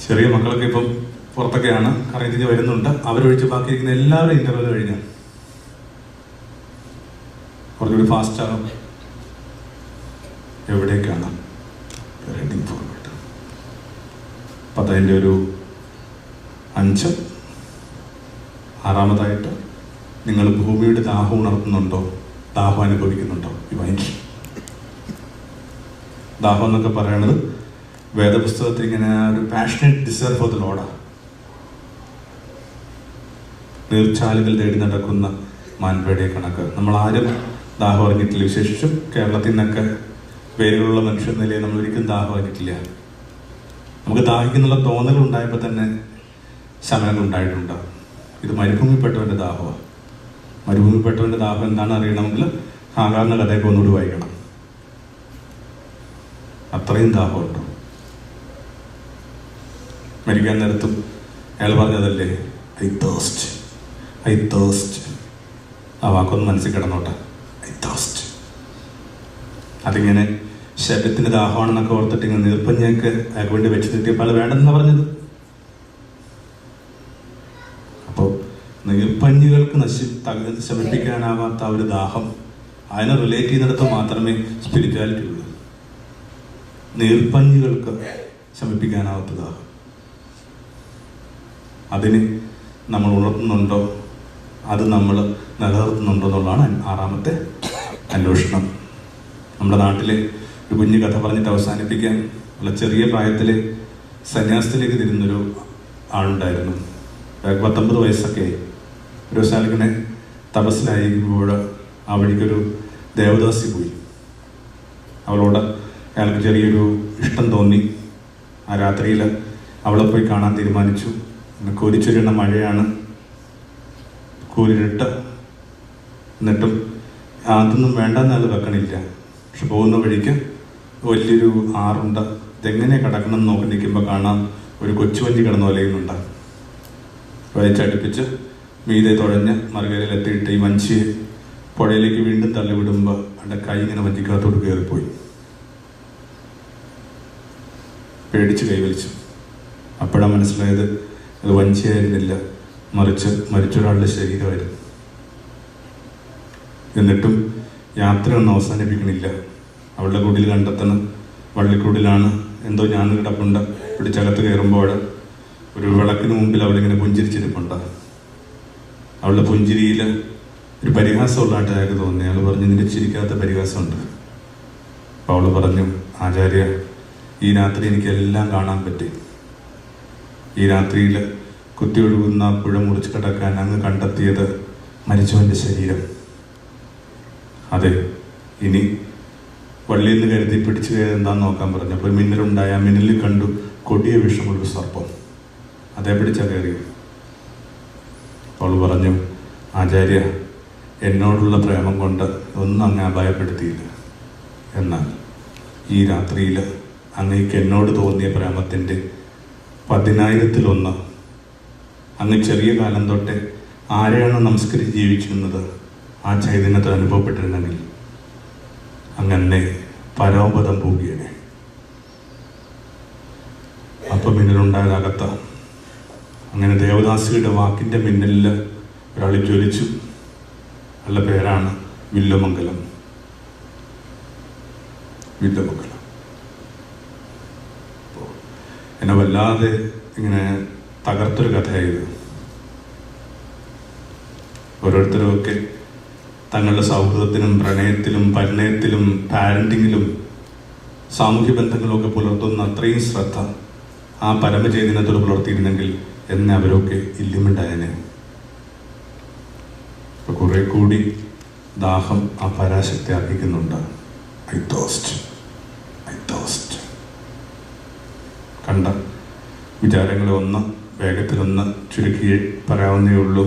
A: ചെറിയ മക്കളൊക്കെ ഇപ്പം പുറത്തൊക്കെയാണ് കറങ്ങി വരുന്നുണ്ട്. അവരൊഴിച്ച് ബാക്കിയിരിക്കുന്ന എല്ലാവരും ഇന്റർവെൽ കഴിഞ്ഞാൽ കുറച്ചുകൂടി ഫാസ്റ്റ് ആകും. എവിടേക്കാണ് ഹെഡിങ് ഫോർവേഡ്? അപ്പം അതിൻ്റെ ഒരു 5 6-ാമതായിട്ട് നിങ്ങൾ ഭൂമിയുടെ ദാഹം ഉണർത്തുന്നുണ്ടോ, ദാഹം അനുഭവിക്കുന്നുണ്ടോ? ഈ മനുഷ്യൻ ദാഹം എന്നൊക്കെ പറയണത് വേദപുസ്തകത്തിൽ ഇങ്ങനെ ഒരു passionate desire for the lord, നീർച്ചാലുകൾ തേടി നടക്കുന്ന മാൻപേടയെ കണക്ക്. നമ്മളാരും ദാഹം അറിഞ്ഞിട്ടില്ല. വിശേഷിച്ചും കേരളത്തിൽ നിന്നൊക്കെ പേരുകളുള്ള മനുഷ്യർ നിലയിൽ നമ്മൾ ഒരിക്കലും ദാഹം അറിഞ്ഞിട്ടില്ല. നമുക്ക് ദാഹിക്കുന്നുള്ള തോന്നലുണ്ടായപ്പോൾ തന്നെ ശമനം ഉണ്ടായിട്ടുണ്ട്. ഇത് മരുഭൂമിപ്പെട്ടവൻ്റെ ദാഹമാണ്. മരുഭൂമിപ്പെട്ടവൻ്റെ ദാഹം എന്താണെന്ന് അറിയണമെങ്കിൽ ഹാഗാറിൻ്റെ കഥയൊക്കെ ഒന്നുകൂടി വായിക്കണം. അത്രയും ദാഹമുണ്ട്. മരിക്കാൻ നേരത്തും അയാൾ പറഞ്ഞതല്ലേ, ഐ തേഴ്സ്റ്റ്. ആ വാക്കൊന്ന് മനസ്സിൽ കിടന്നോട്ടെ, ഐ തേഴ്സ്റ്റ്. അതിങ്ങനെ ശരീരത്തിൻ്റെ ദാഹമാണെന്നൊക്കെ ഓർത്തിട്ട് ഇങ്ങനെ നീർപ്പഞ്ഞൊക്കെ അയാൾക്ക് വേണ്ടി വെച്ച് നിർത്തിയപ്പോൾ ആൾ വേണ്ടെന്നാണ് പറഞ്ഞത്. അപ്പോൾ നീർപ്പഞ്ഞുകൾക്ക് ശമിപ്പിക്കാനാവാത്ത ഒരു ദാഹം, അതിനെ റിലേറ്റ് ചെയ്യുന്നിടത്ത് മാത്രമേ സ്പിരിച്വാലിറ്റി ഉള്ളൂ. നീർപ്പഞ്ഞുകൾക്ക് ശമിപ്പിക്കാനാവാത്ത ദാഹം, അതിന് നമ്മൾ ഉണർത്തുന്നുണ്ടോ, അത് നമ്മൾ നിലനിർത്തുന്നുണ്ടോ എന്നുള്ളതാണ് 6ാമത്തെ അന്വേഷണം. നമ്മുടെ നാട്ടിലെ ഒരു കുഞ്ഞു കഥ പറഞ്ഞിട്ട് അവസാനിപ്പിക്കാൻ, വളരെ ചെറിയ പ്രായത്തിൽ സന്യാസത്തിലേക്ക് തിരുന്നൊരു ആളുണ്ടായിരുന്നു. 19 വയസ്സൊക്കെ ഒരു ദിവസം തപസ്സിലായിരിക്കുമ്പോൾ ആ വഴിക്കൊരു ദേവദാസി പോയി. അവളോട് അയാൾക്ക് ചെറിയൊരു ഇഷ്ടം തോന്നി. ആ രാത്രിയിൽ അവളെ പോയി കാണാൻ തീരുമാനിച്ചു. കോരിച്ചൊരിയുന്ന മഴയാണ്, കൂരിട്ട്. എന്നിട്ടും അതൊന്നും വേണ്ടെന്നാൾ വെക്കണില്ല. പക്ഷെ പോകുന്ന വഴിക്ക് വലിയൊരു ആറുണ്ട്. ഇതെങ്ങനെ കിടക്കണം എന്ന് നോക്കി നിൽക്കുമ്പോൾ കാണാം ഒരു കൊച്ചുവഞ്ചി കിടന്ന് ഒലയുന്നുണ്ട്. വലിച്ചടുപ്പിച്ച് മീതെ തുഴഞ്ഞ് മറുകരയിലെത്തിയിട്ട് ഈ വഞ്ചിയെ പുഴയിലേക്ക് വീണ്ടും തള്ളിവിടുമ്പോൾ അവൻ്റെ കൈ ഇങ്ങനെ വഞ്ചിക്കകത്തോട് കയറിപ്പോയി. പേടിച്ച് കൈവലിച്ചു. അപ്പോഴാണ് മനസ്സിലായത് അത് വഞ്ചിയായിരുന്നില്ല, മറിച്ച് മരിച്ചൊരാളുടെ ശരീരമായിരുന്നു. എന്നിട്ടും യാത്രയൊന്നും അവസാനിപ്പിക്കണില്ല. അവളുടെ കുടിൽ കണ്ടെത്തണം. വള്ളിക്കുടിലാണ് എന്തോ ഞാൻ കിടപ്പുണ്ട്. പിടിച്ചകത്ത് കയറുമ്പോൾ ഒരു വിളക്കിന് മുമ്പിൽ അവളിങ്ങനെ പുഞ്ചിരിച്ചിരിപ്പുണ്ട്. അവളുടെ പുഞ്ചിരിയിൽ ഒരു പരിഹാസമുള്ളതായിട്ട് അയാൾക്ക് തോന്നി. അയാൾ പറഞ്ഞു, നിന്റെ ചിരിക്കാത്ത പരിഹാസമുണ്ട്. അപ്പോൾ അവൾ പറഞ്ഞു, ആചാര്യ, ഈ രാത്രി എനിക്കെല്ലാം കാണാൻ പറ്റി. ഈ രാത്രിയിൽ കുത്തിയൊഴുകുന്ന പുഴ മുറിച്ച് കിടക്കാൻ അങ്ങ് കണ്ടെത്തിയത് മരിച്ചവൻ്റെ ശരീരം. അതെ, ഇനി വള്ളിയിൽ നിന്ന് കരുതി പിടിച്ചു കയറി എന്താന്ന് നോക്കാൻ പറഞ്ഞു. അപ്പോൾ മിന്നലുണ്ടായ ആ മിന്നലിൽ കണ്ടു കൊടിയ വിഷമുള്ളൊരു സർപ്പം. അതേ പിടിച്ചാൽ കയറി. അവൾ പറഞ്ഞു, ആചാര്യ, എന്നോടുള്ള പ്രേമം കൊണ്ട് ഒന്നും അങ്ങ് അപായപ്പെടുത്തിയില്ല. എന്നാൽ ഈ രാത്രിയിൽ അങ്ങേക്ക് എന്നോട് തോന്നിയ പ്രേമത്തിൻ്റെ 10,000-ൽ1 അങ്ങ് ചെറിയ കാലം തൊട്ടേ ആരെയാണ് നമസ്കരിച്ച് ജീവിച്ചിരുന്നത് ആ ചൈതന്യത്തിൽ അനുഭവപ്പെട്ടിരുന്നെങ്കിൽ അങ്ങനെ പരമപദം പോവുകയാണ്. അപ്പം മിന്നലുണ്ടായതകത്ത. അങ്ങനെ ദേവദാസിയുടെ വാക്കിൻ്റെ മിന്നലിൽ ഒരാൾ ജ്വലിച്ചു. അയാളുടെ പേരാണ് വില്ലുമംഗലം. എന്നെ വല്ലാതെ ഇങ്ങനെ തകർത്തൊരു കഥയായത്. ഓരോരുത്തരുമൊക്കെ തങ്ങളുടെ സൗഹൃദത്തിലും പ്രണയത്തിലും പരിണയത്തിലും പാരൻറ്റിങ്ങിലും സാമൂഹ്യ ബന്ധങ്ങളൊക്കെ പുലർത്തുന്ന അത്രയും ശ്രദ്ധ ആ പരമചൈതന്യത്തോട് പുലർത്തിയിരുന്നെങ്കിൽ എന്നെ അവരൊക്കെ ഇല്ലുമുണ്ടായനെ. ഇപ്പൊ കുറെ കൂടി ദാഹം ആ പരാശക്തി അർഹിക്കുന്നുണ്ട്. ഐ തോസ്റ്റ് കണ്ട വിചാരങ്ങളെ വേഗത്തിലൊന്ന് ചുരുക്കി പറയാവുന്നേ ഉള്ളൂ.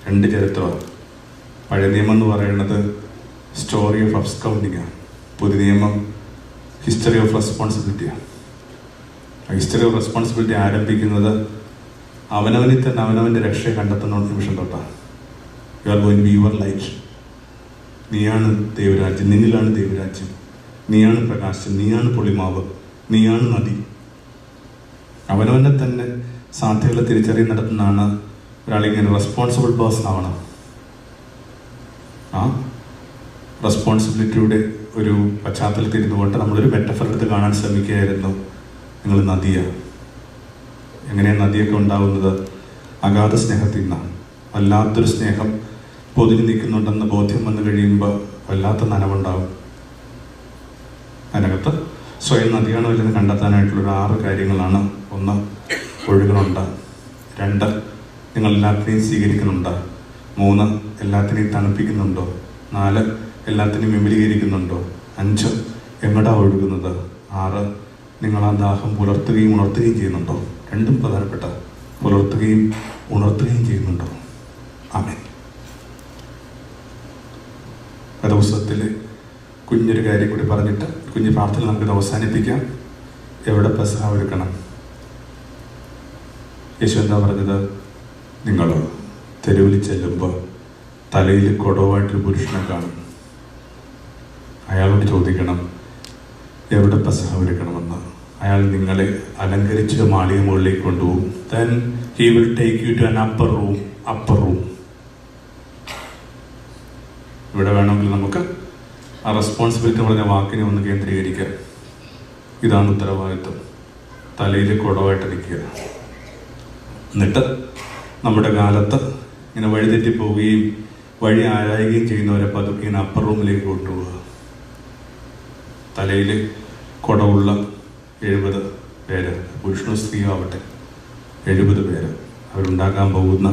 A: 2 ചരിത്രമാണ്. പഴയ നിയമം എന്ന് പറയുന്നത് സ്റ്റോറി ഓഫ് അബ്സ്കൗണ്ടിങ്ങാണ്. പുതിയ നിയമം ഹിസ്റ്ററി ഓഫ് റെസ്പോൺസിബിലിറ്റിയാണ്. ഹിസ്റ്ററി ഓഫ് റെസ്പോൺസിബിലിറ്റി ആരംഭിക്കുന്നത് അവനവനിൽ തന്നെ അവനവൻ്റെ രക്ഷയെ കണ്ടെത്തുന്ന നിമിഷം തൊട്ടാണ്. You are going to be your light. നീയാണ് ദൈവരാജ്യം, നിന്നിലാണ് ദൈവരാജ്യം. നീയാണ് പ്രകാശം, നീയാണ് പൊളിമാവ്, നീയാണ് നദി. അവനവനെ തന്നെ സാധ്യതകളെ തിരിച്ചറിയുന്നിടത്തുനിന്നാണ് ഒരാളിങ്ങനെ റെസ്പോൺസിബിൾ പേഴ്സൺ ആവണം. ആ റെസ്പോൺസിബിലിറ്റിയുടെ ഒരു പശ്ചാത്തലത്തിൽ ഇരുന്നുകൊണ്ട് നമ്മളൊരു മെറ്റഫർ എടുത്ത് കാണാൻ ശ്രമിക്കുകയായിരുന്നു. നിങ്ങൾ നദിയാണ്. എങ്ങനെയാണ് നദിയൊക്കെ ഉണ്ടാവുന്നത്? അഗാധ സ്നേഹത്തിൽ നിന്നാണ്. വല്ലാത്തൊരു സ്നേഹം പൊതിഞ്ഞു നിൽക്കുന്നുണ്ടെന്ന് ബോധ്യം വന്നു കഴിയുമ്പോൾ വല്ലാത്ത നനവുണ്ടാവും. അതിനകത്ത് സ്വയം നദിയാണോ ഇല്ലെന്ന് കണ്ടെത്താനായിട്ടുള്ളൊരു 6 കാര്യങ്ങളാണ്. 1, ഒഴുകുന്നുണ്ട്. 2, നിങ്ങൾ എല്ലാത്തിനെയും സ്വീകരിക്കുന്നുണ്ട്. 3, എല്ലാത്തിനെയും തണുപ്പിക്കുന്നുണ്ടോ. 4, എല്ലാത്തിനെയും വിപുലീകരിക്കുന്നുണ്ടോ. 5, എങ്ങടാ ഒഴുകുന്നത്. 6, നിങ്ങൾ ആ ദാഹം പുലർത്തുകയും ഉണർത്തുകയും ചെയ്യുന്നുണ്ടോ. 2 പ്രധാനപ്പെട്ട പുലർത്തുകയും ഉണർത്തുകയും ചെയ്യുന്നുണ്ടോ? ആമേൻ. ദിവസത്തിൽ കുഞ്ഞൊരു കാര്യം കൂടി പറഞ്ഞിട്ട് കുഞ്ഞു പ്രാർത്ഥന നമുക്കിത് അവസാനിപ്പിക്കാം. എവിടെ പെസഹ ഒരുക്കണം? യേശു എന്താ പറഞ്ഞത്? നിങ്ങൾ തെരുവിൽ ചെല്ലുമ്പോൾ തലയിൽ കുടവായിട്ടൊരു പുരുഷനെ കാണും. അയാളോട് ചോദിക്കണം എവിടെ പെസഹ ഒരുക്കണമെന്ന്. അയാൾ നിങ്ങളെ അലങ്കരിച്ച് മാളിക മുകളിലേക്ക് കൊണ്ടുപോകും. then he will take you to an upper room. ഇവിടെ വേണമെങ്കിൽ നമുക്ക് ആ റെസ്പോൺസിബിലിറ്റി പറഞ്ഞ വാക്കിനെ ഒന്ന് കേന്ദ്രീകരിക്കാം. ഇതാണ് ഉത്തരവാദിത്വം. തലയിൽ കുടവായിട്ട് നിൽക്കുക. എന്നിട്ട് നമ്മുടെ കാലത്ത് ഇങ്ങനെ വഴിതെറ്റിപ്പോവുകയും വഴി ആരായുകയും ചെയ്യുന്നവരെ പതുക്കെ ഇങ്ങനെ അപ്പർ റൂമിലേക്ക് കൊണ്ടുപോവുക. തലയിൽ കുടവുള്ള 70 പേര്, പുരുഷനോ സ്ത്രീയോ ആവട്ടെ, 70 പേര്, അവരുണ്ടാക്കാൻ പോകുന്ന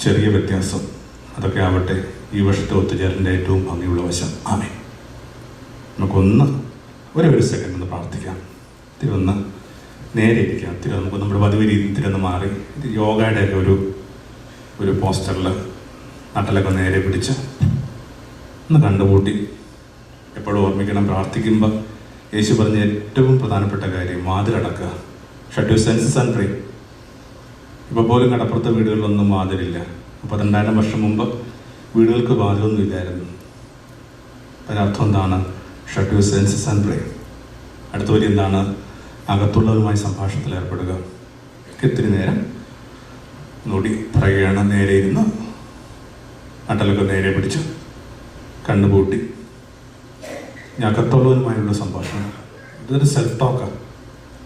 A: ചെറിയ വ്യത്യാസം അതൊക്കെ ആവട്ടെ ഈ വർഷത്തെ ഒത്തുചേരലിൻ്റെ ഏറ്റവും ഭംഗിയുള്ള വശം. ആമേൻ. നമുക്കൊന്ന് ഒരു സെക്കൻഡ് ഒന്ന് പ്രാർത്ഥിക്കാം. തിരുവന്ന് നേരെ ഇരിക്കാം. നമുക്ക് നമ്മുടെ പതിവ് രീതിയിൽ തിരുവന്ന് മാറി ഇത് യോഗയുടെയൊക്കെ ഒരു പോസ്റ്ററിൽ നട്ടലൊക്കെ നേരെ പിടിച്ച് ഒന്ന് കണ്ടുകൂട്ടി എപ്പോഴും ഓർമ്മിക്കണം. പ്രാർത്ഥിക്കുമ്പോൾ യേശു പറഞ്ഞ ഏറ്റവും പ്രധാനപ്പെട്ട കാര്യം വാതിലടക്കുക. Shut your senses and pray. ഇപ്പോൾ പോലും കടപ്പുറത്തെ വീടുകളിലൊന്നും വാതിലില്ല. 12,000 വർഷം മുമ്പ് വീടുകൾക്ക് വാതിലൊന്നും ഇല്ലായിരുന്നു. അതിനർത്ഥം എന്താണ്? ഷട്ട് യുവർ സെൻസസ് ആൻഡ് പ്രേ. അടുത്ത വരി എന്താണ്? അകത്തുള്ളവരുമായി സംഭാഷണത്തിൽ ഏർപ്പെടുക. ഇത്തിരി നേരം നോടി പറയുകയാണ്. നേരെ ഇരുന്ന് നട്ടലൊക്കെ നേരെ പിടിച്ച് കണ്ണുപൂട്ടി അകത്തുള്ളവരുമായുള്ള സംഭാഷണം. ഇതൊരു സെൽഫ് ടോക്കാണ്,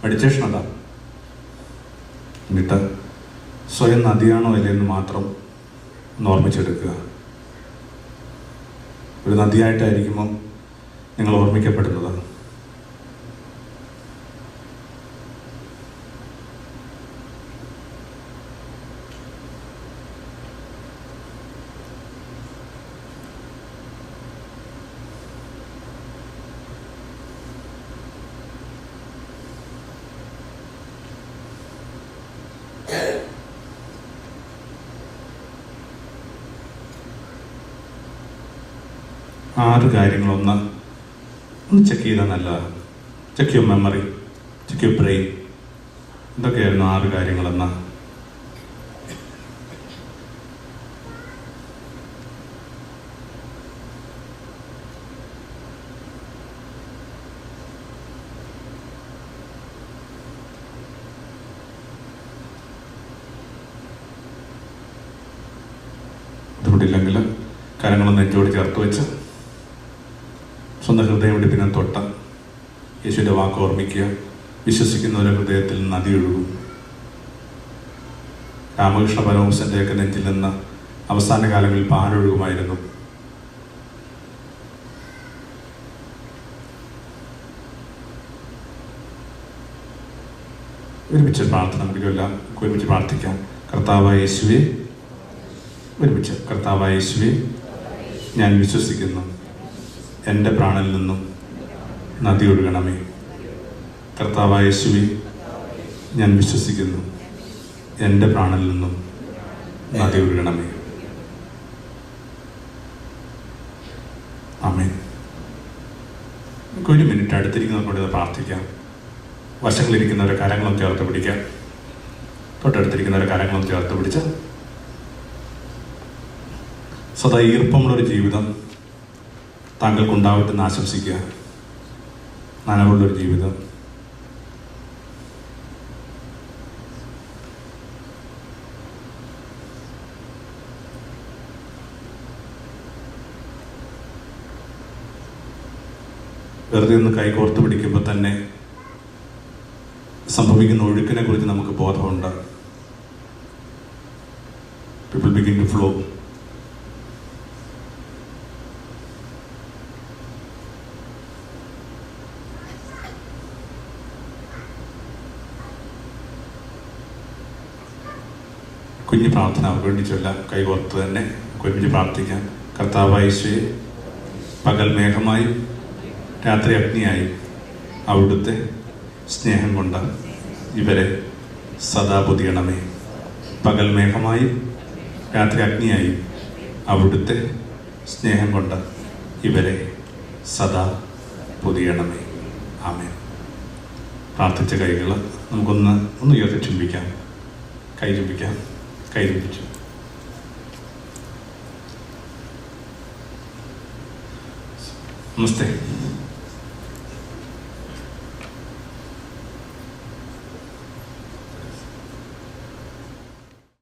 A: മെഡിറ്റേഷൻ അതാ. എന്നിട്ട് സ്വയം നദിയാണോ അല്ലെന്ന് മാത്രം ഓർമ്മിച്ചെടുക്കുക. ഒരു നദിയായിട്ടായിരിക്കുമ്പം നിങ്ങൾ ഓർമ്മിക്കപ്പെടുന്നത്. ആറ് കാര്യങ്ങളൊന്ന് ചെക്ക് ചെയ്താൽ നല്ലതാണ്. Check your memory, check your brain. എന്തൊക്കെയായിരുന്നു 6 കാര്യങ്ങളെന്ന്? ബുദ്ധിമുട്ടില്ലെങ്കിൽ കരങ്ങളൊന്ന് നെഞ്ചോട് ചേർത്ത് വെച്ച് സ്വന്തം ഹൃദയം പിടിപ്പിനെ തൊട്ട യേശുവിൻ്റെ വാക്ക് ഓർമ്മിക്കുക. വിശ്വസിക്കുന്നവരുടെ ഹൃദയത്തിൽ നദി ഒഴുകും. രാമകൃഷ്ണ പരമഹംസൻ്റെയൊക്കെ നെഞ്ചിൽ നിന്ന് അവസാന കാലങ്ങളിൽ പാലൊഴുകുമായിരുന്നു. ഒരുമിച്ച് പ്രാർത്ഥന നമുക്ക് ചൊല്ലാം. ഒരുമിച്ച് പ്രാർത്ഥിക്കാം. കർത്താവായ യേശുവേ, ഒരുമിച്ച് കർത്താവായ യേശുവേ, ഞാൻ വിശ്വസിക്കുന്നു എൻ്റെ പ്രാണനിൽ നിന്നും നദി ഒഴുകണമേ. കർത്താവായ യേശുവേ, ഞാൻ വിശ്വസിക്കുന്നു എൻ്റെ പ്രാണനിൽ നിന്നും നദി ഒഴുകണമേ. ആമേൻ. നമുക്ക് 1 മിനിറ്റ് അടുത്തിരിക്കുന്നവരോട് പ്രാർത്ഥിക്കാം. വശങ്ങളിരിക്കുന്നവരെ കരങ്ങളും ചേർത്ത് പിടിക്കാം. തൊട്ടടുത്തിരിക്കുന്നവരെ കരങ്ങളും ചേർത്ത് പിടിച്ച് സദാ ഈർപ്പമുള്ളൊരു ജീവിതം താങ്കൾക്കുണ്ടാവട്ടെന്ന് ആശംസിക്കുക. നനവുള്ളൊരു ജീവിതം. വെറുതെ ഒന്ന് കൈകോർത്ത് പിടിക്കുമ്പോൾ തന്നെ സംഭവിക്കുന്ന ഒഴുക്കിനെ കുറിച്ച് നമുക്ക് ബോധമുണ്ട്. People begin to flow. കുഞ്ഞു പ്രാർത്ഥന അവർക്ക് വേണ്ടി ചൊല്ലാം. കൈകോർത്ത് തന്നെ ഒരുമിച്ച് പ്രാർത്ഥിക്കാം. കർത്താവായ യേശുവേ, പകൽ മേഘമായും രാത്രി അഗ്നിയായും അവിടുത്തെ സ്നേഹം കൊണ്ട് ഇവരെ സദാ പൊതിയണമേ. പകൽ മേഘമായും രാത്രി അഗ്നിയായും അവിടുത്തെ സ്നേഹം കൊണ്ട് ഇവരെ സദാ പൊതിയണമേ. ആമേൻ. പ്രാർത്ഥിച്ച കൈകൾ നമുക്കൊന്ന് ഉയർത്തി ചുംബിക്കാം. കൈ ചുംബിക്കാം. കൈ ചുംബിച്ചു. നമസ്തേ.